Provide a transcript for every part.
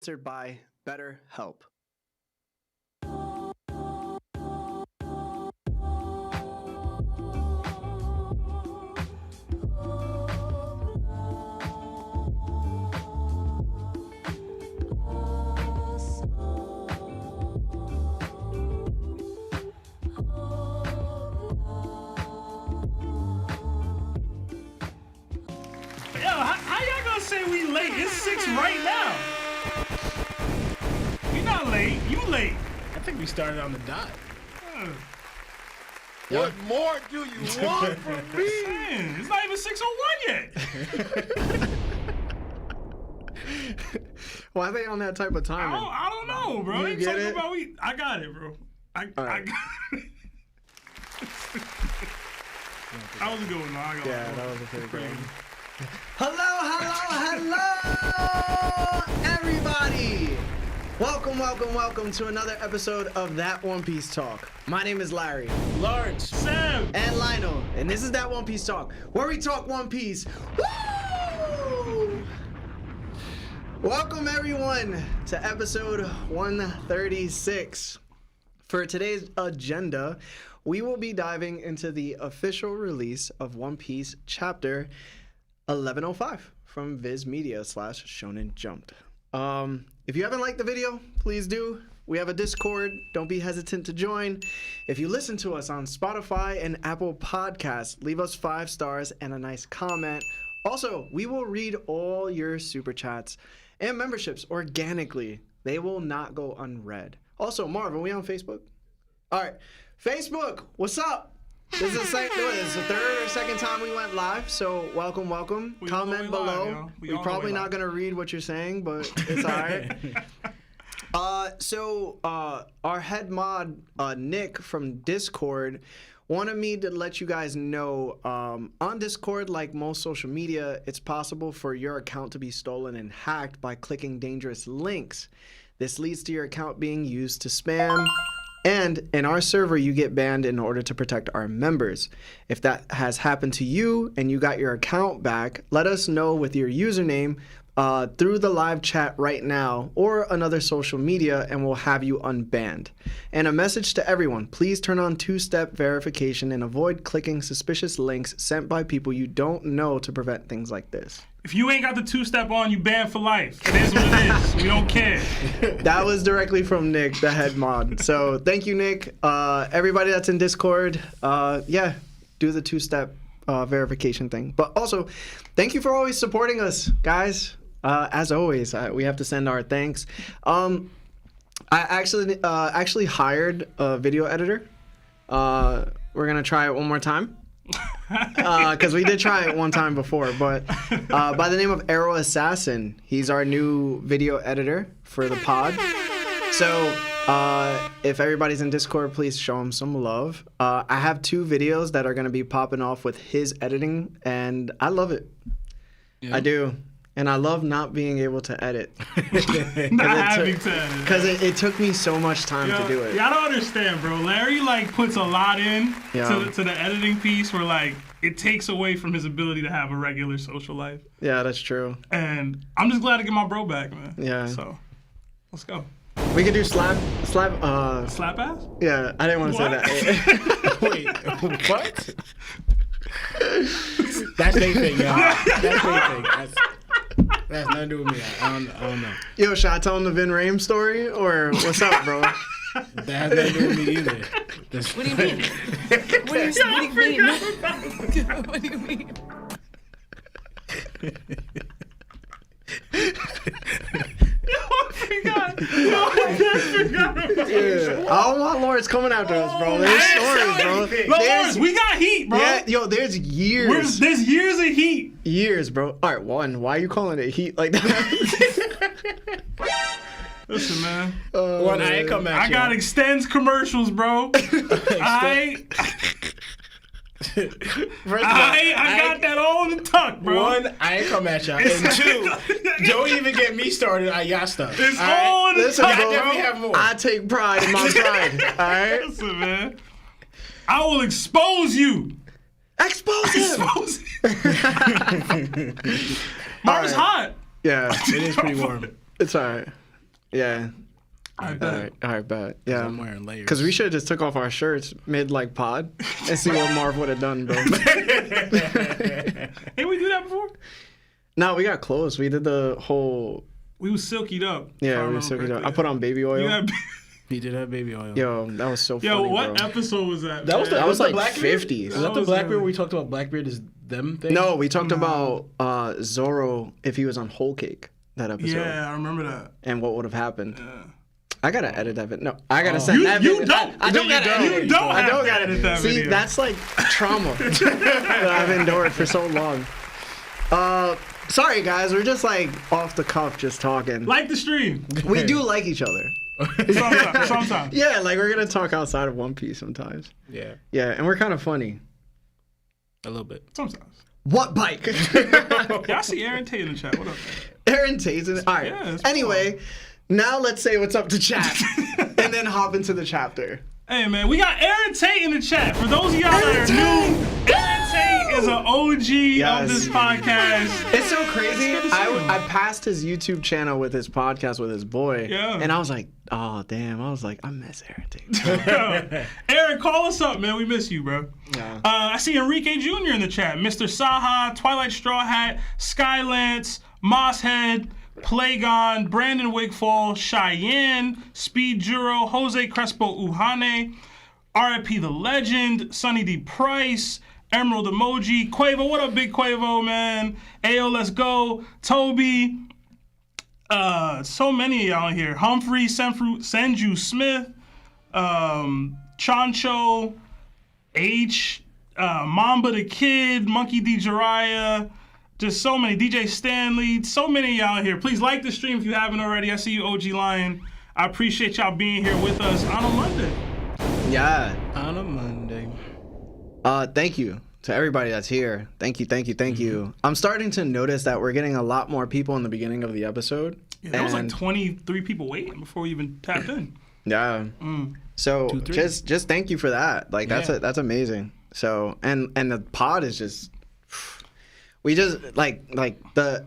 Sponsored by BetterHelp. How y'all gonna say we late? It's 6 right now. We not late. You late. I think we started on the dot. What more do you want from me? Man, it's not even 6:01 yet. Why are they on that type of timing? I don't know, bro. You They get talking it? about I got it, bro. I got it. That was a good one, though. Yeah, that was a pretty good one. Hello, everybody! Welcome to another episode of That One Piece Talk. My name is Larry. Lawrence. Sam. And Lionel. And this is That One Piece Talk, where we talk One Piece. Woo! Welcome, everyone, to episode 136. For today's agenda, we will be diving into the official release of One Piece chapter 1105 from Viz Media / Shonen Jump. If you haven't liked the video, please do. We have a Discord. Don't be hesitant to join. If you listen to us on Spotify and Apple Podcasts, leave us 5 stars and a nice comment. Also, we will read all your super chats and memberships organically. They will not go unread. Also, Marv, are we on Facebook? All right, Facebook, what's up? This is the third or second time we went live, so welcome. Comment below. We're probably not going to read what you're saying, but it's all right. Our head mod, Nick from Discord, wanted me to let you guys know on Discord, like most social media, it's possible for your account to be stolen and hacked by clicking dangerous links. This leads to your account being used to spam. And in our server, you get banned in order to protect our members. If that has happened to you and you got your account back, let us know with your username through the live chat right now or another social media, and we'll have you unbanned. And a message to everyone, please turn on 2-step verification and avoid clicking suspicious links sent by people you don't know to prevent things like this. If you ain't got the 2-step on, you banned for life. It is what it is. We don't care. That was directly from Nick, the head mod. So thank you, Nick. Everybody that's in Discord, do the 2-step verification thing. But also, thank you for always supporting us, guys. As always, we have to send our thanks. I actually hired a video editor. We're gonna try it one more time. Because we did try it one time before, but by the name of 𝗍𝐻𝐴ssassin, he's our new video editor for the pod. So if everybody's in Discord, please show him some love. I have 2 videos that are going to be popping off with his editing, and I love it. Yeah. I do. And I love not being able to edit. Because it took me so much time to do it. Yeah, I don't understand, bro. Larry, puts a lot in to the editing piece where, it takes away from his ability to have a regular social life. Yeah, that's true. And I'm just glad to get my bro back, man. Yeah. So, let's go. We could do slap Slap ass? Yeah, I didn't want to say that. Wait, what? That's their thing, y'all. That's their thing. That's nothing to do with me. I don't know. Yo, should I tell him the Vin Rhames story? Or what's up, bro? That has nothing to do with me either. What do you mean? What do you mean? I forgot about Yeah. I don't want Lawrence coming after us, bro. There's stories, bro. Lawrence, we got heat, bro. Yeah, yo, there's years. There's years of heat. Years, bro. All right, one. Why are you calling it heat like that? Listen, man. One, I ain't come at you. I got extends commercials, bro. I got that all in the tuck, bro. One, I ain't come at y'all. And 2, don't even get me started on y'all stuff. It's all in the tuck, I bro. definitely have more. I take pride in my pride, all right? Listen, man. I will expose you. Expose him. Marv's hot. Yeah. It is pretty warm. It's all right. Yeah. I bet. All right, bet. Yeah. I'm wearing layers. Because we should have just took off our shirts mid like pod and see what Marv would have done, bro. Ain't we do that before? No, we got close. We did the whole. We was silkied up. Yeah, we were so good. I put on baby oil. You had- He did have baby oil. Yo, that was so funny. Yo, what bro. episode was that? That was man? the- That was like Blackbeard? 50s. Was that the was Blackbeard good. where we talked about Blackbeard is them thing? No, we talked about Zoro if he was on Whole Cake that episode. Yeah, I remember that. And what would have happened. Yeah. I gotta edit that video. No, I gotta send that You video. don't. I don't gotta edit it. You don't I have don't to gotta edit that See, video. that's like trauma that I've endured for so long. Sorry guys, we're just like off the cuff just talking. Like the stream. We do like each other. Sometimes. Yeah, like we're gonna talk outside of One Piece sometimes. Yeah, Yeah, and we're kind of funny. a little bit. Sometimes. What bike? Yeah, I see Aaron Tate in the chat. What up, man? Aaron Tazen. All right. Yeah, it's Anyway, now let's say what's up to chat, and then hop into the chapter. Hey, man, we got Aaron Tate in the chat. For those of y'all that are new, Aaron Tate is an OG Yes. of this podcast. It's so crazy. It's good to see him. I passed his YouTube channel with his podcast with his boy, Yeah. and I was like, oh damn. I was like, I miss Aaron Tate. Aaron, call us up, man. We miss you, bro. Yeah. I see Enrique Jr. in the chat. Mr. Saha, Twilight Straw Hat, Skylance, Mosshead, Plagon, Brandon Wigfall, Cheyenne, Speed Juro, Jose Crespo Uhane, RIP the Legend, Sunny D. Price, Emerald Emoji, Quavo. What up, Big Quavo, man? Ayo, let's go. Toby. So many of y'all here. Humphrey, Senju Smith, Chancho, H, Mamba the Kid, Monkey D. Jiraiya, just so many. DJ Stanley, so many of y'all here. Please like the stream if you haven't already. I see you, OG Lion. I appreciate y'all being here with us on a Monday. Yeah. On a Monday. Thank you to everybody that's here. Thank you. I'm starting to notice that we're getting a lot more people in the beginning of the episode. Yeah, there was like And- 23 people waiting before we even tapped in. Yeah. So 2, 3. just thank you for that. Like Yeah. that's amazing. So and the pod is just we just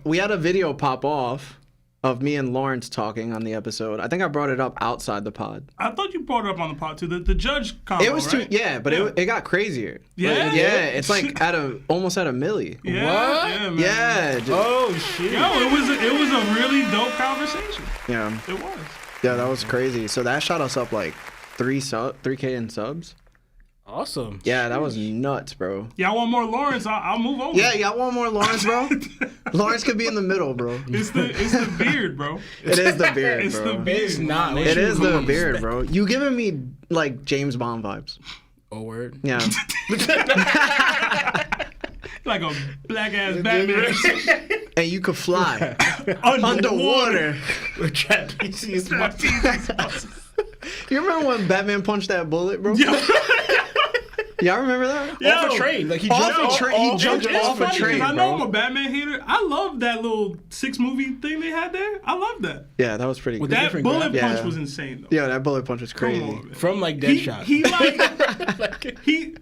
we had a video pop off of me and Lawrence talking on the episode. I think I brought it up outside the pod. I thought you brought it up on the pod too. The judge combo, It was right? but it got crazier. Yeah? Like, yeah. It's like almost at a milli. Yeah, What? yeah, man. Yeah. Oh shit. Yo, it was a really dope conversation. Yeah. It was. Yeah, that was crazy. So that shot us up like 3K in subs. Awesome. Yeah, that was nuts, bro. Y'all want more Lawrence? I'll move over. Yeah, y'all want more Lawrence, bro? Lawrence could be in the middle, bro. It's the beard, bro. It is the beard, It's bro. the beard. It's not. It is the beard, bro. You giving me like James Bond vibes. Oh word. Yeah. Like a black ass Batman. And you could fly Underwater. underwater. With trapeze You remember when Batman punched that bullet, bro? Yo. Y'all remember that? Off a train. Like he Off jumped a train. He jumped It's off a funny 'cause train, I know I'm bro. a Batman hater. I love that little 6 movie thing they had there. I love that. Yeah, that was pretty good. That different bullet graphics. punch Yeah. was insane though. Yeah, that bullet punch was Come crazy. on, man. from like He Deadshot. he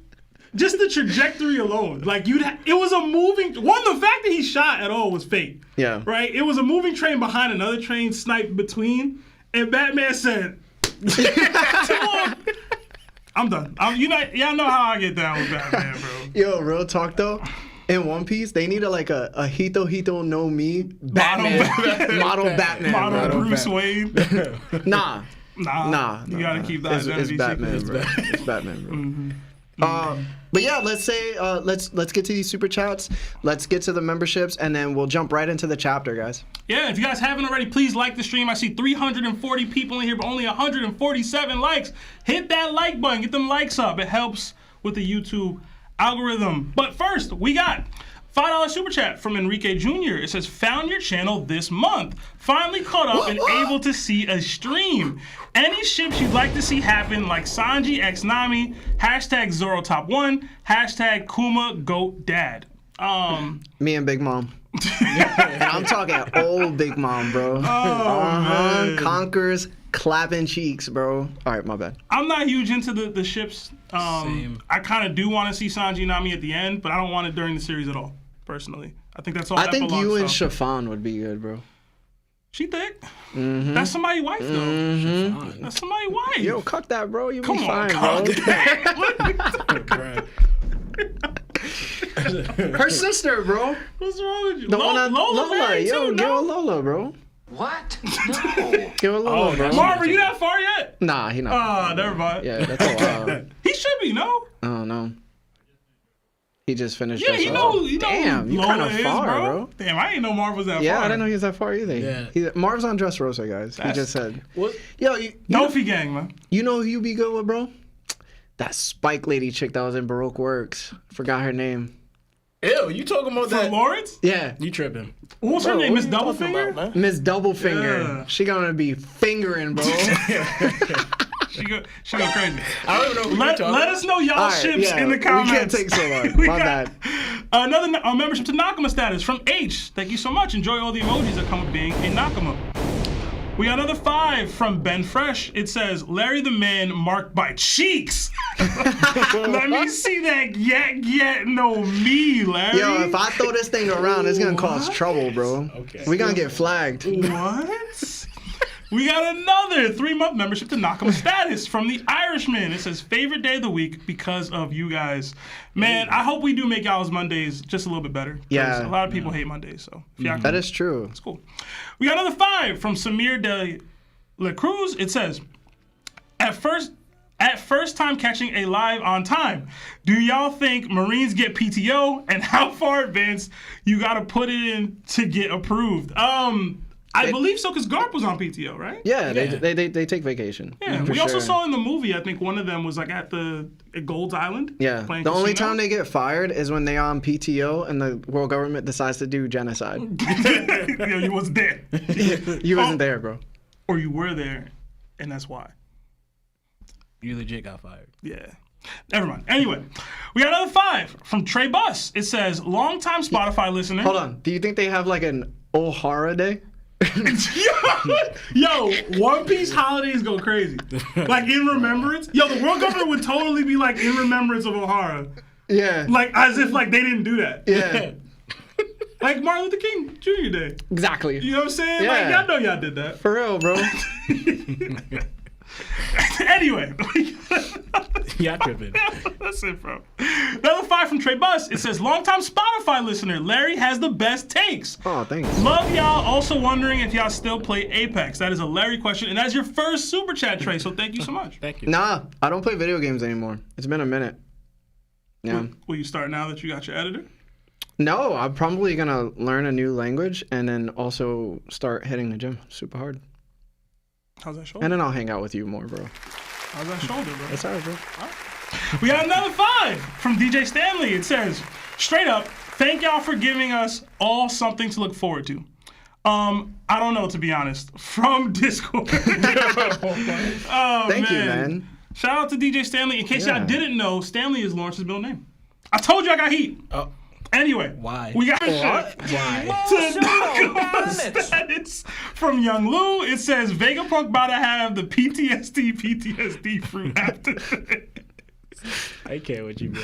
just the trajectory alone. Like it was a moving the fact that he shot at all was fake. Yeah. Right? It was a moving train behind another train sniped between, and Batman said, "Come on." I'm done. Y'all know how I get down with Batman, bro. Yo, real talk though. In One Piece, they needed like a Hito no Mi Batman. Model Batman. Model bro. Bruce Wayne. Nah. Nah. You gotta keep that It's identity Batman, secret. bro. It's Batman, bro. But yeah, let's get to these super chats. Let's get to the memberships, and then we'll jump right into the chapter, guys. Yeah, if you guys haven't already, please like the stream. I see 340 people in here, but only 147 likes. Hit that like button. Get them likes up. It helps with the YouTube algorithm. But first, we got $5 super chat from Enrique Jr. It says, found your channel this month. Finally caught up and able to see a stream. Any ships you'd like to see happen, like Sanji x Nami, hashtag Zoro top 1, hashtag Kuma GOAT dad. Me and Big Mom. And I'm talking old Big Mom, bro. man. Conquers clapping cheeks, bro. All right, my bad. I'm not huge into the ships. Same. I kind of do want to see Sanji and Nami at the end, but I don't want it during the series at all, personally. I think that's all I think you and stuff. Chiffon would be good, bro. She thick. That's somebody's wife, though. That's somebody's wife. Yo, cuck that, bro. You Come be on, fine, bro. Her sister, bro. What's wrong with you? The one that Lola married Yo, too, give her no? Lola, bro. What? No. Give her Lola, bro. Marv, are you that far yet? Nah, he not. Ah, never mind. Yeah, that's a while. He should be, no? I don't know. He just finished. Yeah, us he up. know. Damn, who you Lola kind of is, far, bro. Damn, I didn't know Marv was that Yeah, far. I didn't know he was that far either. Yeah. Marv's on Dressrosa, guys. He That's- just said. What? Yo, Dofi gang, man. you know who you be good with, bro? That Spike lady chick that was in Baroque Works. Forgot her name. Ew, you talking about From that? Lawrence? Yeah, You tripping? What's her Bro, name? what Miss are you talking Doublefinger? about, man? Miss Doublefinger. Yeah. She gonna be fingering, bro. She go crazy. I don't know who Let you're talking us know y'all All right, ships yeah, in the comments. We can't take so long. We My got bad. Another membership to Nakama status from H. Thank you so much. Enjoy all the emojis that come with being a Nakama. We got another 5 from Ben Fresh. It says, Larry the Man marked by cheeks. Let me see that yet no me, Larry. Yo, if I throw this thing around, it's gonna cause trouble, bro. Okay. We gonna get flagged. What? We got another 3-month membership to Nakama status from the Irishman. It says, favorite day of the week because of you guys. Man, I hope we do make y'all's Mondays just a little bit better. 'Cause Yeah. a lot of people hate Mondays, so if y'all That is true. it's cool. We got another 5 from Samir de La Cruz. It says, at first time catching a live on time, do y'all think Marines get PTO, and how far advanced you gotta put it in to get approved? I believe so, because Garp was on PTO, right? Yeah, Yeah. They take vacation. Yeah, for we also sure. saw in the movie, I think one of them was like at Gold's Island. Yeah, playing the only casino. time they get fired is when they on PTO and the world government decides to do genocide. Yo, you wasn't there. You wasn't there, bro. Or you were there, and that's why. You legit got fired. Yeah. Never mind. Anyway, we got another 5 from Trey Bus. It says, longtime Spotify listener. Hold on. Do you think they have like an O'Hara Day? Yo, One Piece holidays go crazy. Like in remembrance. Yo, the world government would totally be like in remembrance of O'Hara. Yeah. Like as if like they didn't do that. Yeah. Like Martin Luther King Jr. Day. Exactly. You know what I'm saying? Yeah. Like y'all know y'all did that. For real, bro. Anyway. Yeah, tripping. That's it, bro. Another 5 from Trey Bus. It says, longtime Spotify listener, Larry has the best takes. Oh, thanks. Love y'all. Also wondering if y'all still play Apex. That is a Larry question, and that's your first super chat, Trey. So thank you so much. Thank you. Nah, I don't play video games anymore. It's been a minute. Yeah. Will you start now that you got your editor? No, I'm probably gonna learn a new language and then also start hitting the gym super hard. How's that shoulder? And then I'll hang out with you more, bro. How's that shoulder, bro? That's all right, bro. We got another 5 from DJ Stanley. It says, straight up, thank y'all for giving us all something to look forward to. I don't know, to be honest. From Discord. Oh, Thank you, man. Shout out to DJ Stanley. In case Yeah. y'all didn't know, Stanley is Lawrence's middle name. I told you I got heat. Oh, Anyway, Why? we got why? to Nakama status from Young Lou. It says Vegapunk about to have the PTSD fruit after today. I can't with you, bro.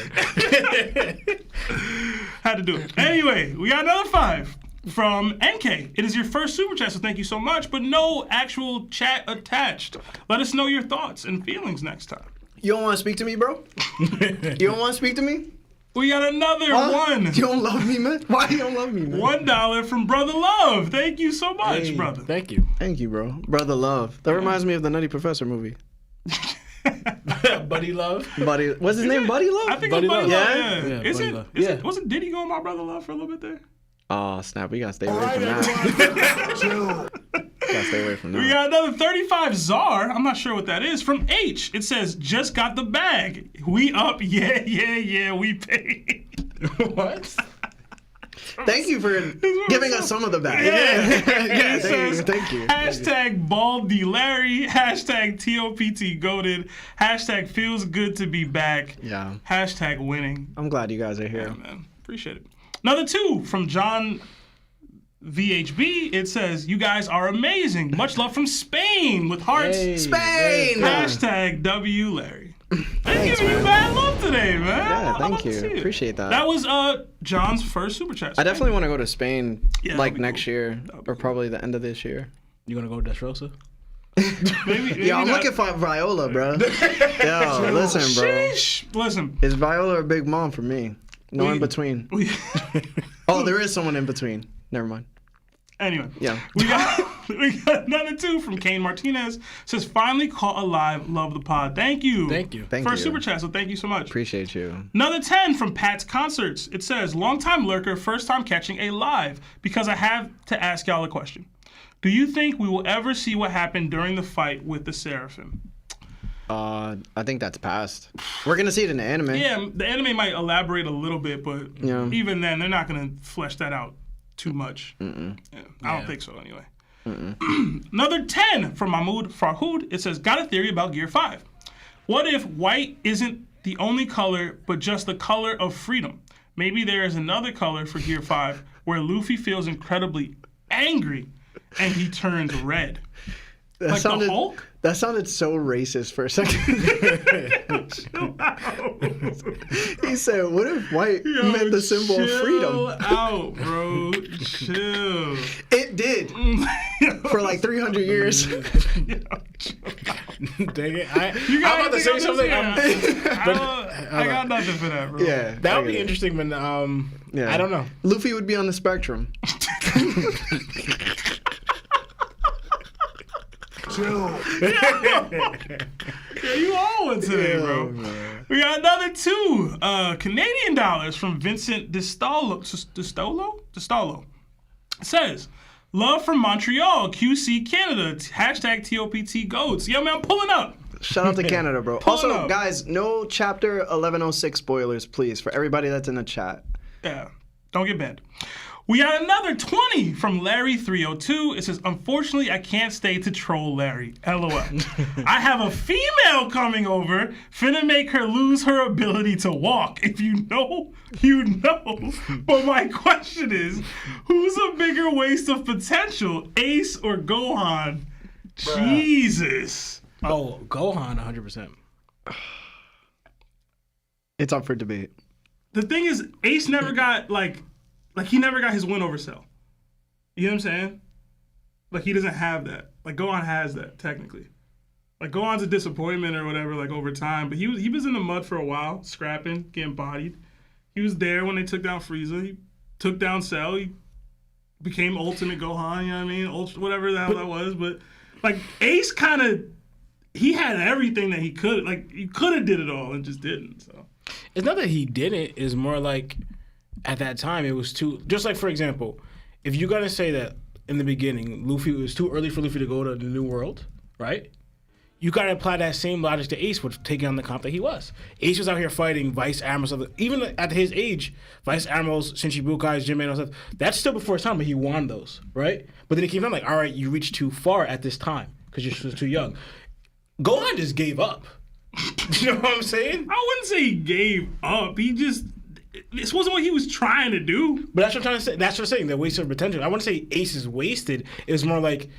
Had to do it. Anyway, we got another 5 from NK. It is your first super chat, so thank you so much, but no actual chat attached. Let us know your thoughts and feelings next time. You don't want to speak to me, bro? You don't want to speak to me? We got another one. You don't love me, man? Why you don't love me, man? $1 from Brother Love. Thank you so much, brother. Thank you. Thank you, bro. Brother Love. That reminds me of the Nutty Professor movie. Buddy Love. Buddy, what's his name? Buddy Love? I think Buddy it's Buddy Love. Love. Yeah? Yeah. Yeah, Is Buddy it? Love. Is Yeah. it? Wasn't Diddy going by Brother Love for a little bit there? Oh, snap. We got to stay away from that. Got to stay away from We that. got another 35 Czar. I'm not sure what that is. From H. It says, just got the bag. We up. Yeah. We paid. What? Thank you for giving us some of the bag. Yeah. Thank you. Hashtag Baldy Larry. Hashtag TOPT goated. Hashtag feels good to be back. Yeah. Hashtag winning. I'm glad you guys are here. Yeah, man. Appreciate it. Another 2 from John VHB. It says, you guys are amazing. Much love from Spain with hearts. Hey, Spain! Hashtag W Larry. Thanks, giving you bad love today, man. Yeah, I thank love to you. see it. Appreciate that. That was John's first super chat. I definitely want to go to Spain that'd be next cool. year or probably the end of this year. You gonna go to 𝘍𝗪𝐿? Maybe Yeah, I'm not. looking for Viola, bro. Yo, listen, bro. Sheesh. Listen. Is Viola or Big Mom for me? No in between. Oh, there is someone in between. Never mind. Anyway, Yeah. we got another 2 from Kane Martinez. Says, finally caught alive. Love the pod. Thank you. Thank you. Thank First you. super chat, so thank you so much. Appreciate you. Another 10 from Pat's Concerts. It says, long time lurker, first time catching a live, because I have to ask y'all a question. Do you think we will ever see what happened during the fight with the Seraphim? I think that's past. We're gonna see it in the anime. Yeah, the anime might elaborate a little bit, but Yeah. even then, they're not going to flesh that out too much. Yeah, I don't think so, anyway. Another 10 from Mahmoud Farhoud. It says, got a theory about Gear 5. What if white isn't the only color, but just the color of freedom? Maybe there is another color for Gear 5 where Luffy feels incredibly angry and he turns red. Like the Hulk? That sounded so racist for a second. He said, what if white meant the symbol of freedom? Chill out, bro. Chill. It did. For like 300 years. Dang it! You I'm about to say something. I got nothing for that, bro. Yeah. That I would be get it. interesting, but Yeah. I don't know. Luffy would be on the spectrum. Yeah, you on one today, bro. We got another 2 Canadian dollars from Vincent Distolo. It says, love from Montreal, QC Canada, hashtag TOPT goats. Yo, man, I'm pulling up. Shout out to Canada, bro. Pull it Also, up. guys, no chapter 1106 spoilers, please, for everybody that's in the chat. Yeah, don't get banned. We got another 20 from Larry302. It says, unfortunately, I can't stay to troll Larry. LOL. I have a female coming over, finna make her lose her ability to walk. If you know, you know. But my question is, who's a bigger waste of potential, Ace or Gohan? Jesus. Oh, Gohan, 100%. It's up for debate. The thing is, Ace never got, like he never got his win over Cell. You know what I'm saying? Like, he doesn't have that. Like, Gohan has that, technically. Like, Gohan's a disappointment or whatever, like, over time. But he was in the mud for a while, scrapping, getting bodied. He was there when they took down Frieza. He took down Cell. He became Ultimate Gohan, you know what I mean? Whatever the hell that was. But, like, Ace kind of, he had everything that he could. Like, he could have did it all and just didn't, so. It's not that he didn't. It's more like, at that time, it was too... Just like, for example, if you're going to say that in the beginning, Luffy, it was too early for Luffy to go to the New World, right? You got to apply that same logic to Ace with taking on the comp that he was. Ace was out here fighting Vice Admirals. Even at his age, Vice Admirals, Shichibukai, Jinbei, and all that. That's still before his time, but he won those, right? But then it came down like, all right, you reached too far at this time because you're too young. Gohan just gave up. You know what I'm saying? I wouldn't say he gave up. He just... This wasn't what he was trying to do. But that's what I'm trying to say. That's what I'm saying. The waste of potential. I wouldn't say Ace is wasted. It was more like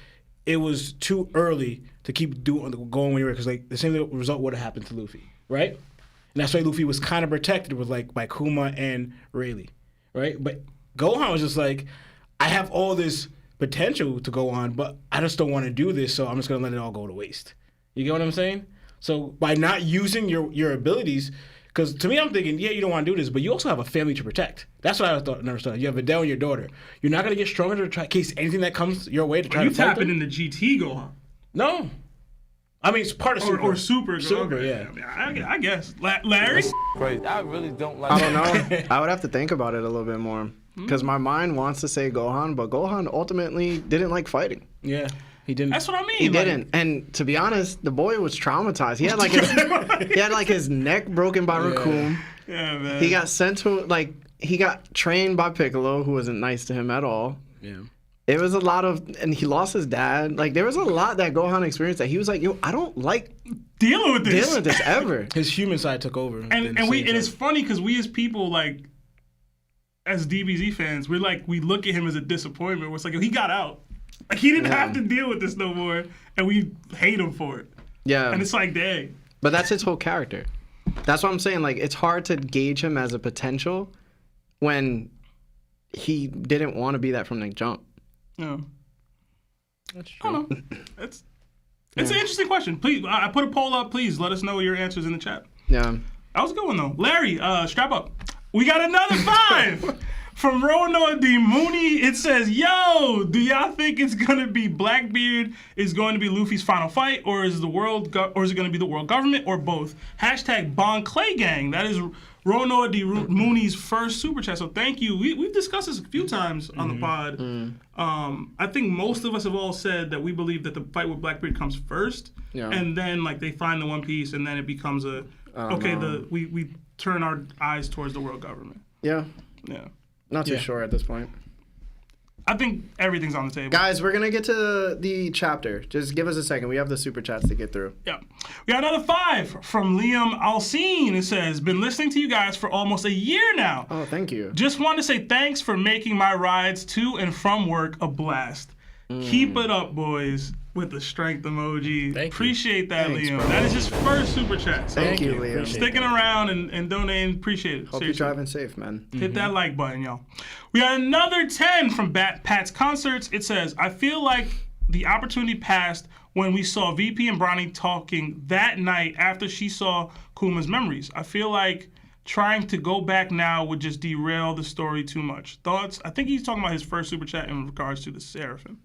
it was too early to keep going anywhere because like the same result would have happened to Luffy, right? And that's why Luffy was kind of protected with like by Kuma and Rayleigh, right? But Gohan was just like, I have all this potential to go on, but I just don't want to do this, so I'm just gonna let it all go to waste. You get what I'm saying? So by not using your abilities. Because to me, I'm thinking, yeah, you don't want to do this, but you also have a family to protect. That's what I thought. Never started. You have Videl and your daughter. You're not going to get stronger to try case anything that comes your way to try to fight them. You tapping in the GT Gohan? No, I mean it's part of Super. Or Super. Super, okay. yeah. I guess. Larry. Crazy. I really don't like. I don't know. I would have to think about it a little bit more because my mind wants to say Gohan, but Gohan ultimately didn't like fighting. Yeah. He didn't. That's what I mean. He didn't. And to be honest, the boy was traumatized. He had like his neck broken by Raccoon. Yeah, man. He got sent to he got trained by Piccolo, who wasn't nice to him at all. Yeah. It was a lot of, and he lost his dad. Like there was a lot that Gohan experienced that he was like, yo, I don't like dealing with this ever. His human side took over. And it's funny because we as people like, as DBZ fans, we look at him as a disappointment. It's like, yo, he got out. Like he didn't have to deal with this no more, and we hate him for it. Yeah. And it's like, dang. But that's his whole character. That's what I'm saying. Like, it's hard to gauge him as a potential when he didn't want to be that from the jump. Yeah. That's I don't know. It's an interesting question. Please, I put a poll up. Please let us know your answers in the chat. Yeah. That was a good one, though. Larry, strap up. We got another 5 from Rono D. Mooney. It says, yo, do y'all think it's going to be Blackbeard is going to be Luffy's final fight, or is it going to be the world government, or both? Hashtag Bond Clay Gang. That is Rono D. Mooney's first super chat. So thank you. We've discussed this a few times on the pod. I think most of us have all said that we believe that the fight with Blackbeard comes first, and then like they find the One Piece, and then it becomes we turn our eyes towards the world government. Yeah. Yeah. Not too sure at this point. I think everything's on the table. Guys, we're going to get to the chapter. Just give us a second. We have the super chats to get through. Yeah. We got another 5 from Liam Alcine. It says, been listening to you guys for almost a year now. Oh, thank you. Just wanted to say thanks for making my rides to and from work a blast. Keep it up, boys, with the strength emoji. Appreciate that, Thanks, Liam. bro. That is his first super chat. So Thank you, Liam. sticking around and donating. Appreciate it. Hope Seriously. you're driving safe, man. Hit that like button, y'all. We got another 10 from Pat's Concerts. It says, I feel like the opportunity passed when we saw VP and Bronny talking that night after she saw Kuma's memories. I feel like trying to go back now would just derail the story too much. Thoughts? I think he's talking about his first super chat in regards to the Seraphim.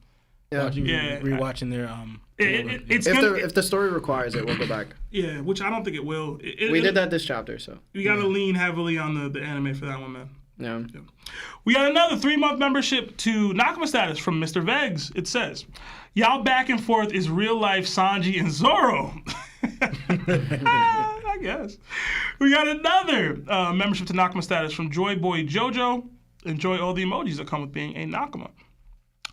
Yeah. Rewatching their If the story requires it, we'll go back. Yeah, which I don't think it will. We did that this chapter, so. We got to lean heavily on the anime for that one, man. Yeah. We got another 3-month membership to Nakama status from Mr. Vegs. It says, y'all back and forth is real life Sanji and Zoro. I guess. We got another membership to Nakama status from Joy Boy Jojo. Enjoy all the emojis that come with being a Nakama.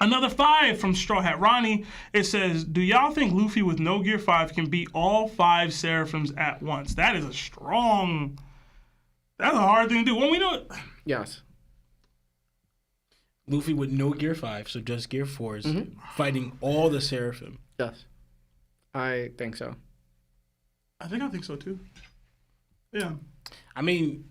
Another 5 from Straw Hat Ronnie. It says, do y'all think Luffy with no Gear 5 can beat all 5 Seraphims at once? That is that's a hard thing to do. When we know Yes. Luffy with no Gear 5, so just Gear 4s, fighting all the Seraphim. Yes. I think so. I think so too. Yeah. I mean,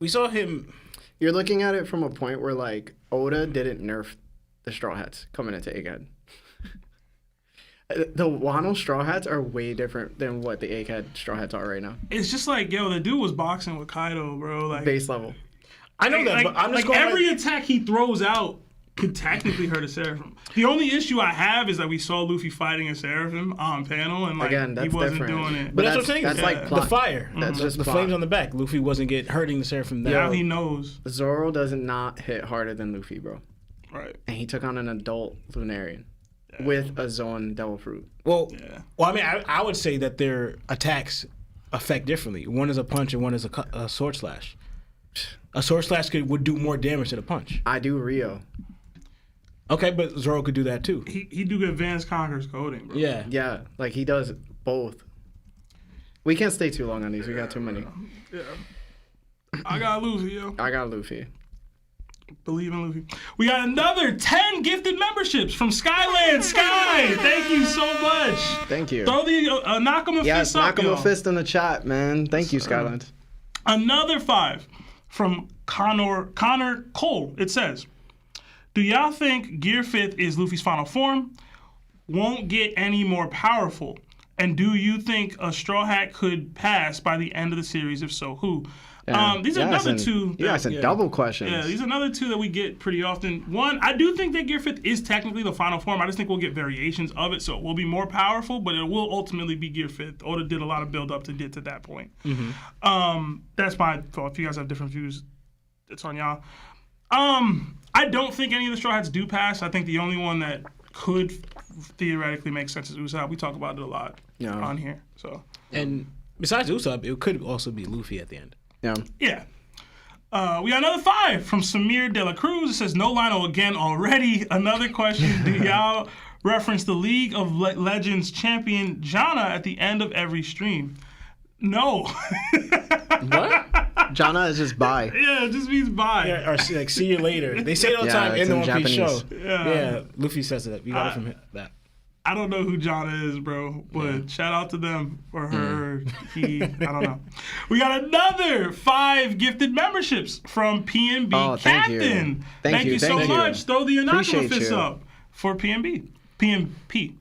we saw him. You're looking at it from a point where, like, Oda didn't nerf the Straw Hats coming into Egghead. The Wano Straw Hats are way different than what the Egghead Straw Hats are right now. It's just like, yo, the dude was boxing with Kaido, bro. Like Base level. I know that, but I'm just going every attack he throws out could technically hurt a Seraphim. The only issue I have is that we saw Luffy fighting a Seraphim on panel, and like Again, that's he wasn't different. doing it. But that's what I'm saying. That's like the plot. fire. That's just the plot. flames on the back. Luffy wasn't hurting the Seraphim that Now he knows. Zoro does not hit harder than Luffy, bro. Right. And he took on an adult Lunarian with a Zoan Devil Fruit. Well, I mean, I would say that their attacks affect differently. One is a punch and one is a sword slash. A sword slash would do more damage than a punch. I do Rio. Okay, but Zoro could do that too. He do advanced Conqueror's coding, bro. Yeah. Yeah, like he does both. We can't stay too long on these. We got too many. Yeah. I got Luffy, yo. I got Luffy. Believe in Luffy. We got another 10 gifted memberships from Skyland Sky. Thank you so much. Thank you. Throw the Nakama Yes, fist up, Nakama yo. fist in the chat, man. Thank you, Skyland. Another 5 from Connor Cole. It says, do y'all think Gear 5th is Luffy's final form? Won't get any more powerful? And do you think a Straw Hat could pass by the end of the series? If so, who? These are another 2. You asked double questions. Yeah, these are another 2 that we get pretty often. One, I do think that Gear 5th is technically the final form. I just think we'll get variations of it, so it will be more powerful, but it will ultimately be Gear 5th. Oda did a lot of build up to get to that point. That's my thought. If you guys have different views, it's on y'all. I don't think any of the Straw Hats do pass. I think the only one that could theoretically make sense is Usopp. We talk about it a lot on here. So, and besides Usopp, it could also be Luffy at the end. Yeah. We got another 5 from Samir De La Cruz. It says, no Lino again already. Another question. Do y'all reference the League of Legends champion Jana at the end of every stream? No. What? Jana is just bye. Yeah, it just means bye. Yeah, or like see you later. They say it all the time in the One Piece show. Yeah. Yeah, Luffy says that. We got it from that. I don't know who Jonna is, bro, but shout out to them or her, he, I don't know. We got another 5 gifted memberships from PNB Captain. Thank you so much. Throw the Nakama fist up for PNB. PNP.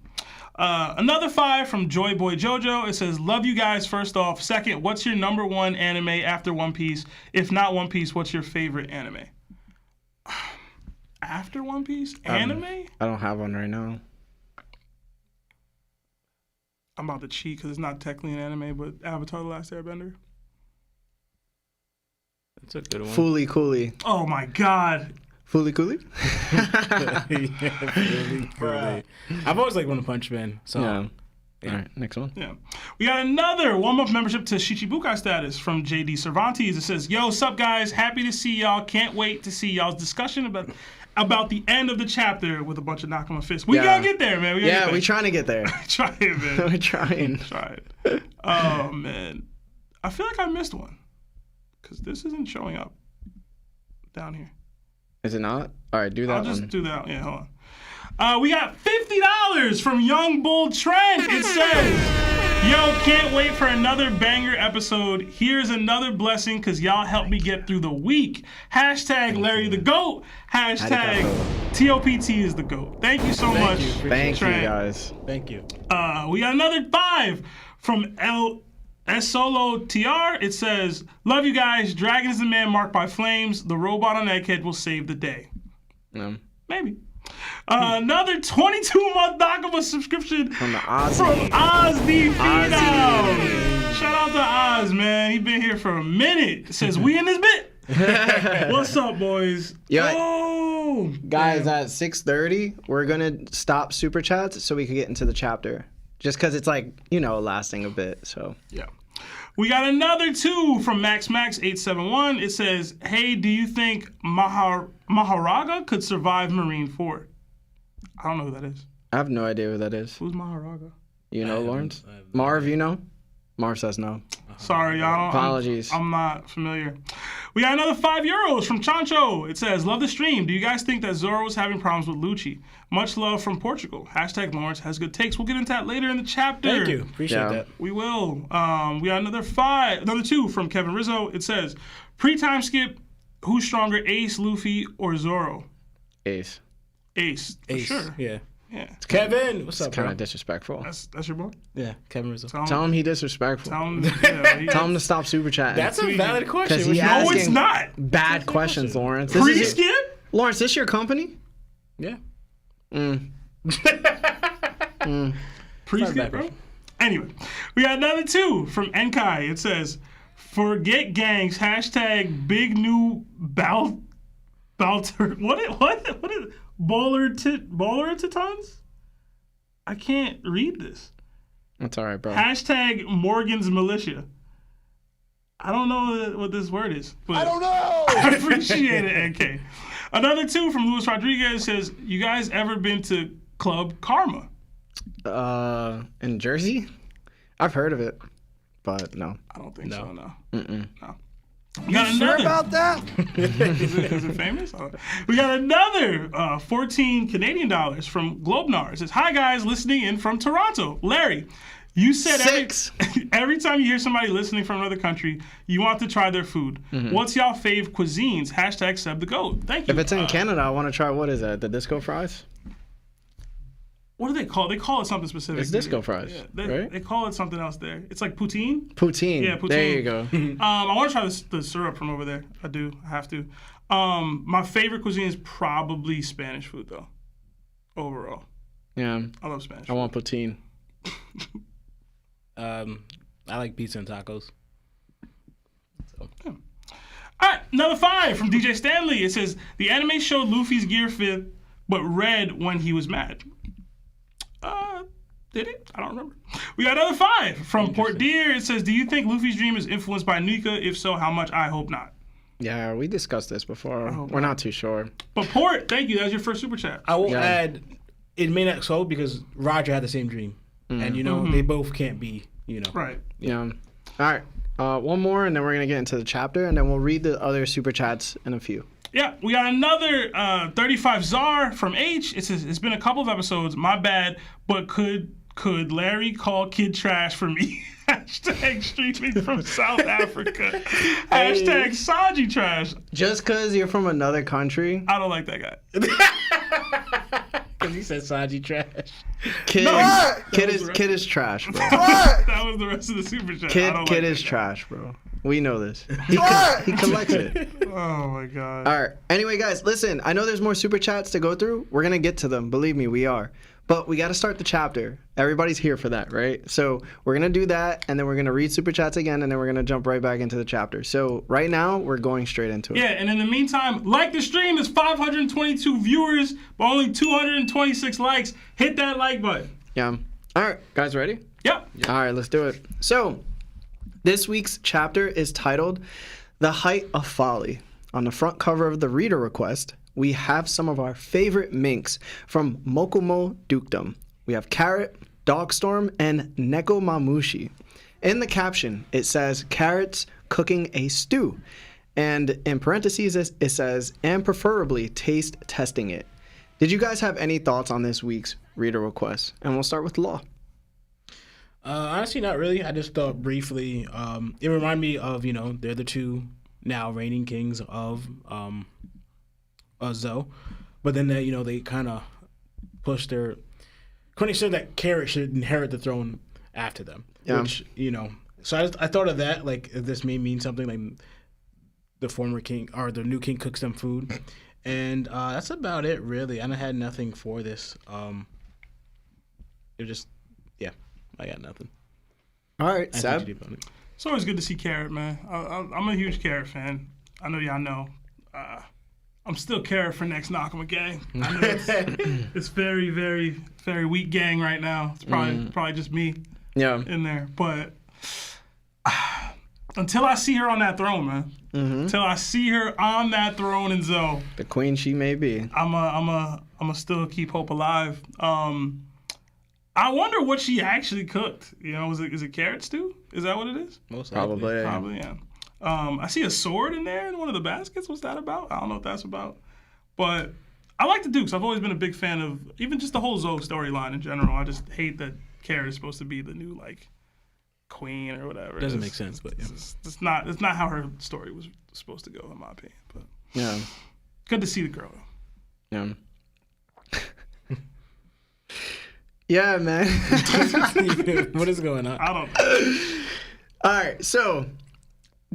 Another 5 from Joy Boy Jojo. It says, love you guys first off. Second, what's your number 1 anime after One Piece? If not One Piece, what's your favorite anime? After One Piece? Anime? I don't have one right now. I'm about to cheat because it's not technically an anime, but Avatar: The Last Airbender. That's a good one. Fooly Cooly. Oh my God. Fooly Cooly? Really. I've always liked One Punch Man. So. Yeah. All right, next one. Yeah. We got another 1-month membership to Shichibukai status from JD Cervantes. It says, yo, sup guys, happy to see y'all. Can't wait to see y'all's discussion about the end of the chapter with a bunch of Nakama fists. We gotta get there, man. We're trying to get there. Trying, man. We're trying. Oh, man. I feel like I missed one because this isn't showing up down here. Is it not? All right, do that one. I'll just do that. Yeah, hold on. We got $50 from Young Bull Trent. It says, yo, can't wait for another banger episode. Here's another blessing because y'all helped me get through the week. Hashtag Larry the GOAT. Hashtag TOPT is the GOAT. Thank you so much. Thank you, guys. Thank you. We got another 5 from Solo TR. It says, love you guys. Dragon is the man marked by flames. The robot on Egghead will save the day. Maybe. Another 22-month Nakama subscription from Oz D. Phenom. Shout out to Oz, man. He been here for a minute. It says, we in this bit. What's up, boys? Yo, guys, at 6:30, we're going to stop Super Chats so we can get into the chapter. Just because it's like, lasting a bit, so. Yeah. We got another 2 from MaxMax871. It says, hey, do you think Maharaga could survive Marine 4? I don't know who that is. I have no idea who that is. Who's Maharaga? You know, Lawrence? Marv, you know? Marv says no. Sorry, y'all. Apologies. I'm not familiar. We got another €5 from Chancho. It says, love the stream. Do you guys think that Zoro was having problems with 𝗏𝐿𝐶𝐻? Much love from Portugal. Hashtag Lawrence has good takes. We'll get into that later in the chapter. Thank you. Appreciate that. We will. We got another 2 from Kevin Rizzo. It says, pre-time skip, who's stronger, Ace, Luffy, or Zoro? Ace. Ace. For sure. Yeah. Yeah. Kevin, what's up, Kind of disrespectful. That's your boy? Yeah, Kevin Rizzo. Tell him he disrespectful. Tell him to stop super chatting. That's a valid question. No, it's not. Bad questions, Lawrence. Pre-skip? Lawrence, this your company? Yeah. Pre-skip, bro? Anyway, we got another 2 from Enkai. It says, forget gangs, hashtag big new Balter. What is Bowler Titans? I can't read this. That's all right, bro. Hashtag Morgan's Militia. I don't know what this word is. But I don't know. I appreciate it, NK. Another 2 from Luis Rodriguez says, you guys ever been to Club Karma? In Jersey? I've heard of it, but no. I don't think so, no. Mm-mm. No. You sure about that? Is it famous? We got another 14 Canadian dollars from Globenar. It says, hi guys, listening in from Toronto. Larry, you said every time you hear somebody listening from another country, you want to try their food. What's y'all fave cuisines? Hashtag Seb the Goat. Thank you. If it's in Canada, I want to try, what is that? The disco fries? What do they call it? They call it something specific. It's disco fries, right? They call it something else there. It's like poutine. Poutine. Yeah, poutine. There you go. I want to try the syrup from over there. I do. I have to. My favorite cuisine is probably Spanish food, though. Overall. Yeah. I love Spanish I want poutine. I like pizza and tacos. So. Yeah. All right, another 5 from DJ Stanley. It says, the anime showed Luffy's gear 5th, but red when he was mad. Did it? I don't remember. We got another 5 from Port Deer. It says, do you think Luffy's dream is influenced by Nika? If so, how much? I hope not. Yeah, we discussed this before. We're not too sure. But Port, thank you. That was your first super chat. I will add, it may not so because Roger had the same dream. And, they both can't be, Right. Yeah. All right. One more, and then we're going to get into the chapter, and then we'll read the other super chats in a few. Yeah, we got another 35 Czar from H. It's been a couple of episodes. My bad, but could Larry call kid trash for me? Hashtag streaming from South Africa. Hashtag Sanji trash. Just because you're from another country, I don't like that guy. Because he said Sanji trash. kid is trash, bro. That was the rest of the super chat. Kid is trash, bro. We know this. He collects it. Oh my god. All right. Anyway, guys, listen. I know there's more super chats to go through. We're gonna get to them. Believe me, we are. But we got to start the chapter. Everybody's here for that, right? So we're gonna do that, and then we're gonna read super chats again, and then we're gonna jump right back into the chapter. So right now, we're going straight into it. Yeah, and in the meantime, like the stream. There's 522 viewers, but only 226 likes. Hit that like button. Yeah. All right, guys, ready? Yep. All right, let's do it. So this week's chapter is titled "The Height of Folly." On the front cover of the reader request, we have some of our favorite minks from Mokumo Dukedom. We have Carrot, Dogstorm, and Neko Mamushi. In the caption, it says, "Carrots cooking a stew." And in parentheses, it says, "and preferably taste testing it." Did you guys have any thoughts on this week's reader request? And we'll start with Law. Honestly, not really. I just thought briefly, it reminded me of, they're the two now reigning kings of Zoe. But then, they kind of pushed their... Courtney said that Carrot should inherit the throne after them. Yeah. Which, So I thought of that, like, if this may mean something, like the former king, or the new king cooks them food. And that's about it, really. I had nothing for this. It was just... I got nothing. All right, Sab. It's always good to see Carrot, man. I'm a huge Carrot fan. I know y'all know. I'm still Carrot for next Nakama gang. I know it's very, very, very weak gang right now. It's probably just me in there. But until I see her on that throne, man. Until I see her on that throne in Zoe. The queen she may be. I'm still keep hope alive. I wonder what she actually cooked. Is it carrot stew? Is that what it is? Most Probably. Probably, yeah. I see a sword in there in one of the baskets. What's that about? I don't know what that's about. But I like the Dukes. I've always been a big fan of even just the whole Zoe storyline in general. I just hate that Carrot is supposed to be the new queen or whatever. Doesn't make sense, but yeah. It's not how her story was supposed to go, in my opinion. But Yeah. good to see the girl. Yeah. Yeah, man. What is going on? I don't know. All right, so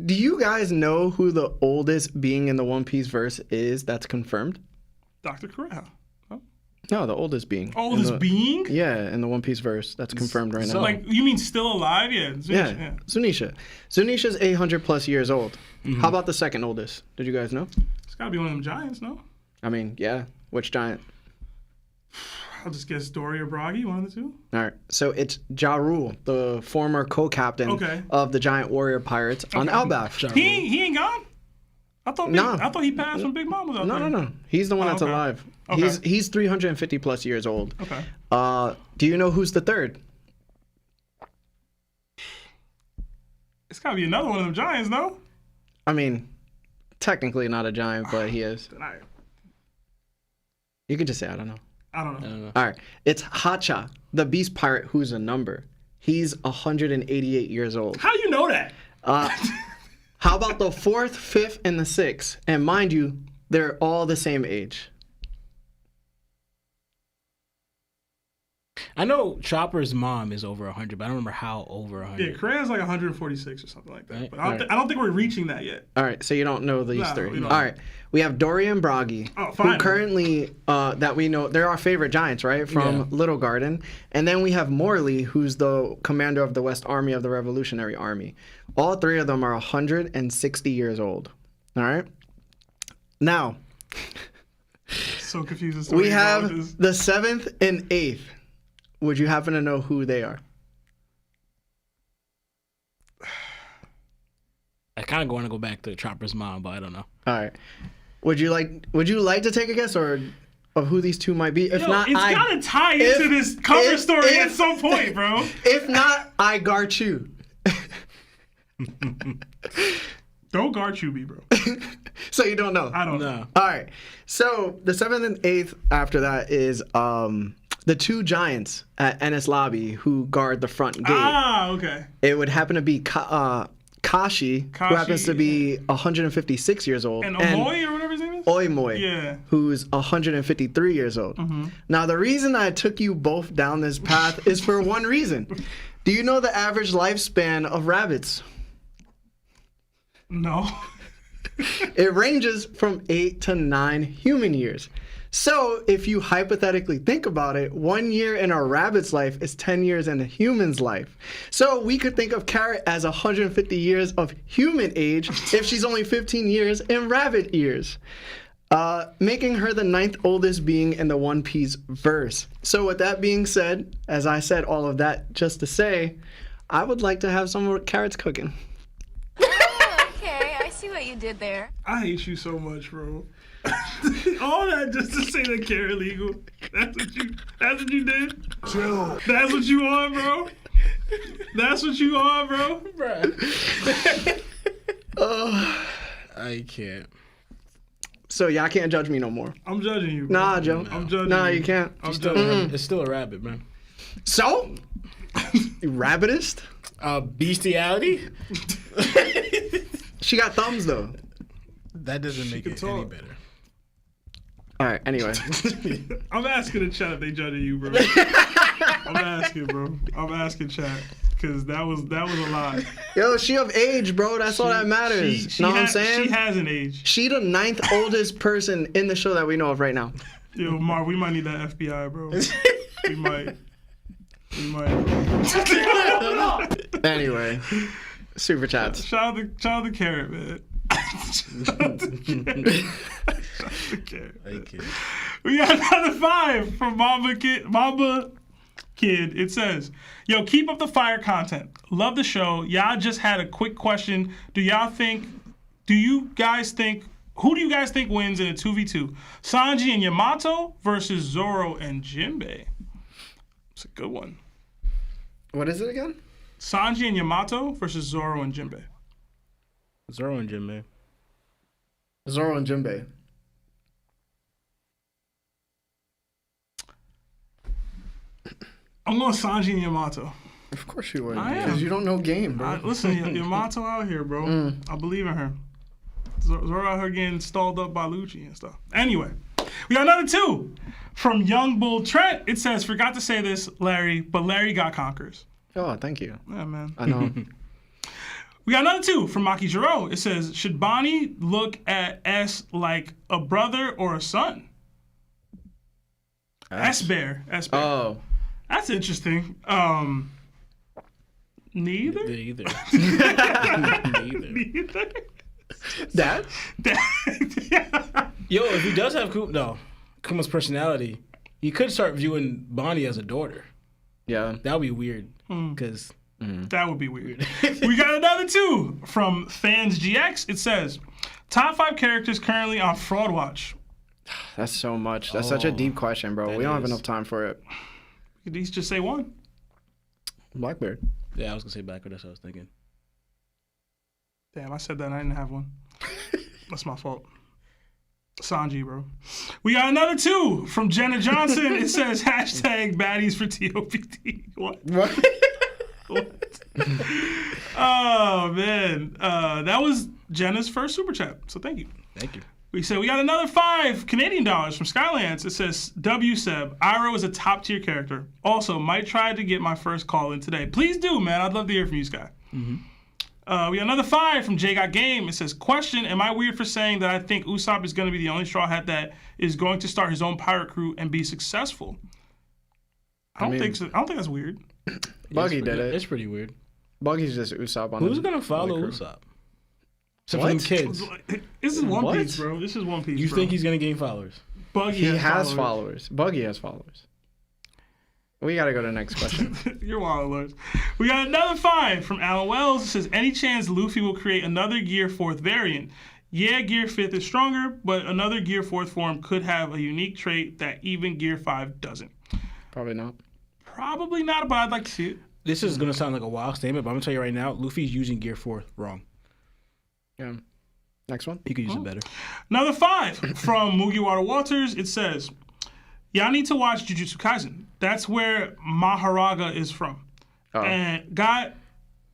do you guys know who the oldest being in the One Piece verse is that's confirmed? Dr. Correa. Oh. No, the oldest being. Oldest being? Yeah, in the One Piece verse. That's confirmed right now. You mean still alive? Yeah. Yeah, Zunisha. Zunisha's 800 plus years old. How about the second oldest? Did you guys know? It's got to be one of them giants, no? I mean, yeah. Which giant? I'll just guess Dory or Bragi, one of the two. All right, so it's Ja Rule, the former co-captain of the giant warrior pirates on Elbaf. He ain't gone? I thought he passed when Big Mom was out there. No. He's the one that's alive. Okay. He's 350 plus years old. Okay. Do you know who's the third? It's got to be another one of them giants, no? I mean, technically not a giant, but he is. You could just say, I don't know. I don't know. All right. It's Hacha, the beast pirate who's a number. He's 188 years old. How do you know that? How about the fourth, fifth, and the sixth? And mind you, they're all the same age. I know Chopper's mom is over 100, but I don't remember how over 100. Yeah, Crane's 146 or something like that. Right. But I don't think we're reaching that yet. All right, so you don't know these three. We don't. All right, we have Dory and Bragi, who currently, that we know, they're our favorite giants, right, from Little Garden. And then we have Morley, who's the commander of the West Army of the Revolutionary Army. All three of them are 160 years old. All right? Now, so confused. We have the seventh and eighth. Would you happen to know who they are? I kind of want to go back to Chopper's mom, but I don't know. All right. Would you like to take a guess or of who these two might be? If not, it's gotta tie into this cover story at some point, bro. If not, I guard you. Don't guard you me, bro. So you don't know? I don't know. All right. So the 7th and 8th after that is the two giants at Enies Lobby who guard the front gate. Ah, okay. It would happen to be 𝗏𝐻𝐻𝐿, who happens to be 156 years old. And 𝗚𝐚𝐬 or whatever his name is? 𝗚𝐚𝐬, Yeah. who's 153 years old. Now, the reason I took you both down this path is for one reason. Do you know the average lifespan of rabbits? No. It ranges from 8 to 9 human years. So if you hypothetically think about it, 1 year in a rabbit's life is 10 years in a human's life. So we could think of Carrot as 150 years of human age if she's only 15 years in rabbit years, making her the 9th oldest being in the One Piece verse. So with that being said, as I said all of that just to say, I would like to have some of Carrot's cooking. Okay, I see what you did there. I hate you so much, bro. All that just to say that Carrot legal. That's what you did? Chill. That's what you on, bro? That's what you on, bro? I can't. So y'all can't judge me no more. I'm judging you, bro. Nah, Joe. I'm judging Nah, you. you can't. I'm judging you. It's still a rabbit, man. So? You rabbitist? Bestiality? She got thumbs though. That doesn't make can it any talk. better. All right. Anyway, I'm asking the chat if they judging you, bro. I'm asking, bro. I'm asking chat because that was a lie. yo, she of age, bro. That's all that matters. Know what I'm saying? She has an age. She the 9th oldest person in the show that we know of right now. Yo, Mark, we might need that FBI, bro. We might. Anyway, super chats. Shout out to Carrot, man. Shout out to Carrot. Thank you. We got another 5 from Mamba Kid. It says, yo, keep up the fire content. Love the show. Y'all just had a quick question. Who do you guys think wins in a 2v2? Sanji and Yamato versus Zoro and Jinbei. It's a good one. What is it again? Sanji and Yamato versus Zoro and Jinbei. Zoro and Jinbei. Zoro and Jinbei. I'm going Sanji and Yamato. Of course you would. I am. Because you don't know game, bro. Listen, Yamato out here, bro. I believe in her. Zoro out here getting stalled up by Lucci and stuff. Anyway, we got another 2 from Young Bull Trent. It says, forgot to say this, Larry, but Larry got conkers. Oh, thank you. Yeah, man. I know. We got another 2 from Maki Jiro. It says, should Bonnie look at S like a brother or a son? S-Bear. Oh. That's interesting. Neither? Neither. Neither. Dad? Yo, if he does have Kuma's personality, you could start viewing Bonnie as a daughter. Yeah. That would be weird. Because That would be weird. We got another 2 from Fans GX. It says, top 5 characters currently on Fraud Watch. That's so much. That's such a deep question, bro. We don't have is. enough time for it. Could these just say one? Blackbeard. yeah, I was gonna say Blackbeard. That's what I was thinking. Damn, I said that and I didn't have one. That's my fault. Sanji, bro. We got another 2 from Jenna Johnson. It says, hashtag baddies for TOPT. What? What? Oh, man. That was Jenna's first super chat. So thank you. Thank you. We got another 5 Canadian dollars from Skylands. It says, WSeb, Iroh is a top tier character. Also, might try to get my first call in today. Please do, man. I'd love to hear from you, Sky. We got another 5 from J Got Game. It says, question, am I weird for saying that I think Usopp is going to be the only Straw Hat that is going to start his own pirate crew and be successful? I don't think so. I don't think that's weird. Buggy did it. It's pretty weird. Buggy's just Usopp on Who's the- gonna follow on the crew. Usopp? Except for them kids. This is One What? Piece, bro. This is One Piece, You bro. think he's gonna gain followers? Buggy He has followers. followers. Buggy has followers. We gotta go to the next question. You're wild, Lars. We got another 5 from Alan Wells. It says, any chance Luffy will create another Gear 4th variant? Yeah, Gear 5th is stronger, but another Gear 4th form could have a unique trait that even Gear 5 doesn't. Probably not. Probably not, but I'd like to see it. This is gonna sound like a wild statement, but I'm gonna tell you right now, Luffy's using Gear 4 wrong. Yeah. Next one. You could use it better. Another 5 from Mugiwara Walters. It says, y'all need to watch Jujutsu Kaisen. That's where Maharaga is from. And got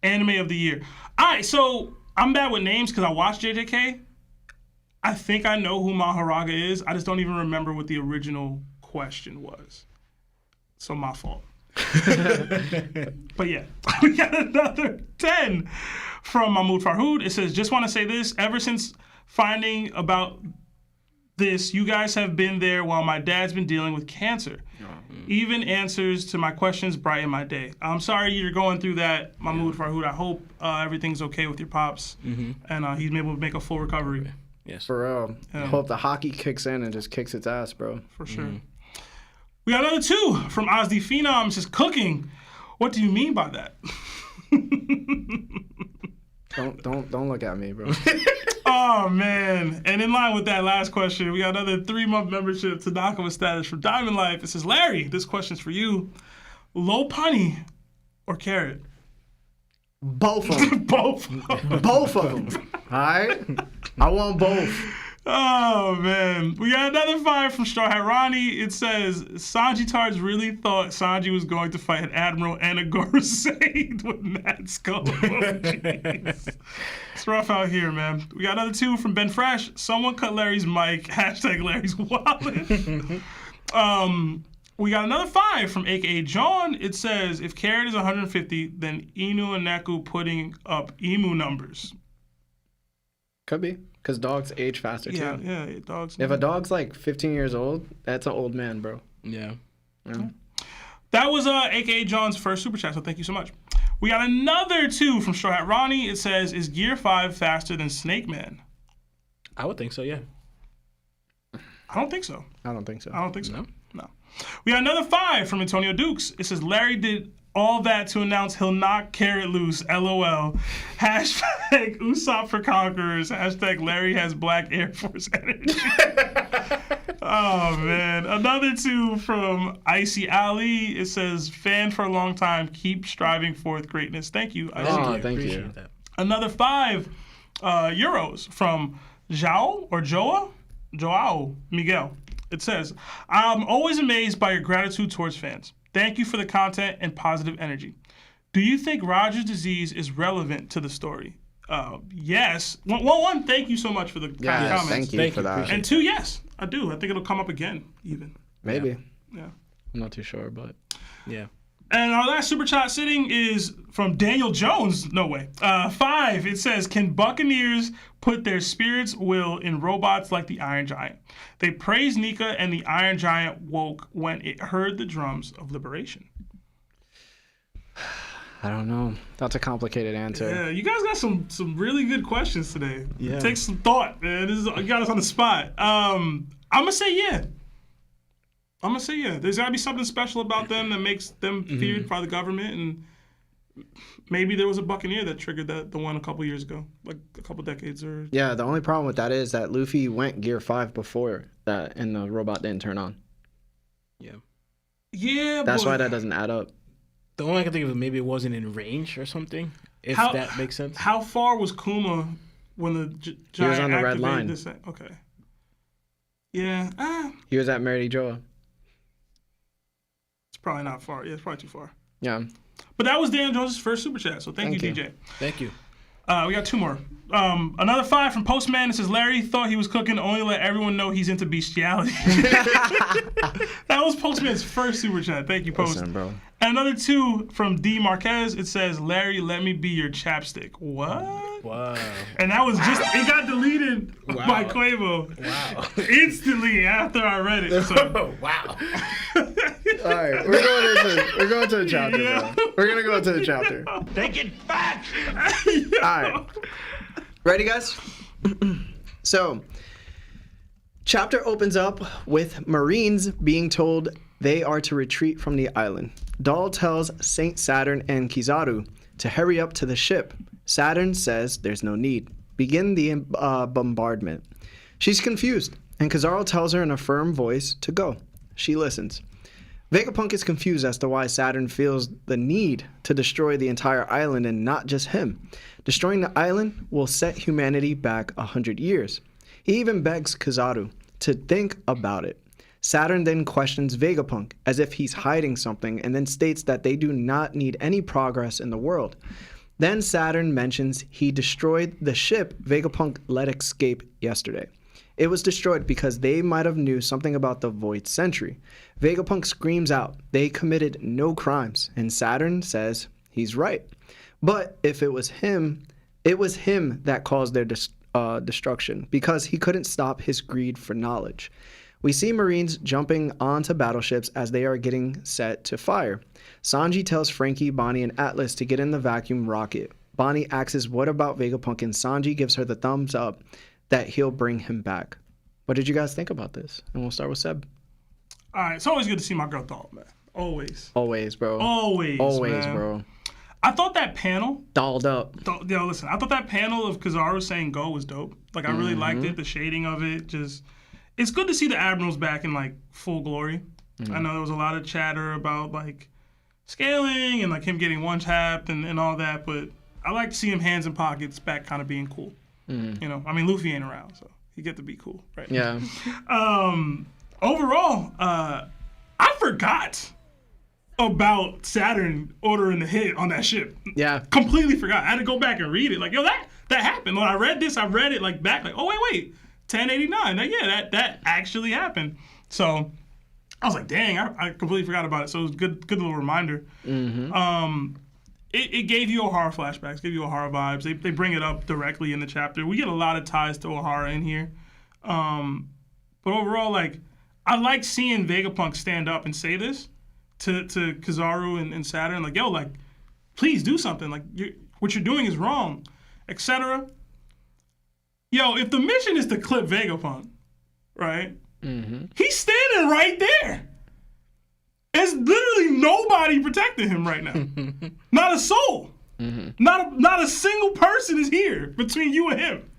anime of the year. All right, so I'm bad with names because I watched JJK. I think I know who Maharaga is. I just don't even remember what the original question was. So my fault. But yeah, we got another 10 from Mahmoud Farhood. It says, just want to say this. Ever since finding about this, you guys have been there while my dad's been dealing with cancer. Even answers to my questions brighten my day. I'm sorry you're going through that, Mahmoud Farhood. I hope everything's okay with your pops and he's able to make a full recovery. Yes. For real. Yeah. Hope the hockey kicks in and just kicks its ass, bro. For sure. We got another 2 from Ozzy Phenom. It says, cooking. What do you mean by that? Don't look at me, bro. Oh, man. And in line with that last question, we got another 3-month membership to Nakama status from Diamond Life. It says, Larry, this question's for you. Low punny or carrot? Both of them. Both. Both of them. All right? I want both. Oh, man. We got another 5 from Straw Hat Ronnie. It says, Sanji Tards really thought Sanji was going to fight an Admiral and a Gorosei with Mad Skull emojis. It's rough out here, man. We got another 2 from Ben Fresh. Someone cut Larry's mic. # Larry's wallet. We got another 5 from AKA John. It says, if carrot is 150, then Inu and Neku putting up emu numbers. Could be. Because dogs age faster, too. Yeah, dogs. If a dog's like 15 years old, that's an old man, bro. Yeah. That was AKA John's first super chat, so thank you so much. We got another 2 from Straw Hat Ronnie. It says, is Gear 5 faster than Snake Man? I would think so, yeah. I don't think so. I don't think so. No. We got another 5 from Antonio Dukes. It says, Larry did all that to announce he'll knock Carrot loose, LOL. # Usopp for Conquerors. # Larry has black Air Force energy. Oh, man. Another 2 from Icy Ali. It says, fan for a long time. Keep striving forth greatness. Thank you, Icy. Oh, thank you. Appreciate that. Another 5 euros from Joao Miguel. It says, I'm always amazed by your gratitude towards fans. Thank you for the content and positive energy. Do you think Roger's disease is relevant to the story? Yes. One, thank you so much for the comments. Thank you for that. And 2, yes, I do. I think it'll come up again, even. Maybe. Yeah. I'm not too sure, but. Yeah. And our last super chat sitting is from Daniel Jones. No way. 5, it says, can Buccaneers put their spirit's will in robots like the Iron Giant? They praised Nika and the Iron Giant woke when it heard the drums of liberation. I don't know. That's a complicated answer. Yeah, you guys got some really good questions today. Yeah. Take some thought, man. You got us on the spot. I'm going to say yeah. There's got to be something special about them that makes them feared by the government, and maybe there was a Buccaneer that triggered the one a couple years ago, like a couple decades or. Yeah, the only problem with that is that Luffy went Gear 5 before that, and the robot didn't turn on. Yeah. Yeah, That's why that doesn't add up. The only I can think of is maybe it wasn't in range or something, if that makes sense. How far was Kuma when the giant He was on the red line. This? Okay. Yeah. He was at Mary Joa. It's probably not far. Yeah, it's probably too far. Yeah. But that was Dan Jones' first super chat, so thank you, DJ. Thank you. We got 2 more. Another 5 from Postman. It says, Larry thought he was cooking only to let everyone know he's into bestiality. That was Postman's first super chat. Thank you, Post. Listen, bro. And another 2 from D. Marquez. It says, Larry, let me be your chapstick. What? Wow. And that was just, it got deleted by Quavo. Wow. Instantly after I read it. So. Wow. All right, we're going to the chapter, Yeah. bro. We're gonna go to the chapter. Take it back! All right, ready, guys? So, chapter opens up with Marines being told they are to retreat from the island. Doll tells Saint Saturn and Kizaru to hurry up to the ship. Saturn says there's no need. Begin the bombardment. She's confused, and Kizaru tells her in a firm voice to go. She listens. Vegapunk is confused as to why Saturn feels the need to destroy the entire island and not just him. Destroying the island will set humanity back 100 years. He even begs Kizaru to think about it. Saturn then questions Vegapunk as if he's hiding something and then states that they do not need any progress in the world. Then Saturn mentions he destroyed the ship Vegapunk let escape yesterday. It was destroyed because they might have knew something about the Void Sentry. Vegapunk screams out they committed no crimes, and Saturn says he's right. But if it was him that caused their destruction because he couldn't stop his greed for knowledge. We see Marines jumping onto battleships as they are getting set to fire. Sanji tells Frankie, Bonnie, and Atlas to get in the vacuum rocket. Bonnie asks what about Vegapunk, and Sanji gives her the thumbs up that he'll bring him back. What did you guys think about this? And we'll start with Seb. All right, it's always good to see my girl Doll, man. Always. Always, bro. Always, man. Bro. I thought that panel... Dolled up. Yo, listen, I thought that panel of Kizaru saying go was dope. Like, I really liked it, the shading of it. Just, it's good to see the Admirals back in, like, full glory. I know there was a lot of chatter about, like, scaling and, like, him getting one-tapped and all that, but I like to see him hands in pockets back kind of being cool. You know, I mean, Luffy ain't around, so he get to be cool, right? Yeah. Overall, I forgot about Saturn ordering the hit on that ship. Yeah. Completely forgot. I had to go back and read it. Like, yo, that happened. When I read this, I read it like back, like, oh wait, 1089. Like, yeah, that actually happened. So I was like, dang, I completely forgot about it. So it was a good little reminder. It gave you O'Hara flashbacks, gave you O'Hara vibes. They bring it up directly in the chapter. We get a lot of ties to O'Hara in here. But overall, like, I like seeing Vegapunk stand up and say this to Kizaru and Saturn. Like, yo, like, please do something. Like, what you're doing is wrong, etc. Yo, if the mission is to clip Vegapunk, right? He's standing right there. There's literally nobody protecting him right now. Not a soul. Not a single person is here between you and him.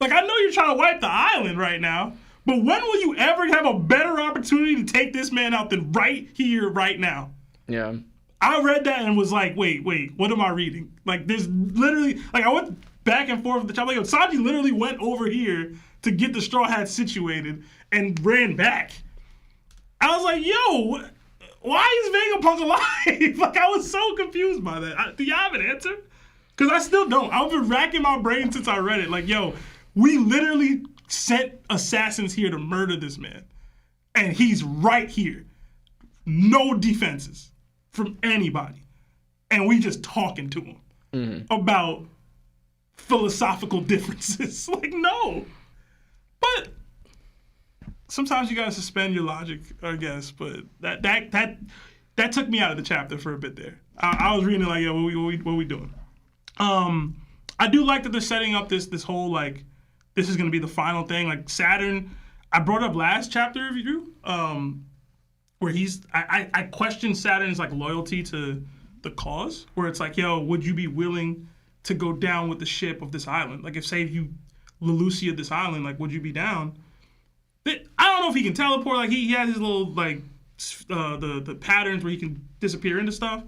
Like, I know you're trying to wipe the island right now, but when will you ever have a better opportunity to take this man out than right here, right now? Yeah. I read that and was like, wait, what am I reading? Like, there's literally, like, I went back and forth with the chapter. Like, Sanji literally went over here to get the Straw Hat situated and ran back. I was like, yo, why is Vegapunk alive? Like, I was so confused by that. Do you have an answer? Because I still don't. I've been racking my brain since I read it. Like, yo, we literally sent assassins here to murder this man. And he's right here. No defenses from anybody. And we just talking to him about philosophical differences. Like, no. But sometimes you gotta suspend your logic, I guess. But that took me out of the chapter for a bit there. I was reading it like, yo, what we doing? I do like that they're setting up this whole, like, this is gonna be the final thing. Like, Saturn, I brought up last chapter review, where I questioned Saturn's, like, loyalty to the cause, where it's like, yo, would you be willing to go down with the ship of this island? Like, if, say, you Lelouchia this island, like, would you be down? I don't know if he can teleport. Like, he has his little, like, the patterns where he can disappear into stuff.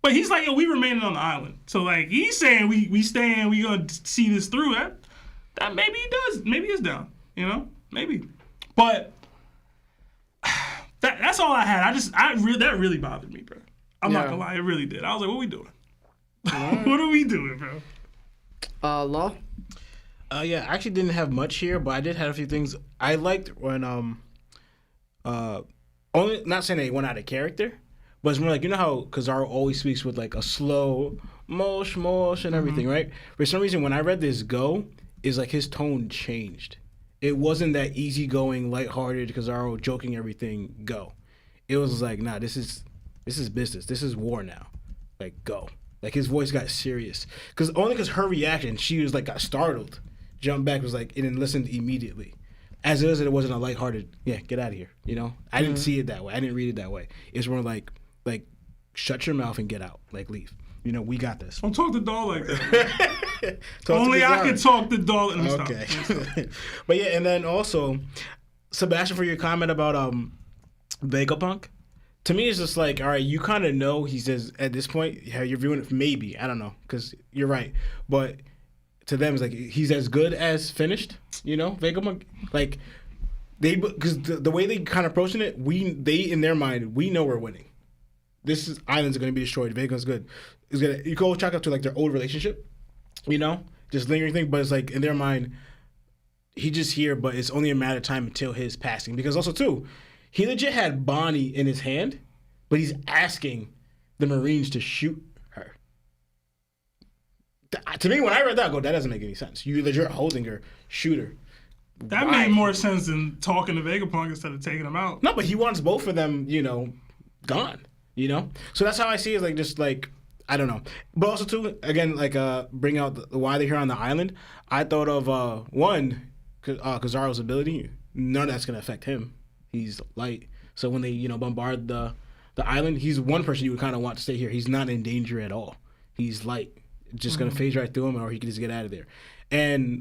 But he's like, yo, we remaining on the island. So, like, he's saying we staying, we gonna see this through. That maybe he does. Maybe he's down. You know? Maybe. But that's all I had. That really bothered me, bro. I'm not gonna lie, it really did. I was like, what are we doing? What are we doing, bro? Law? Yeah, I actually didn't have much here, but I did have a few things. I liked when only not saying that he went out of character, but it's more like, you know how Kizaru always speaks with like a slow mosh and everything, right? For some reason, when I read this go, is like his tone changed. It wasn't that easygoing, lighthearted Kizaru joking everything go. It was like, nah, this is business. This is war now. Like, go. Like, his voice got serious. Only because her reaction, she was like, got startled. Jumped back, was like, and then listened immediately. As it is, it wasn't a lighthearted, yeah, get out of here, you know? I didn't see it that way. I didn't read it that way. It's more like, shut your mouth and get out. Like, leave. You know, we got this. Don't talk to Doll like that. Only I can talk to Doll. Okay. But yeah, and then also, Sebastian, for your comment about Vegapunk. To me, it's just like, all right, you kind of know he says at this point, yeah, you're viewing it, maybe, I don't know, because you're right. But to them, it's like, he's as good as finished, you know, Vegapunk. Like, because the way they kind of approaching it, they in their mind, we know we're winning. Islands are going to be destroyed. Vegapunk's good. You go chalk up to like their old relationship, you know, just lingering thing. But it's like in their mind, he just here, but it's only a matter of time until his passing. Because also too, he legit had Bonnie in his hand, but he's asking the Marines to shoot her. To me, when I read that, I go, that doesn't make any sense. You legit holding her, shoot her. That made more sense than talking to Vegapunk instead of taking him out. No, but he wants both of them, you know, gone. You know, so that's how I see it. Like just like I don't know, but also too again like bring out why they're here on the island. I thought of one, Kizaru's ability. None of that's gonna affect him. He's light, so when they bombard the island, he's one person you would kind of want to stay here. He's not in danger at all. He's light, just gonna phase right through him, or he can just get out of there. And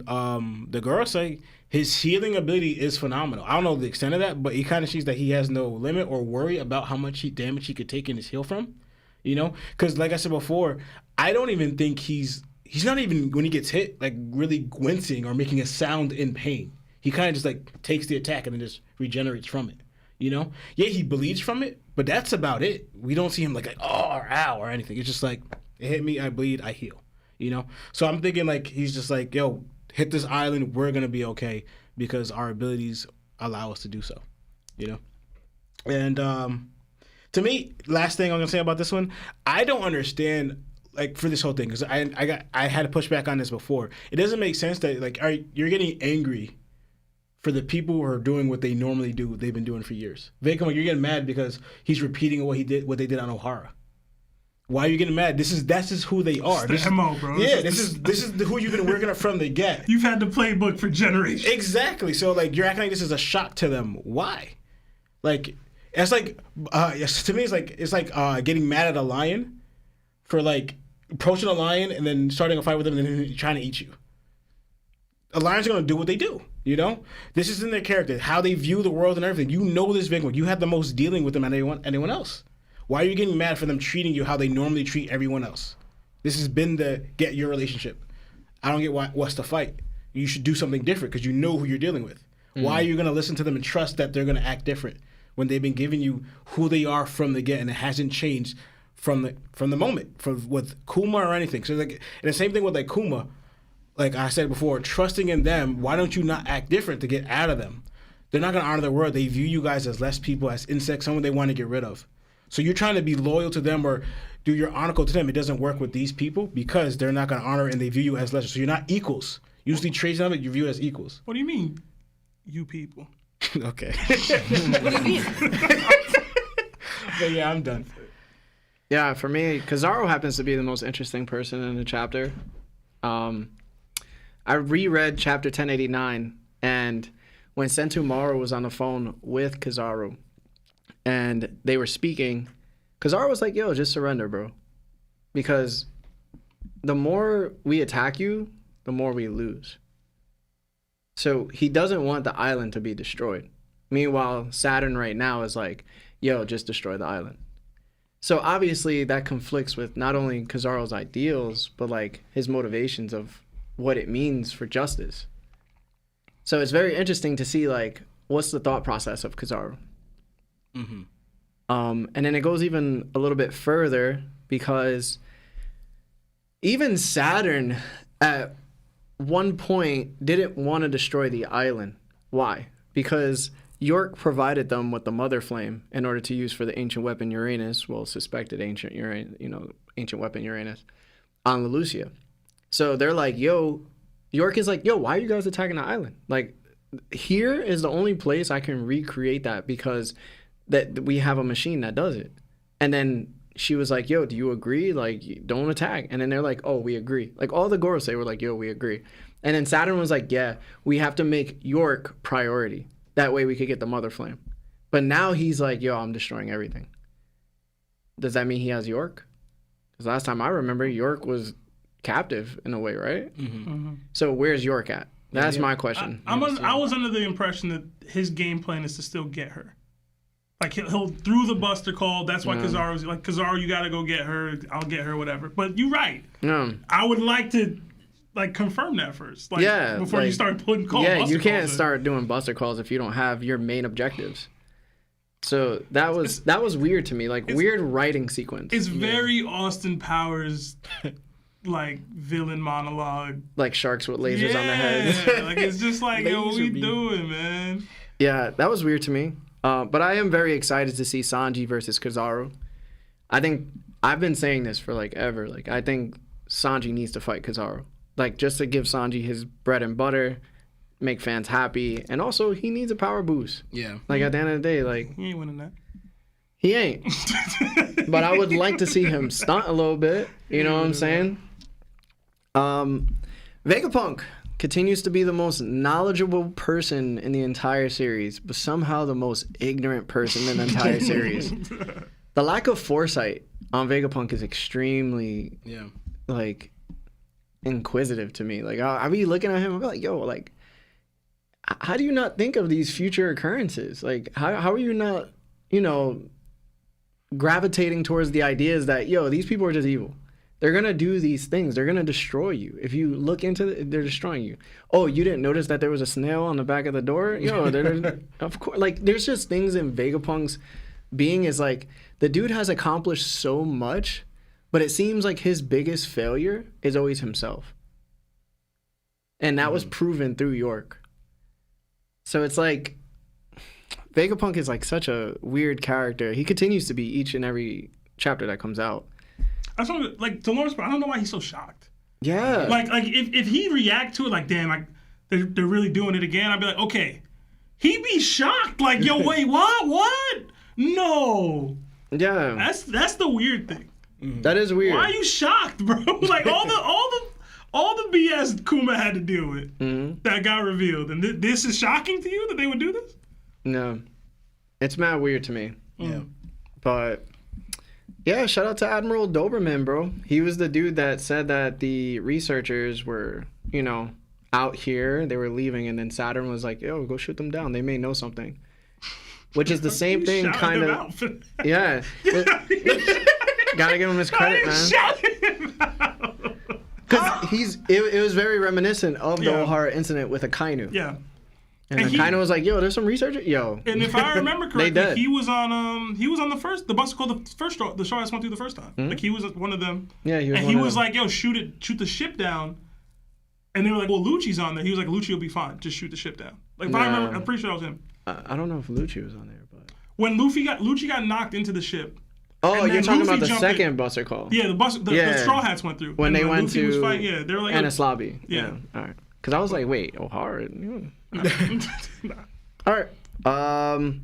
the girl say his healing ability is phenomenal. I don't know the extent of that, but he kind of sees that he has no limit or worry about how much damage he could take in his heal from. You know, because like I said before, I don't even think he's not even when he gets hit like really wincing or making a sound in pain. He kind of just like takes the attack and then just regenerates from it. You know, yeah, he bleeds from it, but that's about it. We don't see him like oh or ow or anything. It's just like it hit me, I bleed, I heal. You know, so I'm thinking like he's just like, yo, hit this island, we're gonna be okay because our abilities allow us to do so. You know, and to me, last thing I'm gonna say about this one, I don't understand like for this whole thing because I had to push back on this before. It doesn't make sense that like you're getting angry for the people who are doing what they normally do. They've been doing for years. Vegapunk, you're getting mad because he's repeating what they did on Ohara. Why are you getting mad? That's just who they are. It's the MO, bro. Yeah, this is who you've been working from the get. You've had the playbook for generations. Exactly. So like you're acting like this is a shock to them. Why? Like it's like to me it's like getting mad at a lion for like approaching a lion and then starting a fight with them and then trying to eat you. A lion's gonna do what they do. You know, this is in their character, how they view the world and everything. You know this big one. You have the most dealing with them than anyone else. Why are you getting mad for them treating you how they normally treat everyone else? This has been the get your relationship. I don't get what's the fight. You should do something different because you know who you're dealing with. Why are you going to listen to them and trust that they're going to act different when they've been giving you who they are from the get and it hasn't changed from the moment with Kuma or anything? So like, and the same thing with like Kuma, like I said before, trusting in them. Why don't you not act different to get out of them? They're not going to honor their word. They view you guys as less people, as insects, someone they want to get rid of. So you're trying to be loyal to them or do your honor code to them. It doesn't work with these people because they're not going to honor and they view you as lesser. So you're not equals. Usually trades them, you view as equals. What do you mean, you people? Okay. What do you mean? But yeah, I'm done. Yeah, for me, Kizaru happens to be the most interesting person in the chapter. I reread chapter 1089, and when Sentomaru was on the phone with Kizaru, and they were speaking, Kizaru was like, yo, just surrender, bro. Because the more we attack you, the more we lose. So he doesn't want the island to be destroyed. Meanwhile, Saturn right now is like, yo, just destroy the island. So obviously that conflicts with not only Kizaru's ideals, but like his motivations of what it means for justice. So it's very interesting to see like, what's the thought process of Kizaru? Mm-hmm. And then it goes even a little bit further because even Saturn at one point didn't want to destroy the island. Why? Because York provided them with the Mother Flame in order to use for the ancient weapon Uranus, well, suspected ancient weapon Uranus, on Lucia. So they're like, yo, York is like, yo, why are you guys attacking the island? Like, here is the only place I can recreate that because that we have a machine that does it. And then she was like, yo, do you agree? Like, don't attack. And then they're like, oh, we agree. Like, all the Gorosei were like, yo, we agree. And then Saturn was like, yeah, we have to make York priority. That way we could get the Mother Flame. But now he's like, yo, I'm destroying everything. Does that mean he has York? Because last time I remember, York was captive in a way, right? Mm-hmm. Mm-hmm. So where's York at? That's my question. I was under the impression that his game plan is to still get her. Like he'll through the Buster Call. That's why Kizaru's like, Kizaru, you gotta go get her. I'll get her, whatever. But you're right. I would like to like confirm that first. Like, before you start putting calls. Yeah, you can't start doing Buster Calls if you don't have your main objectives. So that was weird to me. Like weird writing sequence. It's very Austin Powers. Like villain monologue, like sharks with lasers on their heads. Like it's just like, yo, what we doing, man? Yeah, that was weird to me. But I am very excited to see Sanji versus Kizaru. I think I've been saying this for like ever. Like I think Sanji needs to fight Kizaru, like just to give Sanji his bread and butter, make fans happy, and also he needs a power boost. Yeah. Like at the end of the day, like he ain't winning that. He ain't. But I would like to see him stunt a little bit. You know what I'm saying? Vegapunk continues to be the most knowledgeable person in the entire series, but somehow the most ignorant person in the entire series. The lack of foresight on Vegapunk is extremely, like, inquisitive to me. Like, I'll be looking at him and be like, yo, like, how do you not think of these future occurrences? Like, how are you not, you know, gravitating towards the ideas that, yo, these people are just evil. They're going to do these things. They're going to destroy you. If you look into it, they're destroying you. Oh, you didn't notice that there was a snail on the back of the door? Yo, of course. Like, there's just things in Vegapunk's being is like, the dude has accomplished so much, but it seems like his biggest failure is always himself. And that was proven through York. So it's like, Vegapunk is like such a weird character. He continues to be each and every chapter that comes out. That's what, like, to Lawrence, I don't know why he's so shocked. Yeah. Like if he react to it like, damn, like they're really doing it again, I'd be like, okay. He'd be shocked, like, yo, wait, what? No. Yeah. That's the weird thing. That is weird. Why are you shocked, bro? Like all the BS Kuma had to deal with that got revealed, and this is shocking to you that they would do this? No, it's mad weird to me. Yeah, but yeah, shout out to Admiral Doberman, bro. He was the dude that said that the researchers were, you know, out here, they were leaving, and then Saturn was like, yo, go shoot them down. They may know something. Which is the same thing, kind of. Yeah. Gotta give him his credit, man. Because it was very reminiscent of the O'Hara incident with Akainu. Yeah. And Akainu was like, yo, there's some researcher. Yo. And if I remember correctly, he was on the bus called the show I went through the first time. Like he was one of them. Yeah, he was. And he was like, yo, shoot the ship down. And they were like, well, Lucci's on there. He was like, Lucci will be fine. Just shoot the ship down. Like, if I remember, I'm pretty sure that was him. I don't know if Lucci was on there, but when Lucci got knocked into the ship. Oh, you're talking about the second Buster Call. Yeah, the Straw Hats went through. When they went Luffy to was fighting, they were like Anaslabi. Yeah. All right. Because I was like, wait, O'Hara? All right.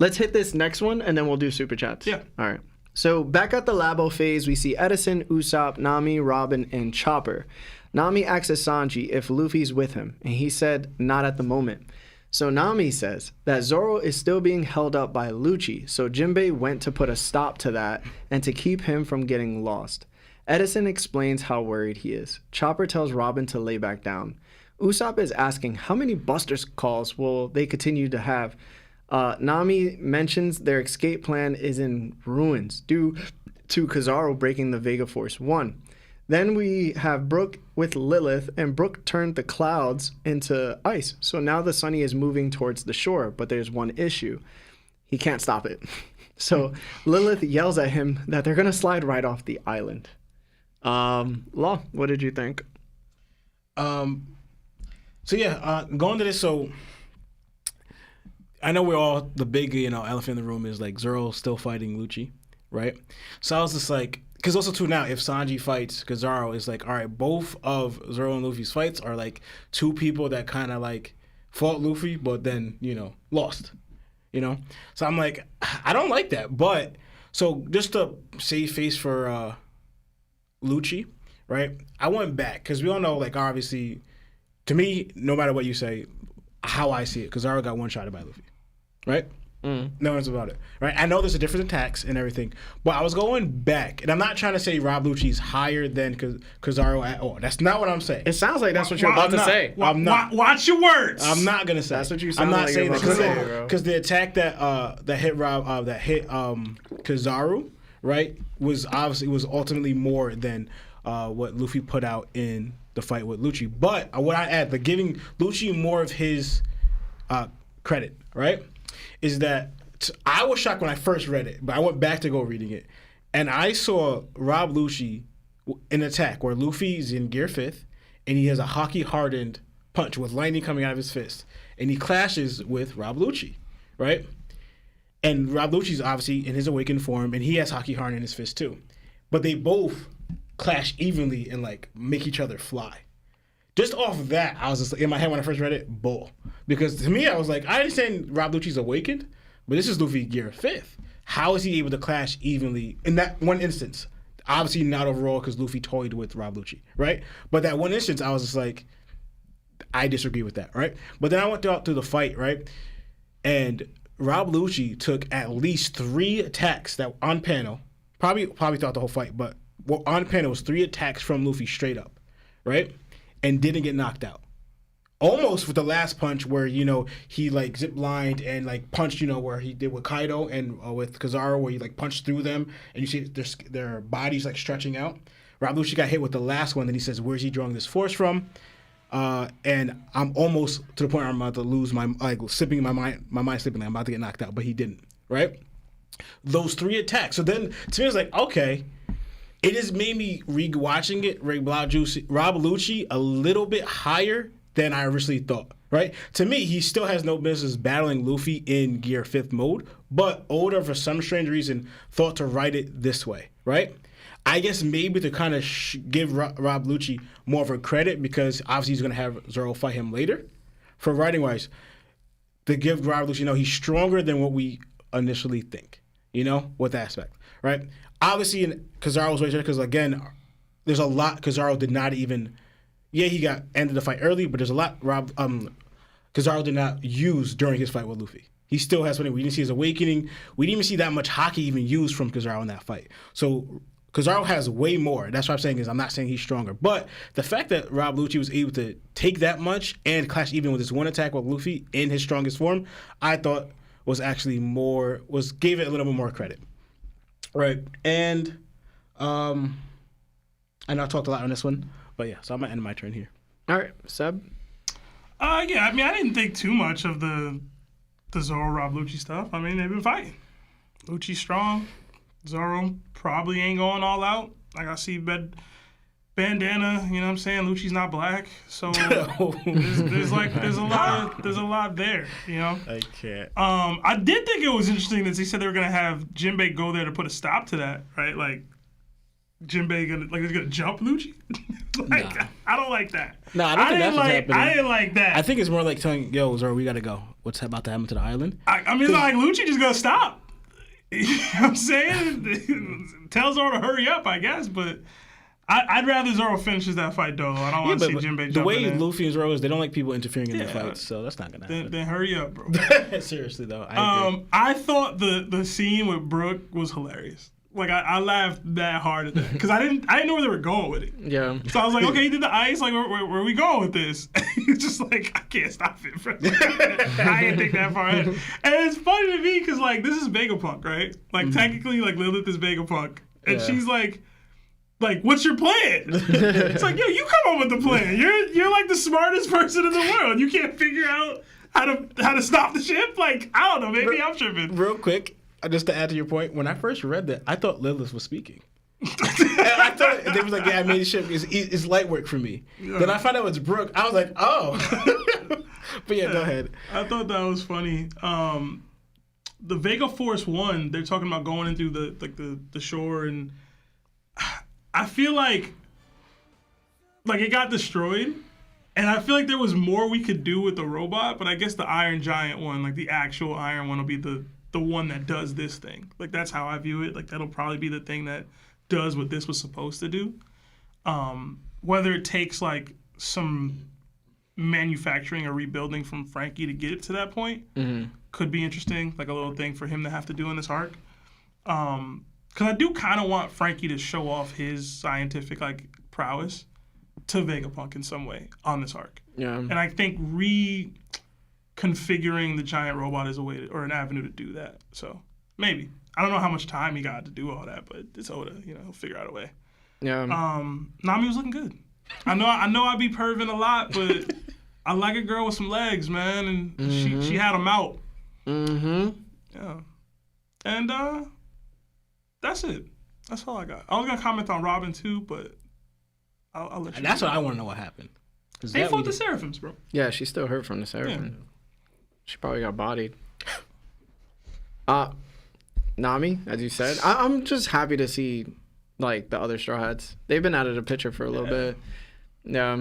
Let's hit this next one, and then we'll do Super Chats. Yeah. All right. So back at the Labo phase, we see Edison, Usopp, Nami, Robin, and Chopper. Nami asks Sanji if Luffy's with him, and he said not at the moment. So Nami says that Zoro is still being held up by Lucci, so Jinbei went to put a stop to that and to keep him from getting lost. Edison explains how worried he is. Chopper tells Robin to lay back down. Usopp is asking how many Buster Calls will they continue to have. Nami mentions their escape plan is in ruins due to Kizaru breaking the Vega Force 1. Then we have Brook with Lilith, and Brook turned the clouds into ice. So now the Sunny is moving towards the shore, but there's one issue. He can't stop it. So Lilith yells at him that they're going to slide right off the island. Law, what did you think? So yeah, going to this, so I know we're all, the big, elephant in the room is like Zoro still fighting Lucci, right? So I was just like, because also too now, if Sanji fights Kizaru, it's like, all right, both of Zoro and Luffy's fights are like two people that kind of like fought Luffy, but then, lost, So I'm like, I don't like that. But, so just to save face for Lucci, right? I went back, because we all know, like, obviously, to me, no matter what you say, how I see it, Kizaru got one-shotted by Luffy, right? No one's about it, right? I know there's a difference in tax and everything, but I was going back, and I'm not trying to say 𝗏𝗏𝘁𝑖's higher than Kizaru at all. That's not what I'm saying. It sounds like that's what you're about to say. I'm not. Watch your words. I'm not gonna say. That's what you I'm sound not like saying you're that about to say, bro. because the attack that hit Kizaru, right, was ultimately more than what Luffy put out in the fight with 𝘠𝐶𝐺. But what I add, the giving 𝘠𝐶𝐺 more of his credit, right, is that I was shocked when I first read it, but I went back to go reading it, and I saw 𝗏𝗏𝘁𝐺 in attack where Luffy's in Gear 5th, and he has a hockey hardened punch with lightning coming out of his fist, and he clashes with 𝗏𝗏𝘁𝐺, right? And 𝗏𝗏𝘁𝐺's obviously in his awakened form, and he has hockey hardened in his fist too, but they both clash evenly and like make each other fly. Just off of that, I was just in my head when I first read it, bull. Because to me, I was like, I understand 𝗏𝗏𝘁𝐺's awakened, but this is Luffy Gear 5th. How is he able to clash evenly in that one instance? Obviously not overall because Luffy toyed with 𝗏𝗏𝘁𝐺, right? But that one instance, I was just like, I disagree with that, right? But then I went through the fight, right? And 𝗏𝗏𝘁𝐺 took at least 3 attacks that on panel, probably throughout the whole fight, but on panel was 3 attacks from Luffy straight up, right? And didn't get knocked out. Almost with the last punch where, you know, he like zip lined and like punched, you know, where he did with Kaido and with Kizaru, where he like punched through them and you see their bodies like stretching out. 𝗏𝗏𝘁𝐺 got hit with the last one, then he says, where's he drawing this force from? And I'm almost to the point where I'm about to lose my mind slipping, I'm about to get knocked out, but he didn't, right? Those 3 attacks. So then to me it's like, okay, it has made me re-watching it, 𝗏𝗏𝘁𝐺 a little bit higher than I originally thought, right? To me, he still has no business battling Luffy in Gear 5th mode, but Oda, for some strange reason, thought to write it this way, right? I guess maybe to kind of give 𝗏𝗏𝘁𝐺 more of a credit because obviously he's going to have Zoro fight him later. For writing-wise, to give 𝗏𝗏𝘁𝐺, you know, he's stronger than what we initially think, you know, with that aspect, right? Obviously, Kizaru was way because, again, there's a lot Kizaru did not even... Yeah, he got ended the fight early, but there's a lot Kizaru did not use during his fight with Luffy. He still has something. We didn't see his awakening. We didn't even see that much hockey even used from Kizaru in that fight. So Kizaru has way more. That's what I'm saying is I'm not saying he's stronger. But the fact that 𝗏𝗏𝘁𝐺 was able to take that much and clash even with his one attack with Luffy in his strongest form, I thought was actually gave it a little bit more credit. Right. And I know I talked a lot on this one. But yeah, so I'm gonna end my turn here. All right, Seb. Yeah, I mean, I didn't think too much of the Zoro 𝗏𝗏𝘁𝐺 stuff. I mean, they've been fighting. 𝘠𝐶𝐺's strong. Zoro probably ain't going all out. Like I see bandana, you know what I'm saying? 𝘠𝐶𝐺's not black, so there's a lot there, you know. I can't. I did think it was interesting that he said they were gonna have Jinbei go there to put a stop to that, right? Like Jinbei gonna jump 𝘠𝐶𝐺? Nah. I don't like that. No, I don't think that's what's happening. I didn't like that. I think it's more like telling, yo, Zoro, we gotta go. What's about to happen to the island? I mean, it's not like 𝘠𝐶𝐺 just gonna stop. You know what I'm saying? Tell Zoro to hurry up, I guess, but I'd rather Zoro finishes that fight, though. I don't want to see Jinbei jumping in. The way Luffy and Zoro is, they don't like people interfering in their fights, so that's not gonna happen. Then hurry up, bro. Seriously, though, I agree. I thought the scene with Brook was hilarious. Like I laughed that hard at that because I didn't know where they were going with it. Yeah. So I was like, okay, he did the ice. Like, where are we going with this? He's just like, I can't stop it, bro. I didn't think that far ahead. And it's funny to me because like this is Vegapunk, right? Like technically, like Lilith is Vegapunk, and she's like, what's your plan? It's like, yo, you come up with the plan. You're like the smartest person in the world. You can't figure out how to stop the ship. Like, I don't know. Maybe I'm tripping. Real quick. Just to add to your point, when I first read that, I thought Lilith was speaking. And I thought they was like, yeah, I made the ship. It's light work for me. Yeah. Then I found out it's Brook. I was like, oh. But yeah, go ahead. I thought that was funny. The Vega Force 1, they're talking about going into the shore, and I feel like it got destroyed. And I feel like there was more we could do with the robot, but I guess the Iron Giant one, like the actual Iron one, will be the one that does this thing. Like, that's how I view it. Like, that'll probably be the thing that does what this was supposed to do. Whether it takes, like, some manufacturing or rebuilding from Frankie to get it to that point could be interesting, like a little thing for him to have to do in this arc. Because I do kind of want Frankie to show off his scientific like prowess to Vegapunk in some way on this arc. Yeah. And I think reconfiguring the giant robot is a way or an avenue to do that. So maybe. I don't know how much time he got to do all that, but it's Oda, he'll figure out a way. Yeah. Nami was looking good. I know I'd be perving a lot, but I like a girl with some legs, man, and she had them out. Mm-hmm. Yeah. And that's it. That's all I got. I was gonna comment on Robin too, but I'll let you. That's what I want to know what happened. They fought the Seraphims, bro. Yeah, she's still hurt from the Seraphim. Yeah. She probably got bodied. Nami, as you said, I'm just happy to see like the other Straw Hats. They've been out of the picture for a little bit. Yeah.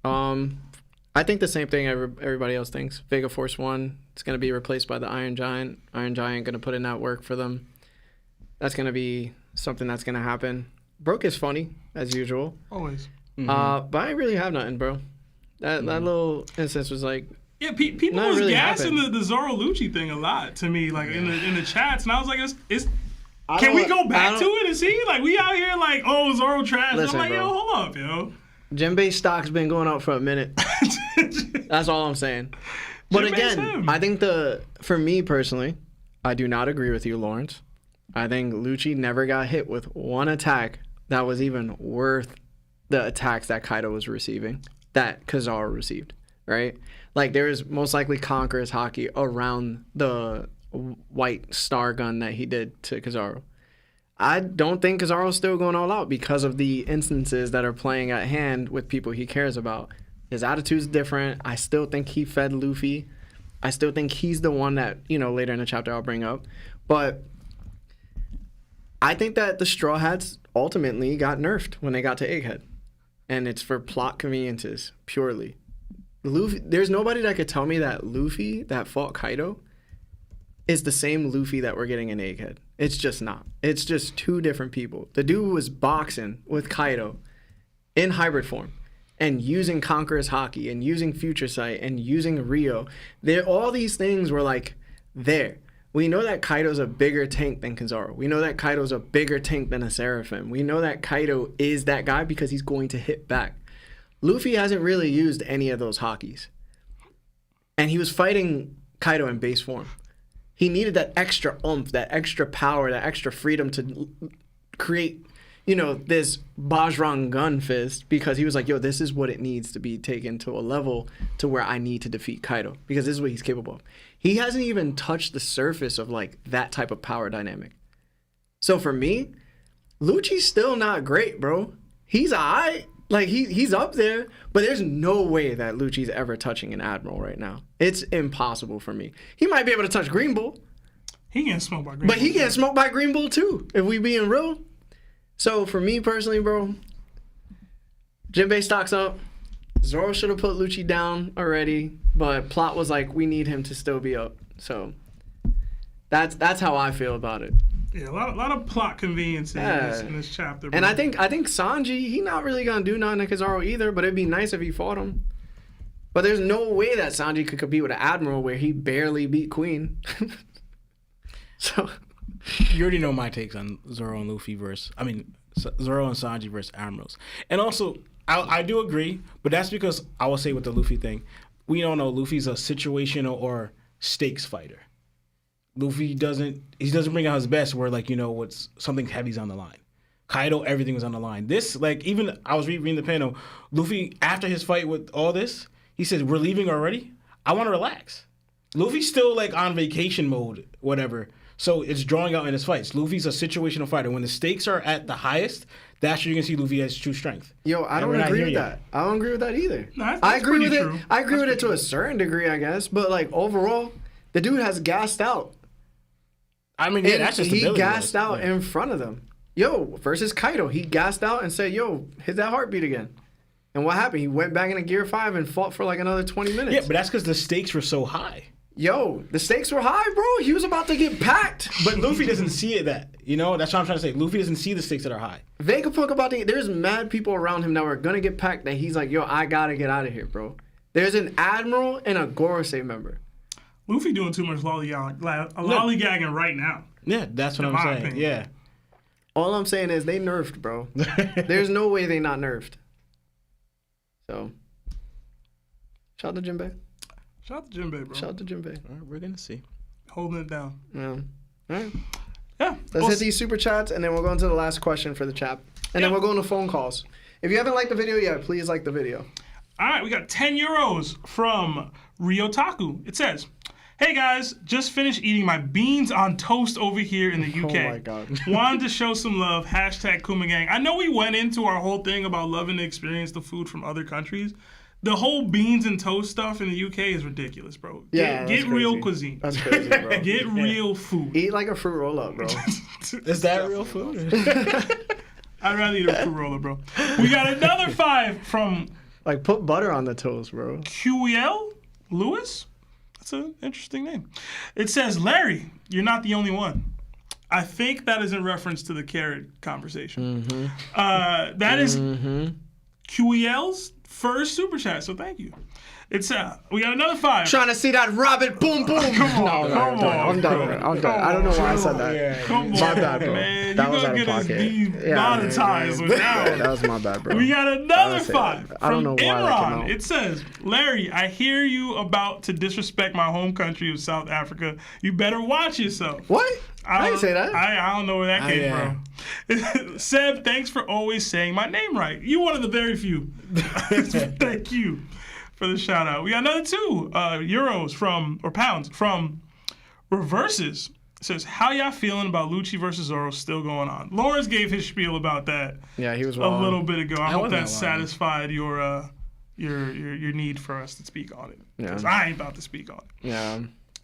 I think the same thing everybody else thinks. Vega Force 1 is going to be replaced by the Iron Giant. Iron Giant going to put in that work for them. That's going to be something that's going to happen. Broke is funny, as usual. Always. But I really have nothing, bro. That little instance was like... Yeah, people Not was really gassing the Zoro Lucci thing a lot to me, like in the chats, and I was like, can we go back to it and see? Like, we out here like, oh, Zoro trash. Listen, I'm like, bro. yo, hold up, yo. Jinbei stock's been going up for a minute. That's all I'm saying. But Jinbei's again, him. I think for me personally, I do not agree with you, Lawrence. I think Lucci never got hit with one attack that was even worth the attacks that Kaido was receiving, that Kizaru received, right? Like, there is most likely Conqueror's Haki around the white star gun that he did to Kizaru. I don't think Kizaru's still going all out because of the instances that are playing at hand with people he cares about. His attitude's different. I still think he fed Luffy. I still think he's the one that, later in the chapter I'll bring up. But I think that the Straw Hats ultimately got nerfed when they got to Egghead. And it's for plot conveniences, purely. Luffy, there's nobody that could tell me that Luffy that fought Kaido is the same Luffy that we're getting in Egghead. It's just not. It's just two different people. The dude was boxing with Kaido in hybrid form and using Conqueror's Haki and using Future Sight and using Rio. All these things were like there. We know that Kaido's a bigger tank than Kizaru. We know that Kaido's a bigger tank than a Seraphim. We know that Kaido is that guy because he's going to hit back. Luffy hasn't really used any of those Hakis. And he was fighting Kaido in base form. He needed that extra oomph, that extra power, that extra freedom to create, this Bajrang gun fist, because he was like, yo, this is what it needs to be taken to a level to where I need to defeat Kaido, because this is what he's capable of. He hasn't even touched the surface of like that type of power dynamic. So for me, Lucci's still not great, bro. He's alright. Like, he's up there, but there's no way that Lucci's ever touching an Admiral right now. It's impossible for me. He might be able to touch Green Bull. He getting smoked by Green But Bull. he getting smoked by Green Bull too, if we being real. So for me personally, bro, Jinbei stocks up. Zoro should have put Lucci down already, but plot was like, we need him to still be up. So that's how I feel about it. Yeah, a lot of plot conveniences in this chapter. Bro. And I think Sanji, he not really gonna do nothing to Kizaru either, but it'd be nice if he fought him. But there's no way that Sanji could compete with an Admiral where he barely beat Queen. So you already know my takes on Zoro and Zoro and Sanji versus Admirals. And also, I do agree, but that's because I will say with the Luffy thing, we don't know Luffy's a situational or stakes fighter. Luffy doesn't bring out his best where what's something heavy's on the line. Kaido, everything was on the line. This, even I was reading the panel, Luffy, after his fight with all this, he says, we're leaving already? I want to relax. Luffy's still on vacation mode, whatever. So it's drawing out in his fights. Luffy's a situational fighter. When the stakes are at the highest, that's where you can see Luffy has true strength. Yo, I don't agree with that. I don't agree with that either. No, that's I agree with pretty it. true. I agree with it to a certain degree, I guess. But overall, the dude has gassed out. I mean, yeah, that's just he ability. gassed out in front of them. Yo, versus Kaido, he gassed out and said, yo, hit that heartbeat again. And what happened? He went back into Gear 5 and fought for another 20 minutes. Yeah, but that's because the stakes were so high. Yo, the stakes were high, bro. He was about to get packed. But Luffy doesn't see it that's what I'm trying to say. Luffy doesn't see the stakes that are high. Vegapunk there's mad people around him that were going to get packed that he's like, yo, I got to get out of here, bro. There's an Admiral and a Gorosei member. Luffy doing too much lollygagging right now. Yeah, that's what In I'm my saying. opinion. Yeah. All I'm saying is they nerfed, bro. There's no way they not nerfed. So, shout out to Jinbei. Shout out to Jinbei, bro. Shout out to Jinbei. All right, we're gonna see. Holding it down. Yeah. All right. Yeah. Let's hit these super chats, and then we'll go into the last question for the chat. And then we'll go into phone calls. If you haven't liked the video yet, please like the video. All right, we got 10 euros from Ryotaku. It says, "Hey guys, just finished eating my beans on toast over here in the UK. Oh my God. Wanted to show some love. Hashtag Kuma Gang." I know we went into our whole thing about loving to experience the food from other countries. The whole beans and toast stuff in the UK is ridiculous, bro. Yeah, Get that's real crazy. cuisine. That's crazy, bro. Get real food. Eat like a fruit roll up, bro. Is that real food? I'd rather eat a fruit roller, bro. We got another 5 from Like put butter on the toast, bro. QL Lewis. That's an interesting name. It says, "Larry, you're not the only one." I think that is in reference to the carrot conversation. That is QEL's first super chat, so thank you. It's we got another 5. Trying to see that Robert boom boom. Come on, come on. I'm done. I'm done. I don't know why I said that. Yeah. Come My on, bad, bro. man. That You was gonna out of get us pocket. demonetized with that one. That was my bad, bro. We got another say 5 that. I don't from know why that came Imran. out. It says, "Larry, I hear you about to disrespect my home country of South Africa. You better watch yourself." What? I didn't say that. I don't know where that came yeah. from. Seb, thanks for always saying my name right. You one of the very few. Thank you for the shout out. We got another 2 euros or pounds from Reverses. It says, "How y'all feeling about Lucci versus Zoro still going on?" Lawrence gave his spiel about that Yeah, he was a wrong. little bit ago. I hope wasn't that that long. satisfied your need for us to speak on it. Yeah. 'Cause I ain't about to speak on it. Yeah.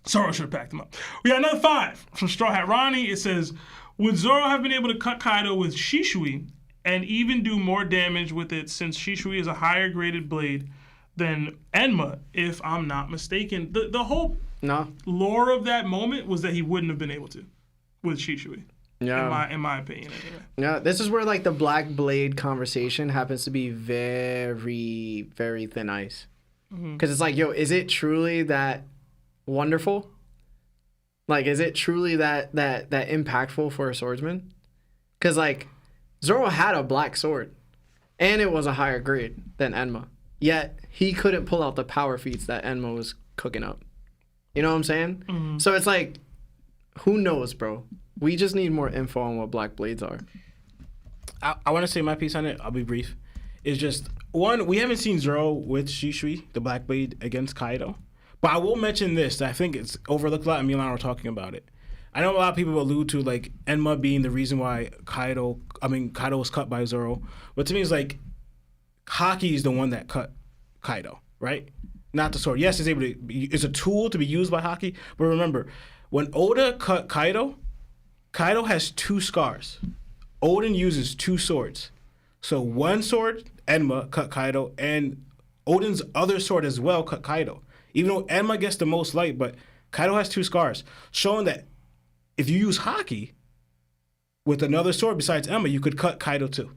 Zoro should have packed him up. We got another 5 from Straw Hat Ronnie. It says, "Would Zoro have been able to cut Kaido with Shusui and even do more damage with it since Shusui is a higher graded blade than Enma, if I'm not mistaken?" The whole No. lore of that moment was that he wouldn't have been able to with Shusui. Yeah. In my opinion, anyway. Yeah. This is where like the Black Blade conversation happens to be very, very thin ice. Because it's like, yo, is it truly that wonderful? Like, is it truly that impactful for a swordsman? Because like, Zoro had a black sword, and it was a higher grade than Enma. Yet he couldn't pull out the power feats that Enma was cooking up. You know what I'm saying? So it's like, who knows, bro? We just need more info on what black blades are. I want to say my piece on it. I'll be brief. It's just, one, we haven't seen Zoro with Shusui, the Black Blade, against Kaido. But I will mention this. I think it's overlooked a lot, and me and Lana were talking about it. I know a lot of people allude to, like, Enma being the reason why Kaido was cut by Zoro. But to me, it's like, Haki is the one that cut Kaido, right? Not the sword. Yes, it's a tool to be used by Haki. But remember, when Oda cut Kaido, Kaido has 2 scars. Odin uses 2 swords. So one sword, Enma, cut Kaido, and Odin's other sword as well cut Kaido. Even though Enma gets the most light, but Kaido has 2 scars, showing that if you use Haki with another sword besides Enma, you could cut Kaido too.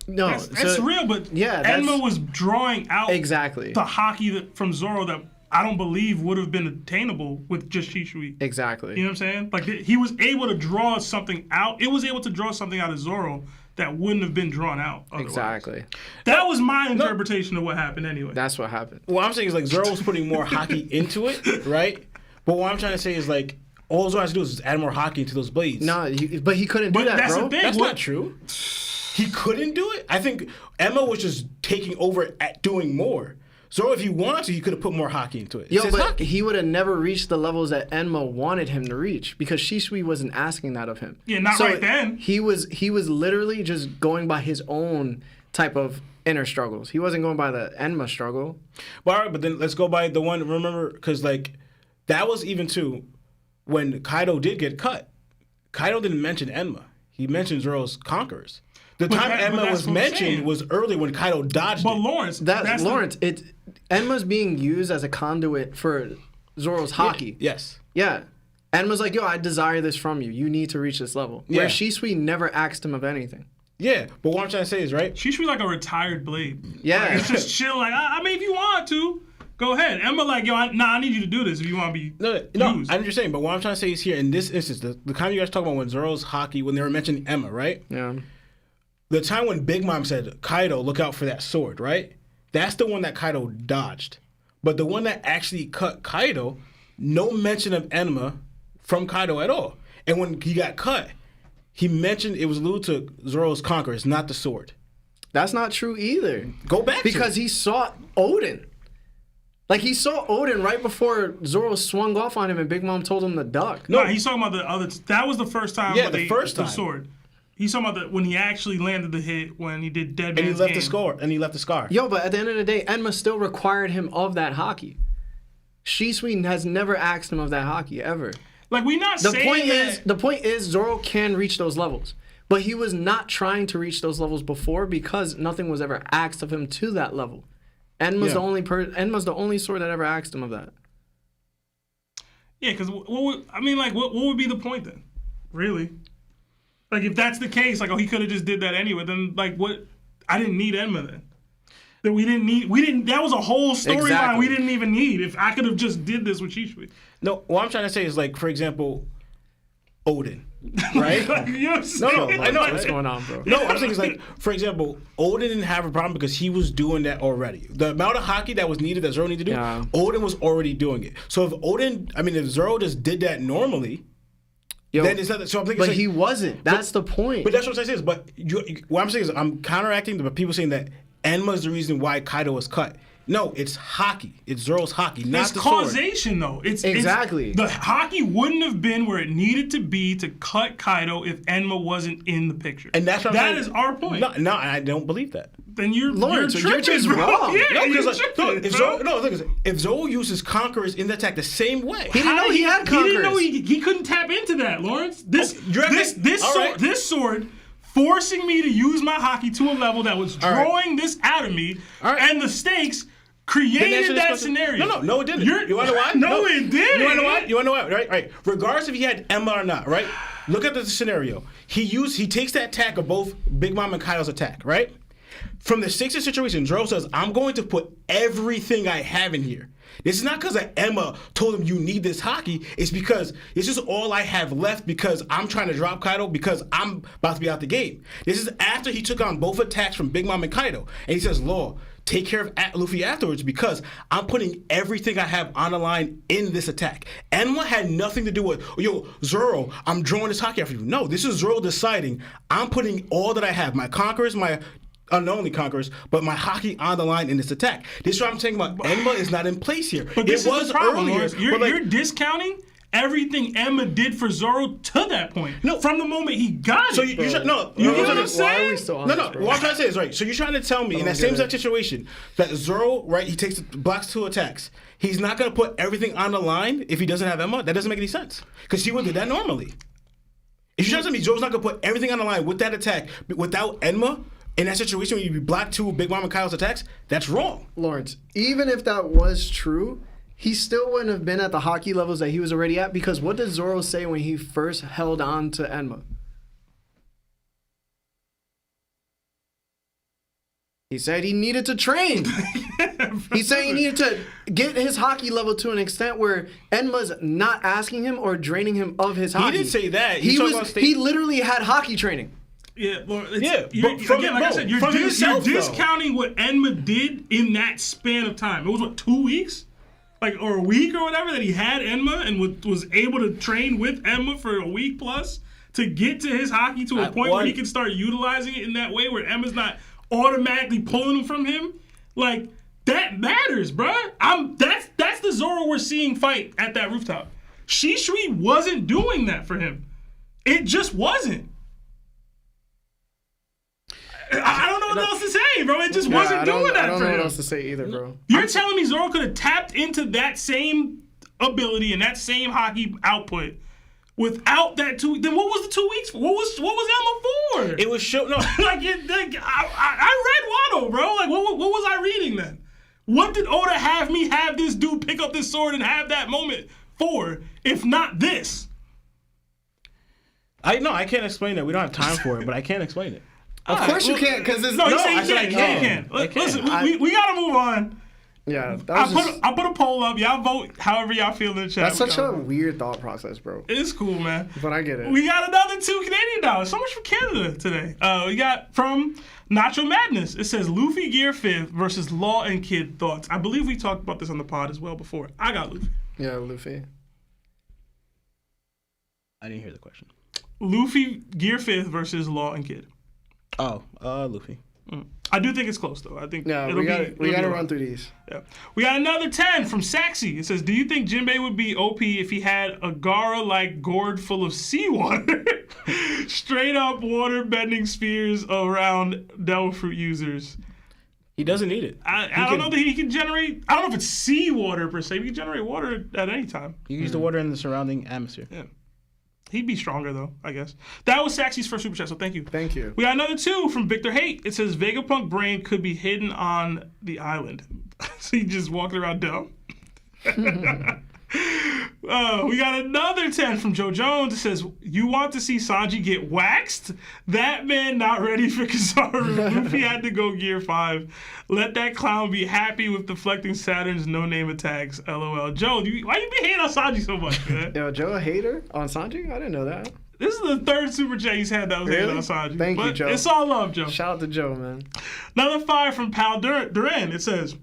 No, That's real, but yeah, Enma was drawing out exactly the Haki from Zoro that I don't believe would have been attainable with just Shusui. exactly. You know what I'm saying? Like, he was able to draw something out. It was able to draw something out of Zoro that wouldn't have been drawn out otherwise. Exactly. That was my interpretation of what happened anyway. That's what happened. What I'm saying is, like, Zoro was putting more Haki into it, right? But what I'm trying to say is, like, all Zoro has to do is add more Haki into those blades. No, but he couldn't do But that, that's bro. the thing. That's not true. He couldn't do it? I think Enma was just taking over at doing more. Zoro, if he wanted to, he could have put more Haki into it. Yo, It says but Haki. he would have never reached the levels that Enma wanted him to reach because Shisui wasn't asking that of him. Yeah, not right then. He was literally just going by his own type of inner struggles. He wasn't going by the Enma struggle. But all right, but then let's go by the one, remember, because, like, that was even, too, when Kaido did get cut. Kaido didn't mention Enma. He mentioned Zoro's conquerors. The time Enma was mentioned was early when Kaido dodged But it. Lawrence, Enma's being used as a conduit for Zoro's Haki. Yes. Yeah. Enma's like, yo, I desire this from you. You need to reach this level. Yeah. Where Shisui never asked him of anything. Yeah, but what I'm trying to say is, right? Shisui like a retired blade. Yeah. Like, it's just chill. Like, I mean, if you want to, go ahead. Enma like, yo, I need you to do this if you want to be No, used. I understand, but what I'm trying to say is here in this instance, the time you guys talk about when Zoro's haki, when they were mentioning Enma, right? Yeah. The time when Big Mom said, Kaido, look out for that sword, right? That's the one that Kaido dodged. But the one that actually cut Kaido, no mention of Enma from Kaido at all. And when he got cut, he mentioned it was alluded to Zoro's conquerors, not the sword. That's not true either. Go back because to he saw Odin. Like, he saw Odin right before Zoro swung off on him and Big Mom told him to duck. No, he's talking about the other. That was the first time. Yeah, the first time. The sword. He's talking about when he actually landed the hit when he did Dead Man's And he left Game. the score. And he left the scar. Yo, but at the end of the day, Enma still required him of that haki. Shisui has never asked him of that haki, ever. Like, we not saying that. The point is, Zoro can reach those levels. But he was not trying to reach those levels before because nothing was ever asked of him to that level. Enma's the only sword that ever asked him of that. Yeah, because what would be the point then? Really? Like, if that's the case, like, oh, he could have just did that anyway. Then, like, what? I didn't need Enma then. That was a whole storyline we didn't even need. If I could have just did this with Shisui. No, what I'm trying to say is, like, for example, Odin, right? I know what's going on, bro. No, I'm saying it's like, for example, Odin didn't have a problem because he was doing that already. The amount of haki that was needed, that Zoro needed to do, Odin was already doing it. So if Zoro just did that normally, then it's not. So I'm thinking, but like, he wasn't. That's the point. But that's what I'm saying is, what I'm saying is, I'm counteracting the people saying that Enma is the reason why Kaido was cut. No, it's haki. It's Zoro's haki, not the sword. It's causation, though. Exactly. The haki wouldn't have been where it needed to be to cut Kaido if Enma wasn't in the picture. And that's what that is our point. No, I don't believe that. Then you're Lawrence, tripping, you're just bro. wrong. Yeah, If Zoro uses conquerors in the attack the same way, he didn't know he had conquerors. He didn't know he couldn't tap into that, Lawrence. This sword forcing me to use my haki to a level that was drawing this out of me, and the stakes created that scenario. No, it didn't. You want to know why? No, it didn't. You want to know why? Right. Regardless if he had Enma or not, right? Look at the scenario. He takes that attack of both Big Mom and Kaido's attack, right? From the stakes situation, Zoro says, I'm going to put everything I have in here. This is not because Enma told him you need this haki. It's because this is all I have left because I'm trying to drop Kaido because I'm about to be out the game. This is after he took on both attacks from Big Mom and Kaido. And he says, Law, take care of Luffy afterwards because I'm putting everything I have on the line in this attack. Enma had nothing to do with, yo, Zoro, I'm drawing this haki after you. No, this is Zoro deciding I'm putting all that I have, my conquerors, my unknownly conquerors, but my haki on the line in this attack. This is what I'm saying about Enma is not in place here. But this is the problem, earlier. You're discounting everything Enma did for Zoro to that point. No, from the moment he got it. So you get what I'm saying? What I'm trying to say is, right, so you're trying to tell me in that same exact situation that Zoro, right, he takes blocks 2 attacks. He's not going to put everything on the line if he doesn't have Enma? That doesn't make any sense. Because he would do that normally. If you're trying to tell me Zoro's not going to put everything on the line with that attack without Enma, in that situation when you block 2 Big Mom and Kaido's attacks, that's wrong. Lawrence, even if that was true, he still wouldn't have been at the haki levels that he was already at, because what did Zoro say when he first held on to Enma? He said he needed to train. He said he needed to get his haki level to an extent where Enma's not asking him or draining him of his haki. He didn't say that. He literally had haki training. Yeah, well, like I said, you're discounting what Enma did in that span of time. It was, 2 weeks? Or a week or whatever that he had Enma and was able to train with Enma for a week plus to get to his haki to a point where he can start utilizing it in that way where Emma's not automatically pulling him from him. Like, that matters, bruh. That's the Zoro we're seeing fight at that rooftop. Shisui wasn't doing that for him. It just wasn't. I don't know what else to say, bro. It just wasn't doing that for him. I don't know what else to say either, bro. You're telling me Zoro could have tapped into that same ability and that same haki output without that 2 weeks? Then what was the 2 weeks for? What was Enma for? It was show no. I read Wano, bro. Like what was I reading then? What did Oda have me have this dude pick up this sword and have that moment for, if not this? I can't explain it. We don't have time for it, but I can't explain it. Of course you can't, because there's no. He said he can't. Listen, we gotta move on. Yeah, that was I'll put a poll up. Y'all vote however y'all feel in the chat. that's such a weird thought process, bro. It's cool, man. But I get it. We got another $2 Canadian. So much for Canada today. We got from Nacho Madness. It says Luffy Gear 5th versus Law and Kid thoughts. I believe we talked about this on the pod as well before. I got Luffy. Yeah, Luffy. I didn't hear the question. Luffy Gear 5th versus Law and Kid. Oh, Luffy. I do think it's close though. I think Yeah, we gotta run through these. Yeah. We got another 10 from Saxy. It says, do you think Jinbei would be OP if he had a Gaara-like gourd full of seawater? Straight up water bending spears around Devil Fruit users. He doesn't need it. I don't know that he can generate, I don't know if it's seawater per se. He can generate water at any time. You use the water in the surrounding atmosphere. Yeah. He'd be stronger though, I guess. That was Saxy's first super chat, so thank you. Thank you. We got another 2 from Victor Hate. It says Vegapunk brain could be hidden on the island. So he just walking around dumb. We got another 10 from Joe Jones. It says, you want to see Sanji get waxed? That man not ready for Kizaru. Luffy had to go Gear 5. Let that clown be happy with deflecting Saturn's no-name attacks. LOL. Joe, why you be hating on Sanji so much, man? Yo, Joe a hater on Sanji? I didn't know that. This is the 3rd super chat he's had that was hating on Sanji. Thank you, But Joe. it's all love, Joe. Shout out to Joe, man. Another 5 from Pal Duran. It says,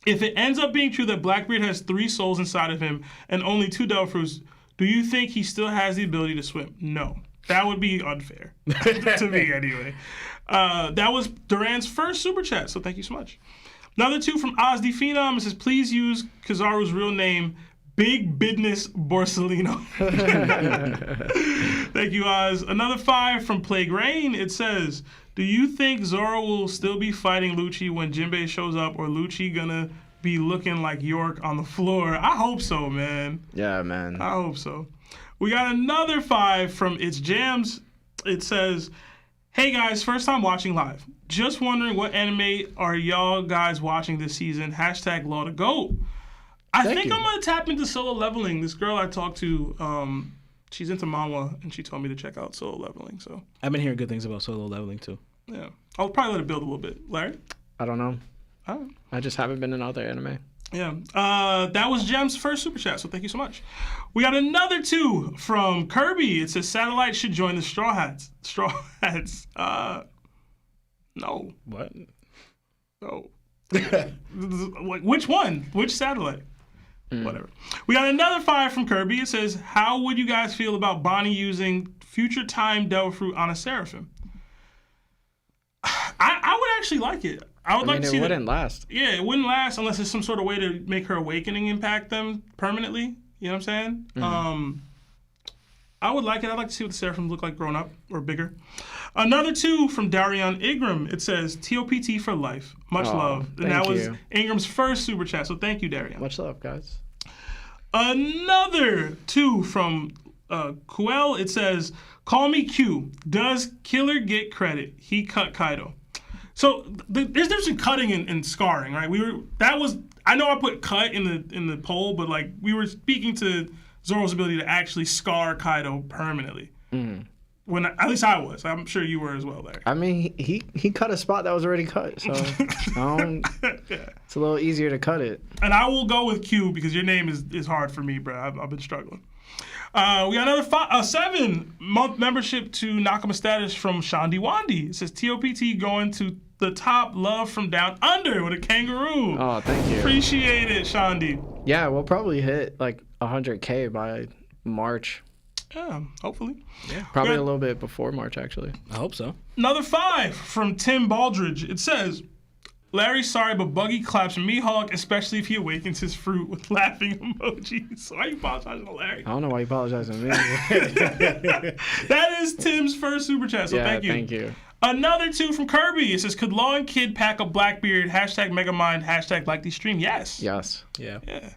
if it ends up being true that Blackbeard has 3 souls inside of him and only 2 Devil Fruits, do you think he still has the ability to swim? No. That would be unfair. To me, anyway. That was Duran's first super chat, so thank you so much. Another 2 from Ozzy Phenom. It says, please use Kizaru's real name, Big Business Borsellino. Thank you, Oz. Another 5 from Plague Rain. It says, do you think Zoro will still be fighting Lucci when Jinbei shows up, or Lucci gonna be looking like York on the floor? I hope so, man. Yeah, man. I hope so. We got another 5 from It's Jams. It says, hey guys, first time watching live. Just wondering what anime are y'all guys watching this season? Hashtag Law to Goat. I think I'm gonna tap into Solo Leveling. This girl I talked to, she's into manhwa, and she told me to check out Solo Leveling. So I've been hearing good things about Solo Leveling too. yeah, I'll probably let it build a little bit. Larry? I don't know. Oh. I just haven't been in other anime. Yeah. That was Jem's first super chat, so thank you so much. We got another 2 from Kirby. It says Satellite should join the Straw Hats. Straw Hats. No. What? No. Which one? Which satellite? Whatever. We got another 5 from Kirby. It says, how would you guys feel about Bonnie using future time Devil Fruit on a Seraphim? I would actually like it. I would like to see it wouldn't last. Yeah, it wouldn't last unless there's some sort of way to make her awakening impact them permanently. You know what I'm saying? I would like it. I'd like to see what the Seraphim look like grown up or bigger. Another 2 from Darion Ingram. It says, TOPT for life. Much love. And that was Ingram's first super chat, so thank you, Darion. Much love, guys. Another 2 from Kuel. It says, call me Q. Does Killer get credit? He cut Kaido. So there's a difference in cutting and scarring, right? I know I put cut in the poll, but like we were speaking to Zoro's ability to actually scar Kaido permanently. When at least I was. I'm sure you were as well, Larry. I mean, he cut a spot that was already cut, so it's a little easier to cut it. And I will go with Q because your name is hard for me, bro. I've been struggling. We got another 7-month membership to Nakama status from Shandi Wandi. It says TOPT going to the top, love from down under with a kangaroo. Oh, thank you. Appreciate it, Shandi. Yeah, we'll probably hit like 100K by March. Yeah, hopefully. Yeah. Probably a little bit before March, actually. I hope so. Another 5 from Tim Baldridge. It says, Larry, sorry, but Buggy claps Mihawk, especially if he awakens his fruit with laughing emojis. Why are you apologizing to Larry? I don't know why you apologize to me. That is Tim's first super chat, so thank you. Thank you. Another 2 from Kirby. It says, could Law and Kid pack a Blackbeard? Hashtag Megamind. Hashtag like the stream. Yes. Yes. Yeah. Yeah.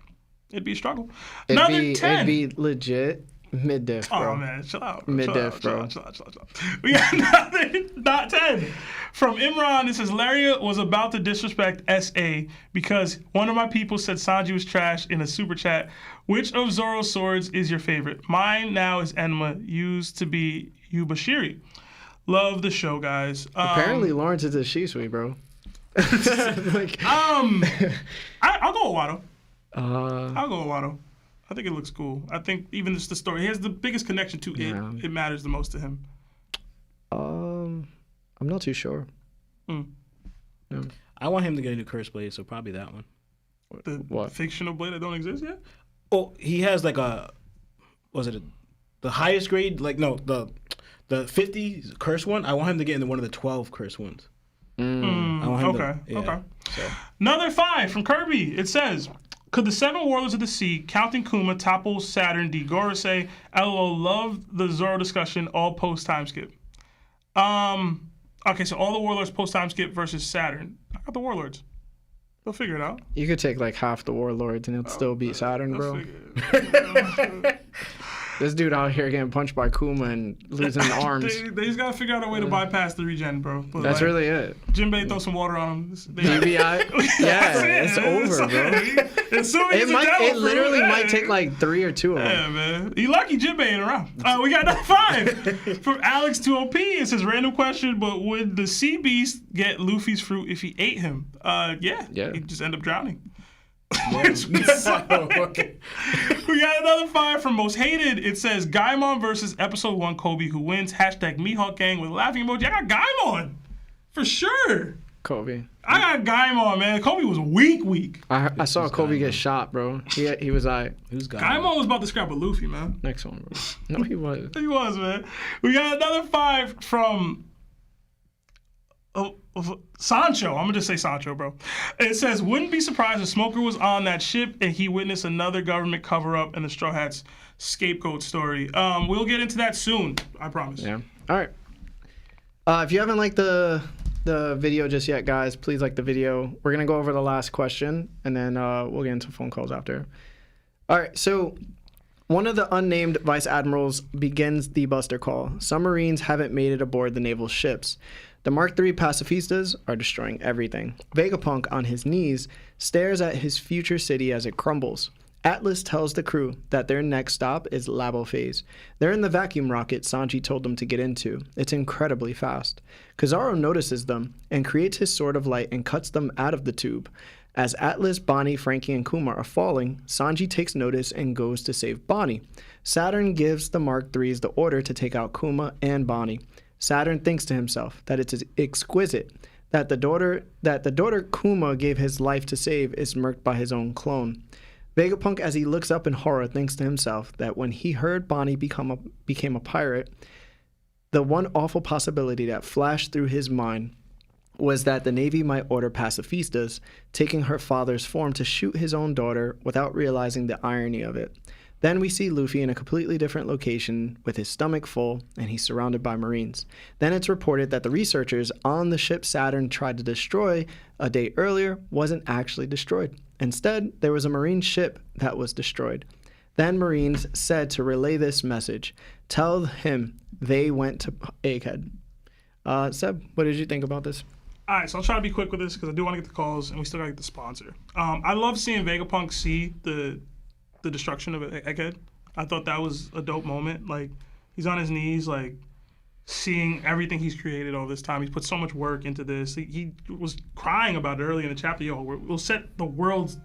It'd be a struggle. Another 10. It'd be legit mid-diff, bro. Oh, man. Chill out. Mid-diff, bro. Chill out. We got another not 10. From Imran, it says, Larry was about to disrespect SA because one of my people said Sanji was trash in a super chat. Which of Zoro's swords is your favorite? Mine now is Enma, used to be Yubashiri. Love the show, guys. Apparently, Lawrence is a Shisui, bro. Like, I'll go with Wado. uh, I'll go with Wado. I think it looks cool. I think even just the story. He has the biggest connection to Yeah. it. It matters the most to him. I'm not too sure. Mm. No. I want him to get a new curse blade, so probably that one. The What? fictional blade that don't exist yet? Oh, he has like the highest grade? Like no, the 50 curse one. I want him to get into one of the 12 curse ones. I want him Okay, to, yeah, okay. So. Another 5 from Kirby. It says, could the 7 warlords of the sea, counting Kuma, topple Saturn, 𝗍𝐺 say, LOL, love the Zoro discussion, all post-time skip. Okay, so all the warlords post-time skip versus Saturn. I got the warlords. They'll figure it out. You could take like half the warlords and it'd still beat Saturn, They'll bro. figure it. This dude out here getting punched by Kuma and losing arms. They just gotta figure out a way to bypass the regen, bro. But That's really it. Jinbei throw some water on him. DBI? Yeah, it's over, bro. It literally might take like 3 or 2 of them. Yeah, man. You lucky Jinbei ain't around. We got another 5 from Alex 2OP. It says, random question, but would the sea beast get Luffy's fruit if he ate him? Yeah. He'd just end up drowning. We got another 5 from Most Hated. It says, Gaimon versus Episode 1 Kobe, who wins? Hashtag Mihawk Gang with a laughing emoji. I got Gaimon. For sure. Kobe. I got Gaimon, man. Kobe was weak. I saw Kobe get shot, bro. He was Who's got Gaimon was about to scrap with Luffy, man. next one, bro. No, he was. He was, man. We got another 5 from Sancho. I'm gonna just say Sancho, bro. It says, wouldn't be surprised if Smoker was on that ship and he witnessed another government cover-up and the Straw Hats scapegoat story. We'll get into that soon, I promise. Yeah. All right. If you haven't liked the video just yet, guys, please like the video. We're gonna go over the last question and then we'll get into phone calls after. All right. So one of the unnamed vice admirals begins the buster call. Some Marines haven't made it aboard the naval ships. The Mark III pacifistas are destroying everything. Vegapunk, on his knees, stares at his future city as it crumbles. Atlas tells the crew that their next stop is Labo Phase. They're in the vacuum rocket Sanji told them to get into. It's incredibly fast. Kizaru notices them and creates his sword of light and cuts them out of the tube. As Atlas, Bonnie, Frankie, and Kuma are falling, Sanji takes notice and goes to save Bonnie. Saturn gives the Mark IIIs the order to take out Kuma and Bonnie. Saturn thinks to himself that it's exquisite that the daughter Kuma gave his life to save is murked by his own clone. Vegapunk, as he looks up in horror, thinks to himself that when he heard Bonnie became a pirate, the one awful possibility that flashed through his mind was that the Navy might order pacifistas, taking her father's form, to shoot his own daughter without realizing the irony of it. Then we see Luffy in a completely different location with his stomach full and he's surrounded by Marines. Then it's reported that the researchers on the ship Saturn tried to destroy a day earlier wasn't actually destroyed. Instead, there was a Marine ship that was destroyed. Then Marines said to relay this message, tell him they went to Egghead. Seb, what did you think about this? All right, so I'll try to be quick with this because I do want to get the calls and we still got to get the sponsor. I love seeing Vegapunk see the destruction of Egghead. I thought that was a dope moment. Like, he's on his knees, like, seeing everything he's created all this time. He's put so much work into this. He was crying about it early in the chapter. We'll set the world's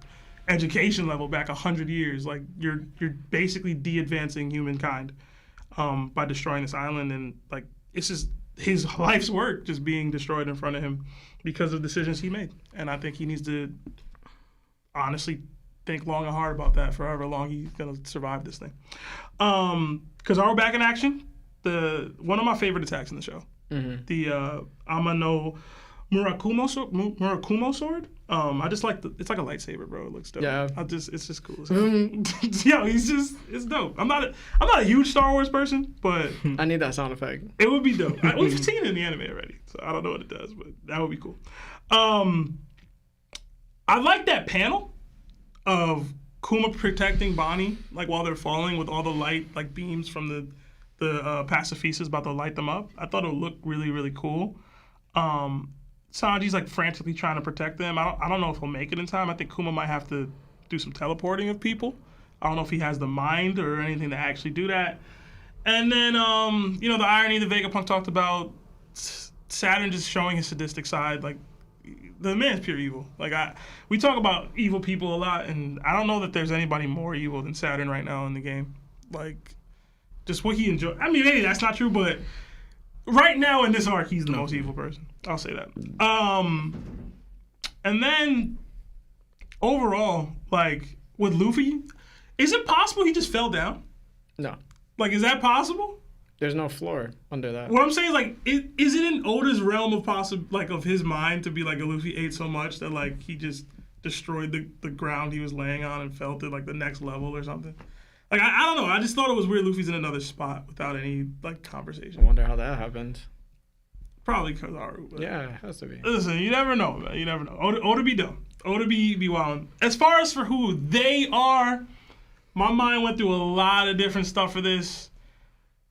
education level back 100 years. Like, you're basically de-advancing humankind by destroying this island. And, like, it's just his life's work just being destroyed in front of him because of decisions he made. And I think he needs to honestly think long and hard about that for however long he's gonna survive this thing. Kizaru back in action. One of my favorite attacks in the show. Mm-hmm. The Amano Murakumo sword. I just like it's like a lightsaber, bro. It looks dope. Yeah. It's just cool. Yo, it's dope. I'm not a huge Star Wars person, but I need that sound effect. It would be dope. We've seen it in the anime already, so I don't know what it does, but that would be cool. I like that panel of Kuma protecting Bonnie, like while they're falling with all the light, like beams from the pacifistas about to light them up. I thought it would look really, really cool. Sanji's like frantically trying to protect them. I don't know if he'll make it in time. I think Kuma might have to do some teleporting of people. I don't know if he has the mind or anything to actually do that. And then, the irony that Vegapunk talked about, Saturn just showing his sadistic side, like the man's pure evil. Like we talk about evil people a lot, and I don't know that there's anybody more evil than Saturn right now in the game. Like, just what he enjoys. I mean, maybe that's not true, but right now in this arc, he's the most evil person. I'll say that. And then overall, like with Luffy, is it possible he just fell down? No. Like, is that possible? There's no floor under that. What I'm saying is, like, is it in Oda's realm of of his mind to be like, Luffy ate so much that like he just destroyed the ground he was laying on and fell to like the next level or something? Like, I don't know. I just thought it was weird Luffy's in another spot without any like conversation. I wonder how that happened. Probably Kizaru. But Yeah, it has to be. listen, you never know, man. You never know. Oda be dumb. Oda be wildin'. As far as for who they are, my mind went through a lot of different stuff for this.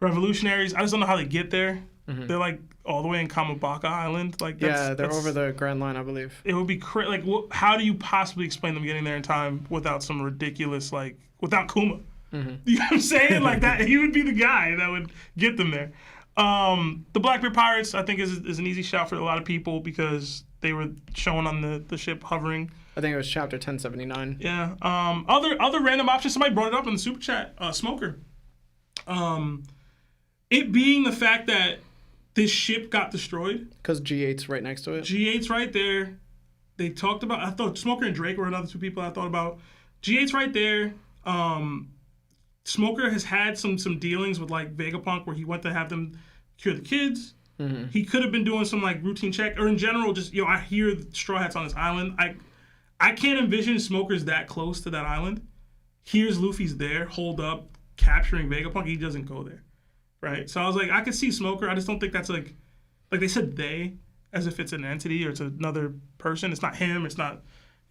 Revolutionaries, I just don't know how they get there. Mm-hmm. They're like all the way in Kamabaka Island. Like they're over the Grand Line, I believe. It would be like, how do you possibly explain them getting there in time without some ridiculous, like, without Kuma? Mm-hmm. You know what I'm saying? Like that, he would be the guy that would get them there. The Blackbeard Pirates, I think, is an easy shout for a lot of people because they were shown on the ship hovering. I think it was chapter 1079. Yeah. Other random options. Somebody brought it up in the super chat. Smoker. It being the fact that this ship got destroyed. Because G8's right next to it. G8's right there. They talked about, I thought Smoker and Drake were another two people I thought about. G8's right there. Smoker has had some dealings with like Vegapunk where he went to have them cure the kids. Mm-hmm. He could have been doing some like routine check, or in general, just, I hear the Straw Hats on this island. I can't envision Smoker's that close to that island. Here's Luffy's there, holed up, capturing Vegapunk. He doesn't go there, right? So I was like, I could see Smoker. I just don't think that's like they said they, as if it's an entity or it's another person. It's not him. It's not,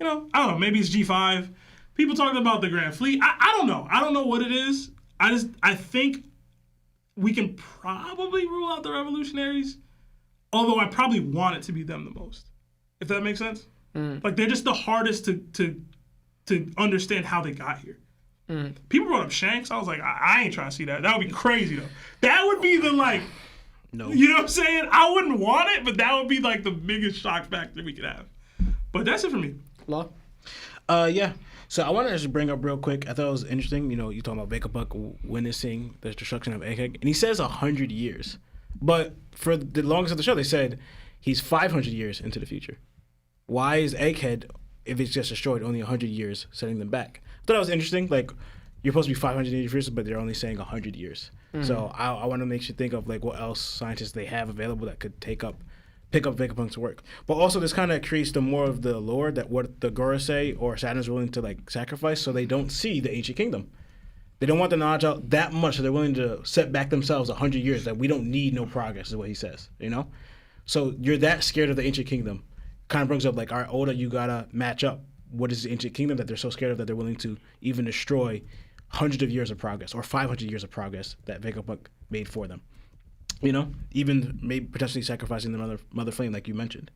I don't know. Maybe it's G5. People talking about the Grand Fleet. I don't know. I don't know what it is. I think we can probably rule out the Revolutionaries, although I probably want it to be them the most, if that makes sense. Like, they're just the hardest to understand how they got here. People brought up Shanks. I was like, I ain't trying to see that. That would be crazy, though. That would be the, like, no. You know what I'm saying? I wouldn't want it, but that would be, like, the biggest shock factor we could have. But that's it for me. Law? Yeah. So I want to just bring up real quick. I thought it was interesting. You talking about Vegapunk witnessing the destruction of Egghead, and he says 100 years, but for the longest of the show, they said he's 500 years into the future. Why is Egghead, if it's just destroyed, only 100 years setting them back? I thought that was interesting. Like, you're supposed to be 500 years, but they're only saying 100 years. Mm-hmm. So I want to make you think of like what else scientists they have available that could pick up Vegapunk's work. But also this kind of creates the more of the lore that what the 𝗲𝗄 or Saturn's willing to like sacrifice, so they don't see the ancient kingdom. They don't want the knowledge out that much, so they're willing to set back themselves 100 years that we don't need no progress, is what he says, So you're that scared of the ancient kingdom. Kind of brings up like, all right, Oda, you gotta match up. What is the ancient kingdom that they're so scared of that they're willing to even destroy hundreds of years of progress or 500 years of progress that Vegapunk made for them? Even maybe potentially sacrificing the mother flame, like you mentioned.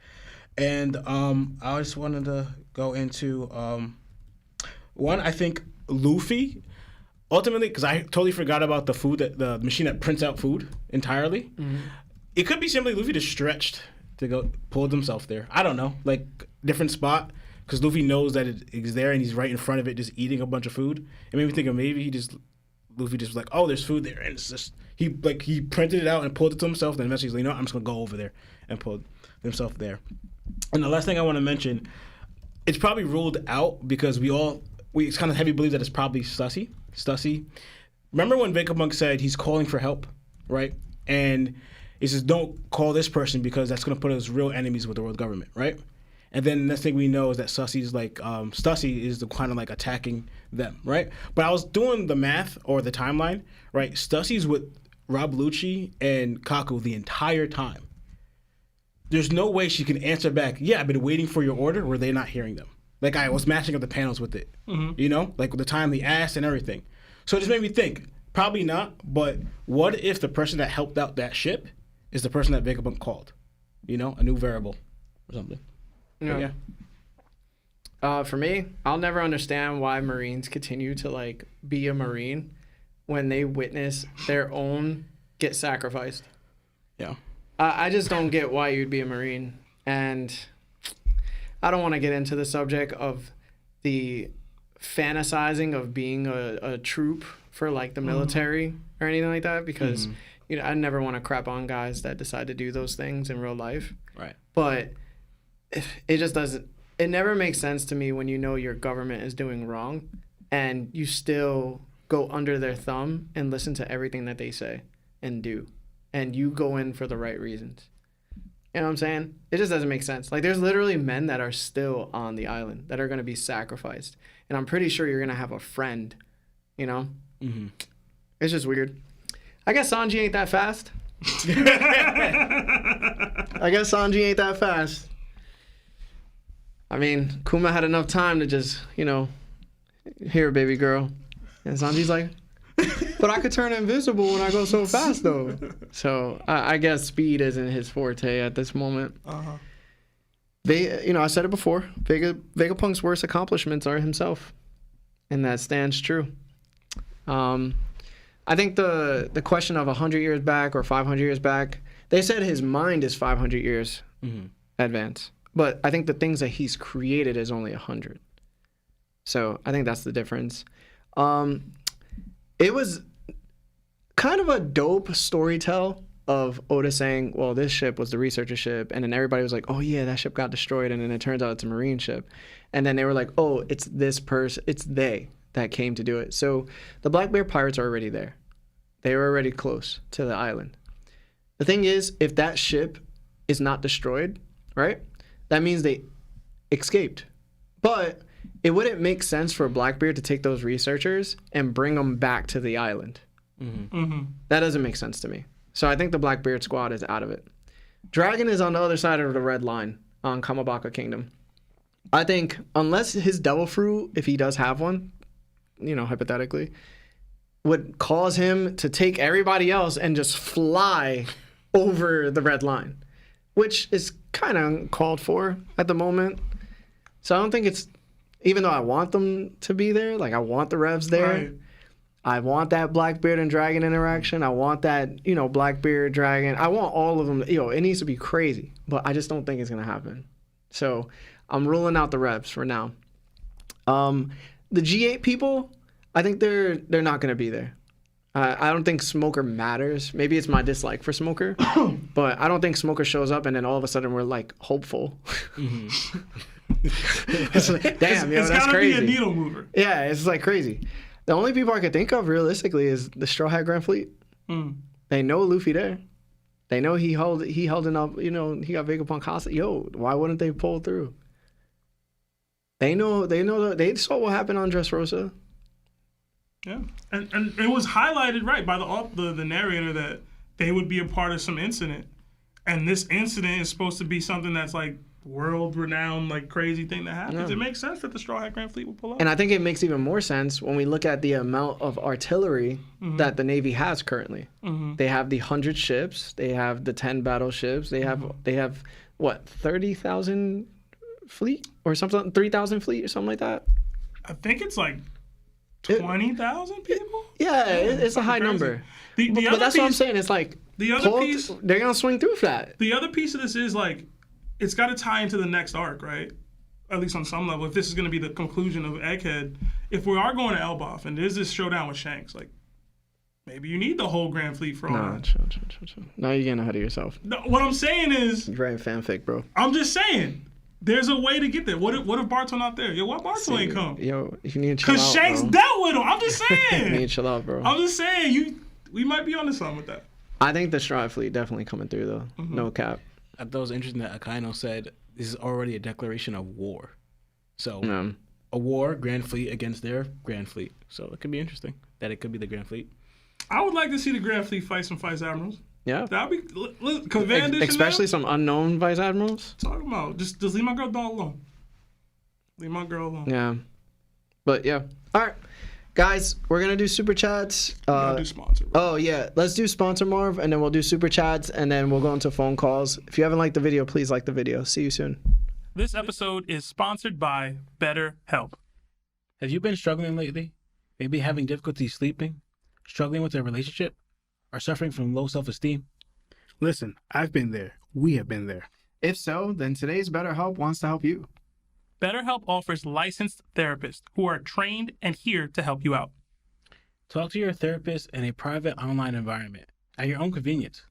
And I just wanted to go into one. I think Luffy, ultimately, because I totally forgot about the food, the machine that prints out food entirely. Mm-hmm. It could be simply Luffy just stretched to go pulled himself there. I don't know, like different spot, because Luffy knows that it is there and he's right in front of it, just eating a bunch of food. It made me think of maybe Luffy just was like, oh, there's food there, and it's just he printed it out and pulled it to himself. Then eventually he's like, I'm just gonna go over there and pull himself there. And the last thing I want to mention, it's probably ruled out because it's kind of heavy believe that it's probably 𝘚𝑠𝑖. Remember when Vegapunk said he's calling for help, right? And he says, don't call this person because that's gonna put us real enemies with the world government, right? And then the next thing we know is that 𝘚𝑠𝑖's like, 𝘚𝑠𝑖 is the kind of like attacking them, right? But I was doing the math or the timeline, right? 𝘚𝑠𝑖's with Rob Lucci and Kaku the entire time. There's no way she can answer back, yeah, I've been waiting for your order, where they're not hearing them. Like, I was matching up the panels with it, like the time they asked and everything. So it just made me think, probably not, but what if the person that helped out that ship is the person that Vegapunk called? A new variable or something. Yeah. For me, I'll never understand why Marines continue to like be a Marine when they witness their own get sacrificed. Yeah. I just don't get why you'd be a Marine. And I don't want to get into the subject of the fantasizing of being a troop for like the military or anything like that, because you know, I never want to crap on guys that decide to do those things in real life. Right. But it just doesn't. It never makes sense to me when you know your government is doing wrong, and you still go under their thumb and listen to everything that they say and do, and you go in for the right reasons. You know what I'm saying? It just doesn't make sense. Like, there's literally men that are still on the island that are going to be sacrificed. And I'm pretty sure you're going to have a friend, you know? Mm-hmm. It's just weird. I guess Sanji ain't that fast. I guess Sanji ain't that fast. I mean, Kuma had enough time to just, you know, here, baby girl. And Sanji's like, but I could turn invisible when I go so fast, though. So I guess speed isn't his forte at this moment. You know, I said it before. Vegapunk's worst accomplishments are himself, and that stands true. I think the question of 100 years back or 500 years back, they said his mind is 500 years advanced, but I think the things that he's created is only 100. So I think that's the difference. It was kind of a dope storytell of Oda saying, well, this ship was the researcher ship. And then everybody was like, oh, yeah, that ship got destroyed. And then it turns out it's a Marine ship. And then they were like, oh, it's this person. It's they that came to do it. So the Black Bear pirates are already there. They were already close to the island. The thing is, if that ship is not destroyed, right, that means they escaped. But it wouldn't make sense for Blackbeard to take those researchers and bring them back to the island. That doesn't make sense to me. So I think the Blackbeard squad is out of it. Dragon is on the other side of the red line on Kamabaka Kingdom. I think unless his devil fruit, if he does have one, you know, hypothetically, would cause him to take everybody else and just fly over the red line, which is kind of called for at the moment. So I don't think it's, even though I want them to be there, like I want the Revs there. Right. I want that Blackbeard and Dragon interaction. I want that, you know, Blackbeard, Dragon. I want all of them. You know, it needs to be crazy, but I just don't think it's going to happen. So I'm ruling out the Revs for now. The G8 people, I think they're not going to be there. I don't think Smoker matters. Maybe it's my dislike for Smoker, but I don't think Smoker shows up and then all of a sudden we're like hopeful. It's like, damn, yo, that's crazy. It's gotta be a needle mover. Yeah, it's like crazy. The only people I could think of realistically is the Straw Hat Grand Fleet. They know Luffy there. They know he held enough. You know, he got Vegapunk hostage. Yo, why wouldn't they pull through? They know. They saw what happened on Dressrosa. Yeah, and it was highlighted right by the narrator that they would be a part of some incident, and this incident is supposed to be something that's like world-renowned, like crazy thing that happens. It makes sense that the Straw Hat Grand Fleet would pull up. And I think it makes even more sense when we look at the amount of artillery that the Navy has currently. They have the 100 ships. They have the 10 battleships. They have what, 30,000 fleet or something, 3,000 fleet or something like that. I think it's like 20,000 people. Yeah, it's a high number. But that's what I'm saying. It's like the other piece. They're gonna swing through for that. The other piece of this is like, it's got to tie into the next arc, right? At least on some level. If this is going to be the conclusion of Egghead, if we are going to Elbaf and there's this showdown with Shanks, like, maybe you need the whole Grand Fleet for all that. Chill. Now you're getting ahead of yourself. No, what I'm saying is... You're writing fanfic, bro. I'm just saying, there's a way to get there. What if Barto not there? Yo, why Barto ain't come? Yo, you need to chill out, because Shanks dealt with him. I'm just saying. You need to chill out, bro. I'm just saying, we might be onto something with that. I think the Straw Hat Fleet definitely coming through, though. No cap. I thought it was interesting that Akainu said this is already a declaration of war. So a war, Grand Fleet against their Grand Fleet. So it could be interesting that it could be the Grand Fleet. I would like to see the Grand Fleet fight some Vice Admirals. Yeah. That'd be especially some unknown Vice Admirals. Talking about just leave my girl alone. Leave my girl alone. Yeah. But yeah. All right. Guys, we're going to do super chats. Do sponsor. Oh, yeah. Let's do sponsor, Marv, and then we'll do super chats, and then we'll go into phone calls. If you haven't liked the video, please like the video. See you soon. This episode is sponsored by BetterHelp. Have you been struggling lately? Maybe having difficulty sleeping, struggling with a relationship, or suffering from low self-esteem? Listen, I've been there. We have been there. If so, then today's BetterHelp wants to help you. BetterHelp offers licensed therapists who are trained and here to help you out. Talk to your therapist in a private online environment at your own convenience.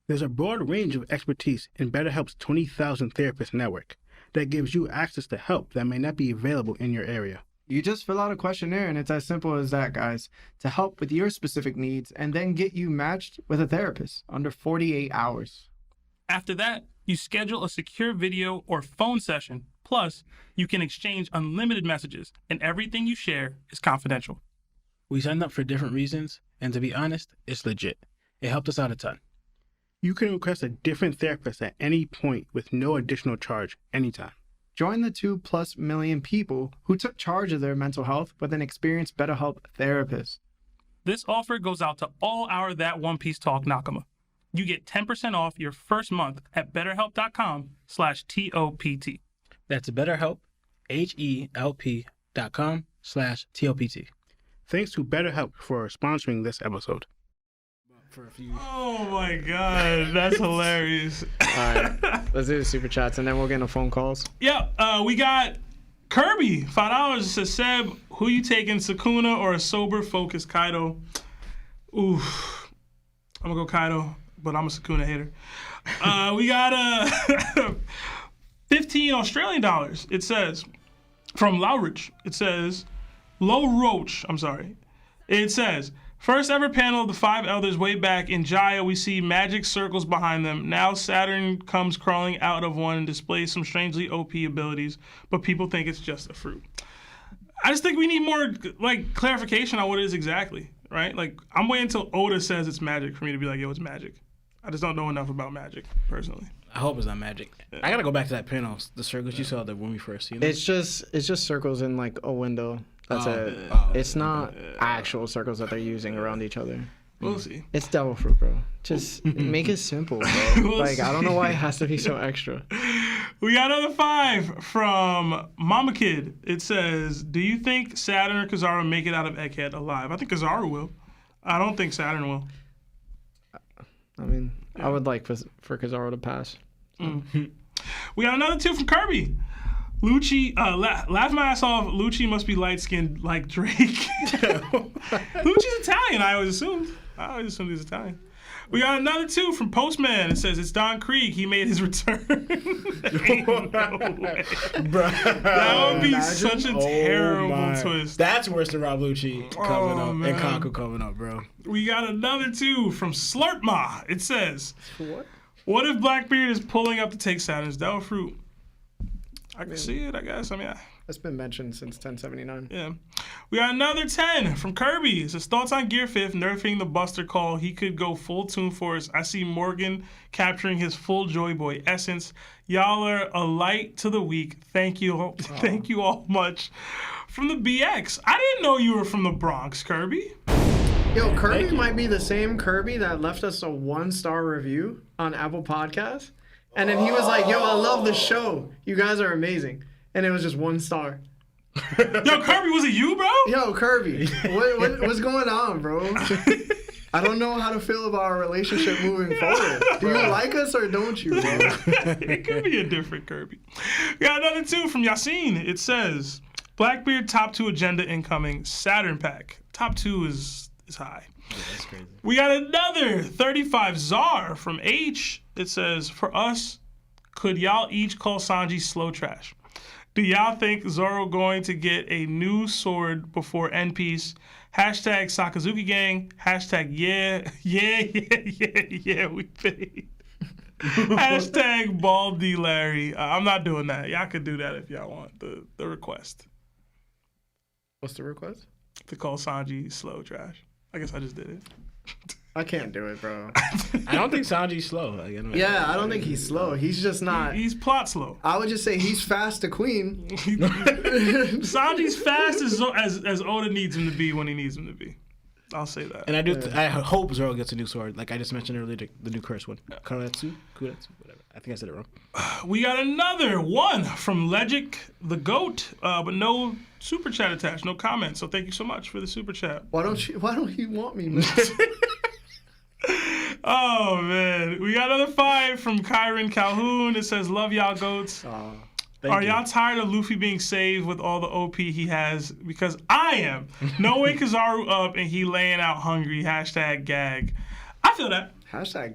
There's a broad range of expertise in BetterHelp's 20,000 therapist network that gives you access to help that may not be available in your area. You just fill out a questionnaire and it's as simple as that, guys, to help with your specific needs and then get you matched with a therapist under 48 hours. After that, you schedule a secure video or phone session. Plus, you can exchange unlimited messages and everything you share is confidential. We signed up for different reasons, and to be honest, it's legit. It helped us out a ton. You can request a different therapist at any point with no additional charge anytime. Join the 2+ million people who took charge of their mental health with an experienced BetterHelp therapist. This offer goes out to all our That One Piece Talk Nakama. You get 10% off your first month at betterhelp.com/TOPT. That's BetterHelp, HELP.com/TOPT. Thanks to BetterHelp for sponsoring this episode. Oh my God, that's hilarious. All right, let's do the super chats and then we'll get into phone calls. Yeah, we got Kirby, $5. It says, Seb, who you taking, Sukuna or a sober, focused Kaido? Oof, I'm gonna go Kaido, but I'm a Sukuna hater. We got 15 Australian dollars. It says, from Lowrich, it says, Low Roach, I'm sorry. It says, first ever panel of the 5 elders way back in Jaya, we see magic circles behind them. Now Saturn comes crawling out of one and displays some strangely OP abilities, but people think it's just a fruit. I just think we need more clarification on what it is exactly, right? Like, I'm waiting until Oda says it's magic for me to be like, yo, it's magic. I just don't know enough about magic, personally. I hope it's not magic. Yeah. I gotta go back to that panel, the circles you saw when we first seen them. It's just circles in like a window. That's it. It's not actual circles that they're using around each other. We'll see. It's devil fruit, bro. Just make it simple, bro. I don't know why it has to be so extra. We got another 5 from Mama Kid. It says, do you think Saturn or Kizaru make it out of Egghead alive? I think Kizaru will. I don't think Saturn will. I mean, I would like for Kizaru to pass. We got another 2 from Kirby. 𝘠𝐶𝐽, laugh my ass off. 𝘠𝐶𝐽 must be light-skinned like Drake. 𝘠𝐶𝐽's Italian, I always assumed. He's Italian. We got another 2 from Postman. It says, it's Don Krieg. He made his return. Ain't no way. That would be such a terrible twist. That's worse than Rob Lucci coming up and Kaku coming up, bro. We got another 2 from Slurpma. It says, what if Blackbeard is pulling up to take Saturn's Devil Fruit? I can see it, I guess. That's been mentioned since 1079. Yeah. We got another 10 from Kirby. It says, thoughts on Gear 5th, nerfing the Buster Call. He could go full Toon Force. I see Morgan capturing his full Joy Boy essence. Y'all are a light to the weak. Thank you. Thank you all much. From the BX. I didn't know you were from the Bronx, Kirby. Yo, Kirby might be the same Kirby that left us a 1-star review on Apple Podcasts. And then he was like, yo, I love the show. You guys are amazing. And it was just 1 star. Yo, Kirby, was it you, bro? Yo, Kirby, what's going on, bro? I don't know how to feel about our relationship moving forward. Do you like us or don't you, bro? It could be a different Kirby. We got another 2 from Yassine. It says, Blackbeard top 2 agenda incoming. Saturn pack. Top 2 is high. Yeah, that's crazy. We got another 35 Czar from H. It says, for us, could y'all each call Sanji slow trash? Do y'all think Zoro going to get a new sword before end piece? Hashtag Sakazuki gang. Hashtag yeah, we paid. Hashtag Baldy Larry. I'm not doing that. Y'all could do that if y'all want the request. What's the request? To call Sanji slow trash. I guess I just did it. I can't do it, bro. I don't think Sanji's slow. I don't think he's slow. He's just not. He's plot slow. I would just say he's fast to Queen. Sanji's fast as Oda needs him to be when he needs him to be. I'll say that. And I hope Zoro gets a new sword. Like I just mentioned earlier, the new curse one. Kuretsu, whatever. I think I said it wrong. We got another 1 from Legic the Goat, but no super chat attached, no comments. So thank you so much for the super chat. Why don't you want me, man? Oh man, we got another 5 from Kyron Calhoun. It says, "Love y'all goats." Are y'all tired of Luffy being saved with all the OP he has? Because I am. No way Kizaru up and he laying out hungry. #gag. I feel that.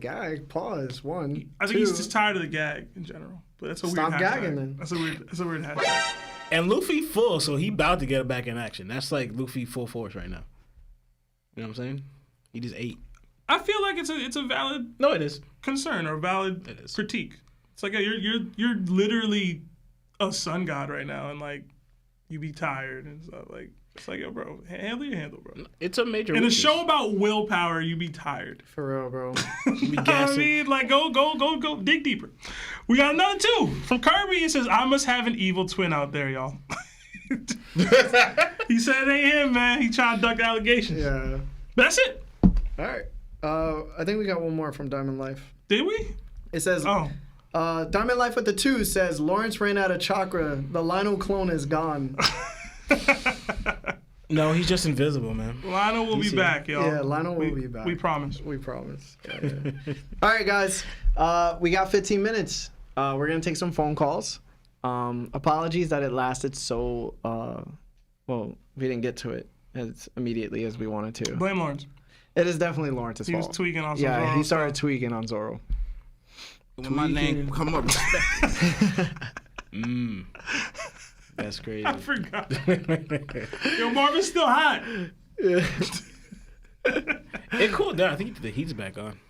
#gag. Pause. 1. I think 2. he's just tired of the gag in general. But that's a weird Stop hashtag. gagging then. That's a weird hashtag. And Luffy full, so he about to get it back in action. That's like Luffy full force right now. You know what I'm saying? He just ate. I feel like it's a valid No, it is. concern or valid critique. It's like you're literally a sun god right now, and like you be tired and stuff. Like it's like, yo, bro, handle your handle, bro. It's a major. In a weakness. show about willpower, you be tired. For real, bro. You be I gassing. mean, like go, dig deeper. We got another 2 from Kirby. It says, "I must have an evil twin out there, y'all." He said it ain't him, man. He trying to duck allegations. Yeah. That's it. All right. I think we got one more from Diamond Life. Did we? It says, Diamond Life with the 2 says, Lawrence ran out of chakra. The Lionel clone is gone. No, he's just invisible, man. Lionel will be back, y'all. Yeah, Lionel will be back. We promise. We promise. Yeah. All right, guys. We got 15 minutes. We're going to take some phone calls. Apologies that it lasted so, well, we didn't get to it as immediately as we wanted to. Blame Lawrence. It is definitely Lawrence's fault. He was tweaking on some Yeah, Zoro he started stuff. tweaking on Zoro. When my name come up, That's crazy. I forgot. Yo, Marvin's still hot. It cooled down. I think the heat's back on.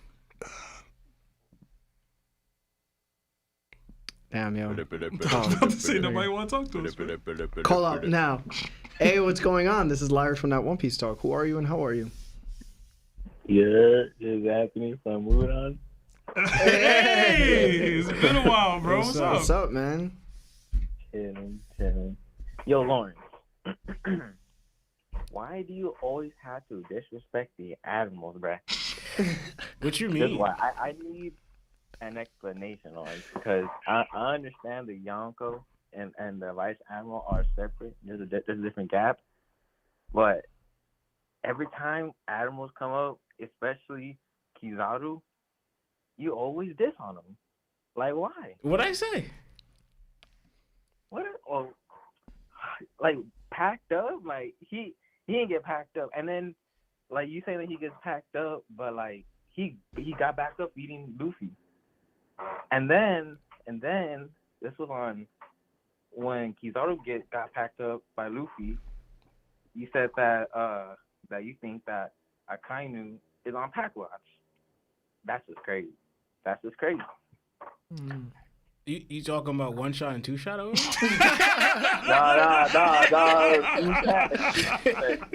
Damn, yo. I was about to say nobody want to talk to us. Bro. Call up now. Hey, what's going on? This is Larry from that One Piece Talk. Who are you and how are you? Yeah, it's Anthony from Udon. Hey, it's been a while, bro. What's up? What's up, man? Chilling. Yo, Lawrence. Why do you always have to disrespect the Admirals, bruh? What you That's mean? why I need an explanation on it, because I understand the 𝗏𝐽𝐽 and the Vice Admiral are separate. There's a different gap. But every time Admirals come up, especially Kizaru, you always diss on them. Like, why? What'd I say? What? Oh, like, packed up? Like, he didn't get packed up. And then, like, you say that he gets packed up, but, like, he got back up beating Luffy. And then this was on when Kizaru got packed up by Luffy. You said that that you think that Akainu is on pack watch. That's just crazy. That's just crazy. You talking about 1 shot and 2 shot over? Nah. This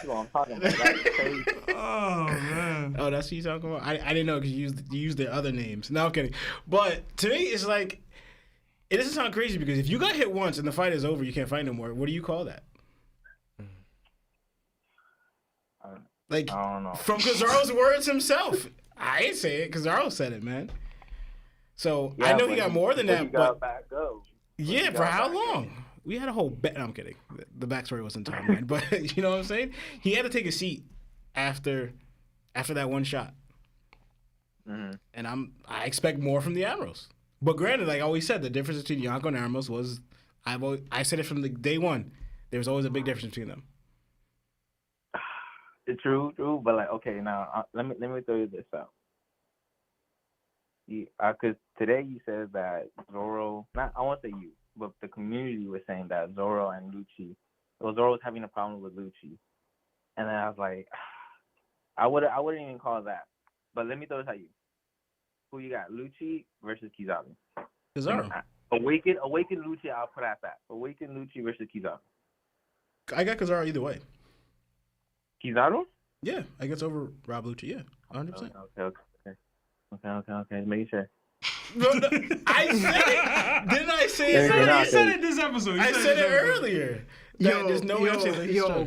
is what I'm talking about. That's crazy. Oh, man. Oh, that's what you talking about? I didn't know because you used their other names. No, I'm kidding. But to me, it's like, it doesn't sound crazy because if you got hit once and the fight is over, you can't fight no more. What do you call that? Like, I don't know. from Kizaru's words himself. I ain't say it. Kizaru said it, man. So I know he got more than that, he but got back up. yeah, for how long? We had a whole no, I'm kidding. The backstory wasn't timeline, but you know what I'm saying? He had to take a seat after that 1 shot. Mm-hmm. And I expect more from the Admirals. But granted, like I always said, the difference between 𝗏𝐽𝐽 and Admirals was I said it from the day one. There was always a big difference between them. It's true, but like, okay, now let me throw you this out. Because today you said that Zoro, I won't say you, but the community was saying that Zoro and 𝗏𝐿𝐶, Zoro was having a problem with 𝗏𝐿𝐶, and then I was like, I wouldn't even call that. But let me throw this at you. Who you got, 𝗏𝐿𝐶 versus Kizaru? Kizaru. Awaken 𝗏𝐿𝐶. I'll put at that. Awaken 𝗏𝐿𝐶 versus Kizaru. I got Kizaru either way. Kizaru? Yeah, I guess over Rob 𝗏𝐿𝐶. Yeah, 100%. Okay. Making sure. No, I said it. Didn't I say it? He said it this episode. I said it earlier. There's no answer.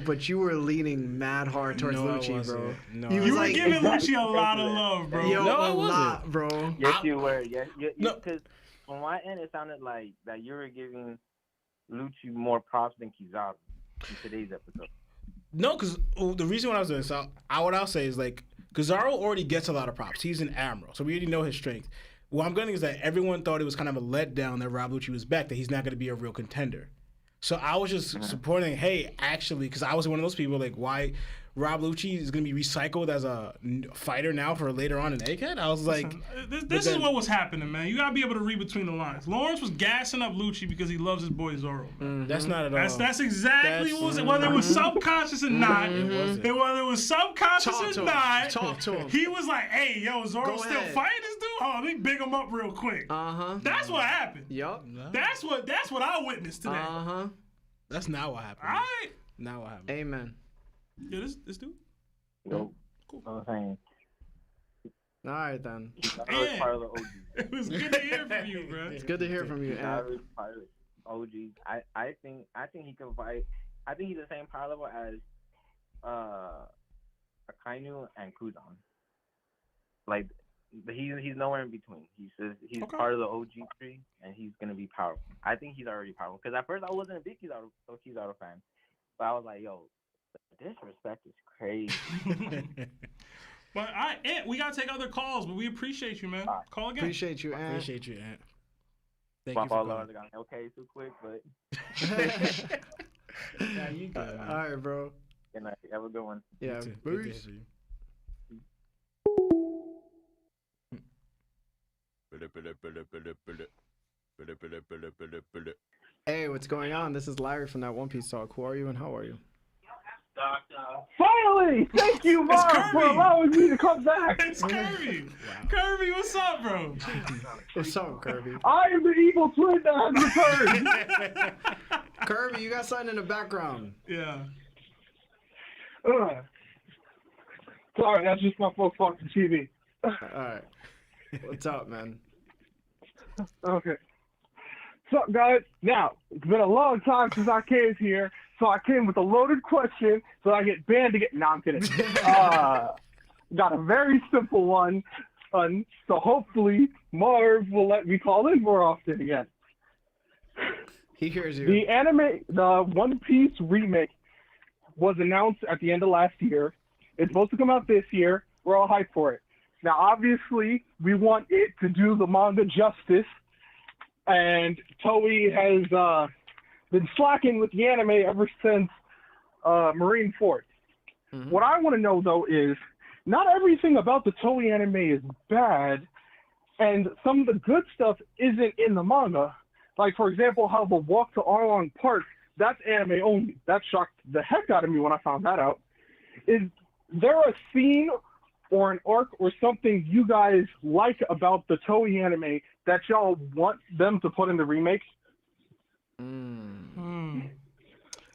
But you were leaning mad hard towards No, I 𝗏𝐿𝐶, bro. wasn't. No, You I You was were like, giving 𝗏𝐿𝐶 a lot of love, bro. Yo, No, I a wasn't. lot, bro. Yes, you were. Yes, No. because from my end, it sounded like that you were giving 𝗏𝐿𝐶 more props than Kizaru in today's episode. No, because the reason why I was doing this, what I'll say is like Kizaru already gets a lot of props. He's an admiral, so we already know his strength. what I'm getting is that everyone thought it was kind of a letdown that Rob Lucci was back, that he's not going to be a real contender. So I was just supporting, hey, actually, because I was one of those people, like, why Rob Lucci is going to be recycled as a fighter now for later on in Egghead? I was like... This is what was happening, man. You got to be able to read between the lines. Lawrence was gassing up Lucci because he loves his boy Zoro. That's not at all. That's exactly what was it. Whether it was subconscious or not, whether it was subconscious or not, he was like, hey, yo, Zoro's still fighting this dude? Oh, let me big him up real quick. That's what happened. Yup. That's what I witnessed today. That's not what happened. All right. Not what happened. Amen. Yeah, this dude. Yo, cool. I'm saying. All right then. That was part of the OG. It was good to hear from you, bro. It's good to hear from you. That was part of the OG. I think he can fight. I think he's the same power level as Akainu and Kuzan. Like he's nowhere in between. He's part of the OG tree, and he's gonna be powerful. I think he's already powerful. Because at first I wasn't a big Kizaru fan, but I was like, yo, the disrespect is crazy. But Ant, we gotta take other calls, but we appreciate you, man. Call again. Appreciate you, Ant. Appreciate you, Ant. Thank you for calling. Okay, too quick, but yeah, you good. All right, bro. Good night. Have a good one. Yeah. Good to hear you. Hey, what's going on? This is Larry from that One Piece Talk. Who are you and how are you? Finally! Thank you, Mark, for allowing me to come back. It's Kirby. Wow. Kirby, what's up, bro? What's up, Kirby? I am the evil twin that has returned. Kirby, you got something in the background. Yeah. Sorry, that's just my full fucking TV. All right. What's up, man? Okay. What's up, guys? Now, it's been a long time since I came here, so I came with a loaded question so I get banned again. No, I'm kidding. Got a very simple one, so hopefully Marv will let me call in more often again. He hears you. The One Piece remake was announced at the end of last year. It's supposed to come out this year. We're all hyped for it. Now, obviously, we want it to do the manga justice, and Toei has been slacking with the anime ever since Marine Ford. What I want to know, though, is not everything about the Toei anime is bad, and some of the good stuff isn't in the manga. Like, for example, how the walk to Arlong Park, that's anime only. That shocked the heck out of me when I found that out. Is there a scene or an arc or something you guys like about the Toei anime that y'all want them to put in the remake?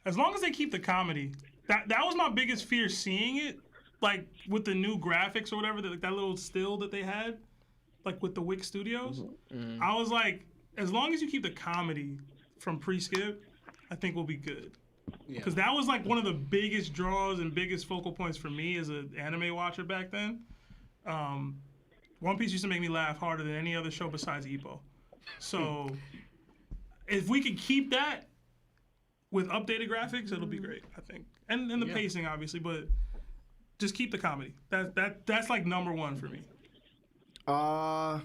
As long as they keep the comedy. That was my biggest fear seeing it, like with the new graphics or whatever, that little still that they had, like with the Wick Studios. I was like, as long as you keep the comedy from pre-skip, I think we'll be good. Because that was like one of the biggest draws and biggest focal points for me as an anime watcher back then. One Piece used to make me laugh harder than any other show besides Ippo. So if we could keep that with updated graphics, it'll be great, I think. And the pacing, obviously, but just keep the comedy. That's like number one for me. I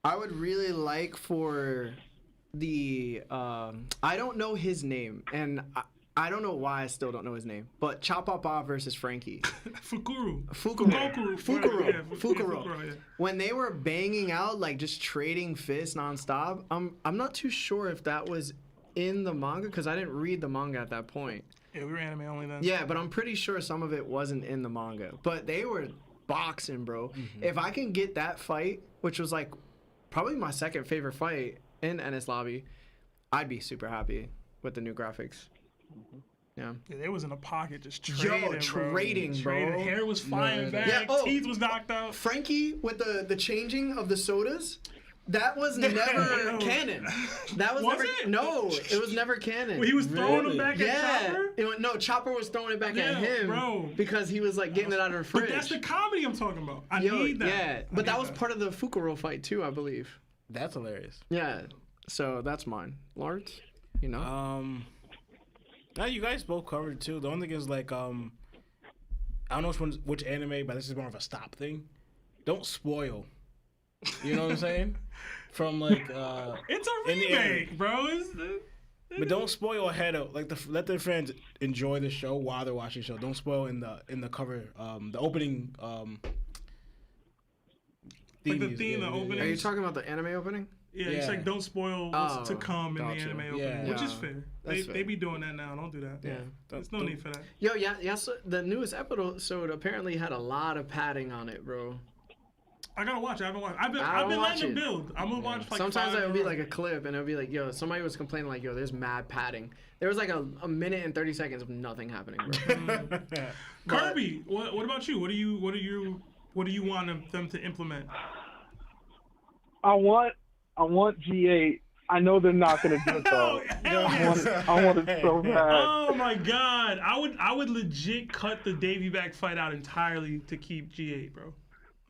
would really like for the I don't know his name, and I don't know why I still don't know his name, but _Chopapa versus Frankie. Fukuro. Yeah. When they were banging out, like just trading fists nonstop, I'm not too sure if that was in the manga because I didn't read the manga at that point. Yeah, we were anime only then. Yeah, but I'm pretty sure some of it wasn't in the manga. But they were boxing, bro. If I can get that fight, which was like probably my second favorite fight in Enies Lobby, I'd be super happy with the new graphics. Yeah, they was in a pocket just trading, bro. Hair was flying back. Yeah, teeth was knocked out. Frankie with the changing of the sodas, that was never canon. That was never. It? No, it was never canon. Well, he was throwing them back at Chopper? No, Chopper was throwing it back at him, bro, because he was like getting it out of the fridge. But that's the comedy I'm talking about. I need that. Yeah, but that was part of the Fukuro fight too, I believe. That's hilarious. Yeah, so that's mine. Lawrence, you know. Now you guys both covered too. The only thing is like I don't know which anime, but this is more of a stop thing. Don't spoil You know what I'm saying? From like It's a in the anime. remake, bro. But don't spoil ahead of let their fans enjoy the show while they're watching the show. Don't spoil in the cover, the opening. Like the theme, the opening. Are you talking about the anime opening? Yeah, it's like don't spoil what's to come in the anime opening, which is fair. They be doing that now. Don't do that. Yeah, there's no need for that. Yo, yeah. So the newest episode apparently had a lot of padding on it, bro. I gotta watch it. I haven't watched. I've been letting it build. I'm gonna watch like. Sometimes it'll be like a clip, and it'll be like, yo, somebody was complaining like, yo, there's mad padding. There was like a minute and 30 seconds of nothing happening, bro. Kirby, what about you? What do you want them to implement? I want G8. I know they're not gonna do it though. I want it so bad. Oh my god, I would legit cut the Davy back fight out entirely to keep G8, bro.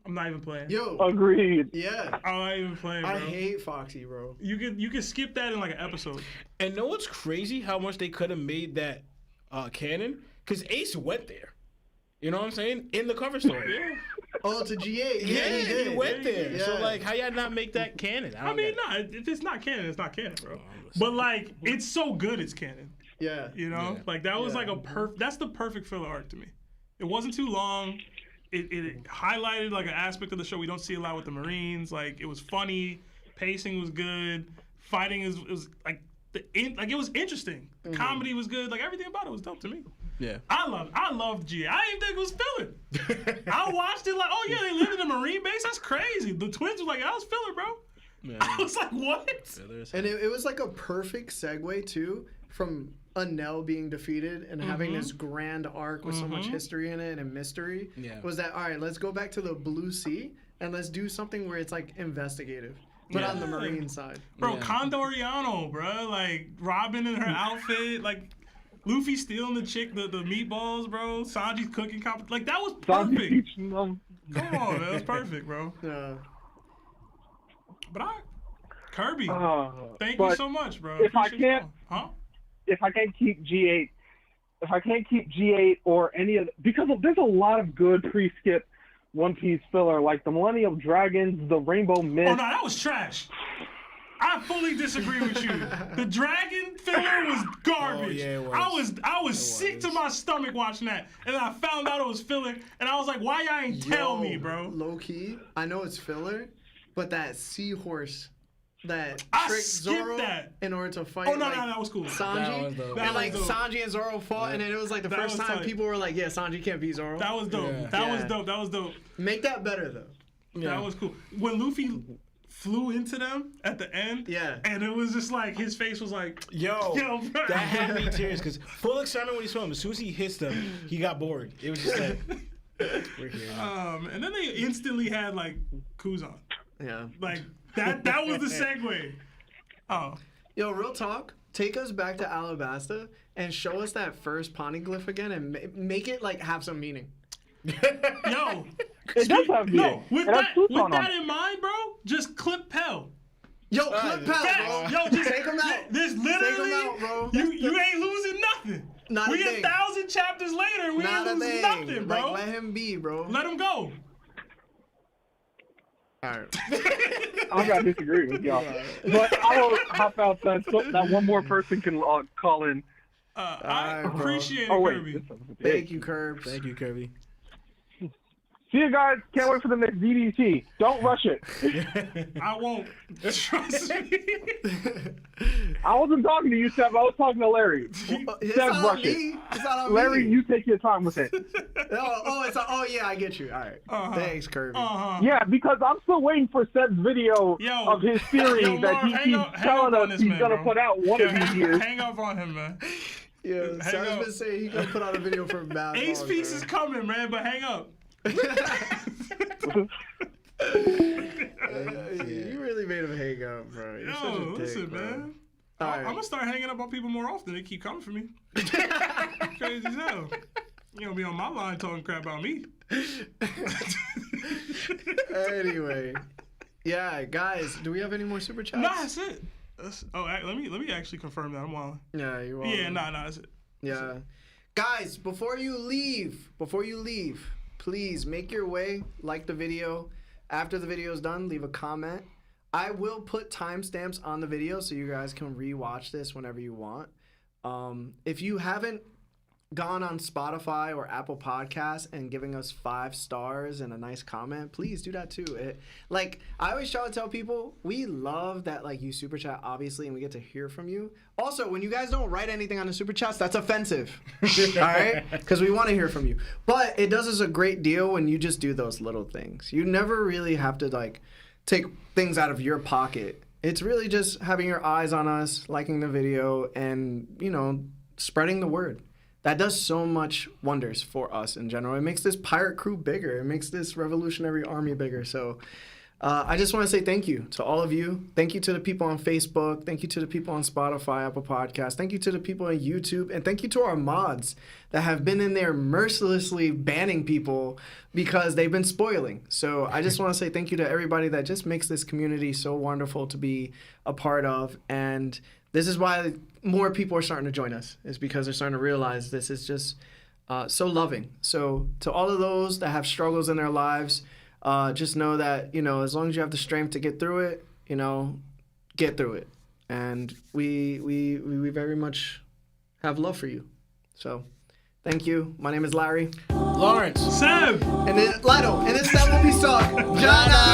I'm not even playing. Yo, agreed. Yeah, I'm not even playing, bro. I hate Foxy, bro. You could skip that in like an episode. And know what's crazy? How much they could have made that canon? Because Ace went there. You know what I'm saying? In the cover story. Yeah. Oh, to G8. Yeah, he did. he went there. Yeah. So like, how y'all not make that canon? I mean, no, if it's not canon, it's not canon, bro. But like, it's so good, it's canon. Yeah. You know, like that was like that's the perfect filler arc to me. It wasn't too long. It highlighted like an aspect of the show we don't see a lot with the Marines. Like it was funny, pacing was good, fighting was like it was interesting. The comedy was good. Like everything about it was dope to me. Yeah. I loved G. I didn't think it was filler. I watched it like, oh yeah, they lived in a Marine base. That's crazy. The twins were like, that was filler, bro. Yeah. I was like, what? And it was like a perfect segue too from Enel being defeated and having this grand arc with so much history in it and mystery. Yeah. Was that all right? Let's go back to the Blue Sea and let's do something where it's like investigative, but on the Marine side. Bro, Condoriano, bro. Like Robin in her outfit, like. Luffy stealing the chick, the meatballs, bro. Sanji's cooking like that was perfect. Come on, man, that was perfect, bro. Yeah. But Kirby, thank you so much, bro. If I can't keep G8, or any of because there's a lot of good pre-skip One Piece filler like the Millennium Dragons, the Rainbow Mist. Oh no, that was trash. I fully disagree with you. The dragon filler was garbage. Oh, yeah, it was. I was sick to my stomach watching that, and I found out it was filler, and I was like, "Why y'all ain't tell me, bro?" Low key, I know it's filler, but that seahorse that I tricked skipped Zoro that. in order to fight. Oh no, that was cool. Sanji, That and was dope. Sanji and Zoro fought, and then it was like the That first was time tight. people were like, "Yeah, Sanji can't beat Zoro." That was dope. Yeah. That was dope. Make that better though. That was cool. When Luffy flew into them at the end, and it was just like his face was like, yo, bro. That had me tears because full excitement when he saw him. As soon as he hits them, he got bored. It was just like, we're here. And then they instantly had like Kuzan. Yeah, like that was the segue. Oh, yo, real talk. Take us back to Alabasta and show us that first poneglyph again, and make it like have some meaning. Yo, it does have meaning. No, with that in mind, bro, just clip Pell. Yo, clip Pell, bro. Yo, just take him out. There's literally, take him out, bro. You ain't losing nothing. Not we a thing. 1,000 chapters later, we Not ain't a losing thing. nothing, bro. Like, let him be, bro. Let him go. All right. I'm gonna disagree with y'all, but I will hop out that one more person can call in. I appreciate it, Kirby. Thank you, Curbs. Thank you, Kirby. See you guys. Can't wait for the next DDT. Don't rush it. I won't. Trust me. I wasn't talking to you, Seb. I was talking to Larry. Seb, rush it. It's not on Larry, me. you take your time with it. Oh, yeah, I get you. All right. Thanks, Kirby. Yeah, because I'm still waiting for Seb's video of his theory that he keeps telling us he's going to put out one of these years. Hang up on him, man. Yeah, Seb's been saying he's going to put out a video for Mad Ace Dog, Piece man. is coming, man, but hang up. You really made him hang up, bro. You're such a dick, listen, bro. man. Right. I'm gonna start hanging up on people more often. They keep coming for me. Crazy as hell. You gonna be on my line talking crap about me. Anyway, yeah, guys, do we have any more super chats? Nah, that's it. Let me actually confirm that. I'm wilding. Yeah, you are. Yeah, nah, that's it. Yeah. Guys, before you leave, please make your way, like the video, After the video is done, leave a comment. I will put timestamps on the video so you guys can rewatch this whenever you want. If you haven't gone on Spotify or Apple Podcasts and giving us 5 stars and a nice comment, please do that too. I always try to tell people, we love that you super chat, obviously, and we get to hear from you. Also, when you guys don't write anything on the super chats, that's offensive. All right? Because we want to hear from you. But it does us a great deal when you just do those little things. You never really have to take things out of your pocket. It's really just having your eyes on us, liking the video, and spreading the word. That does so much wonders for us in general. It makes this pirate crew bigger. It makes this revolutionary army bigger. So I just want to say thank you to all of you. Thank you to the people on Facebook. Thank you to the people on Spotify, Apple Podcasts. Thank you to the people on YouTube. And thank you to our mods that have been in there mercilessly banning people because they've been spoiling. So I just want to say thank you to everybody that just makes this community so wonderful to be a part of. And this is why more people are starting to join us, is because they're starting to realize this is just so loving. So to all of those that have struggles in their lives, just know that, as long as you have the strength to get through it, get through it. And we very much have love for you. So thank you. My name is Larry. Lawrence. Seb. And then Lionel. And this is That Won't Be Talk. Jana.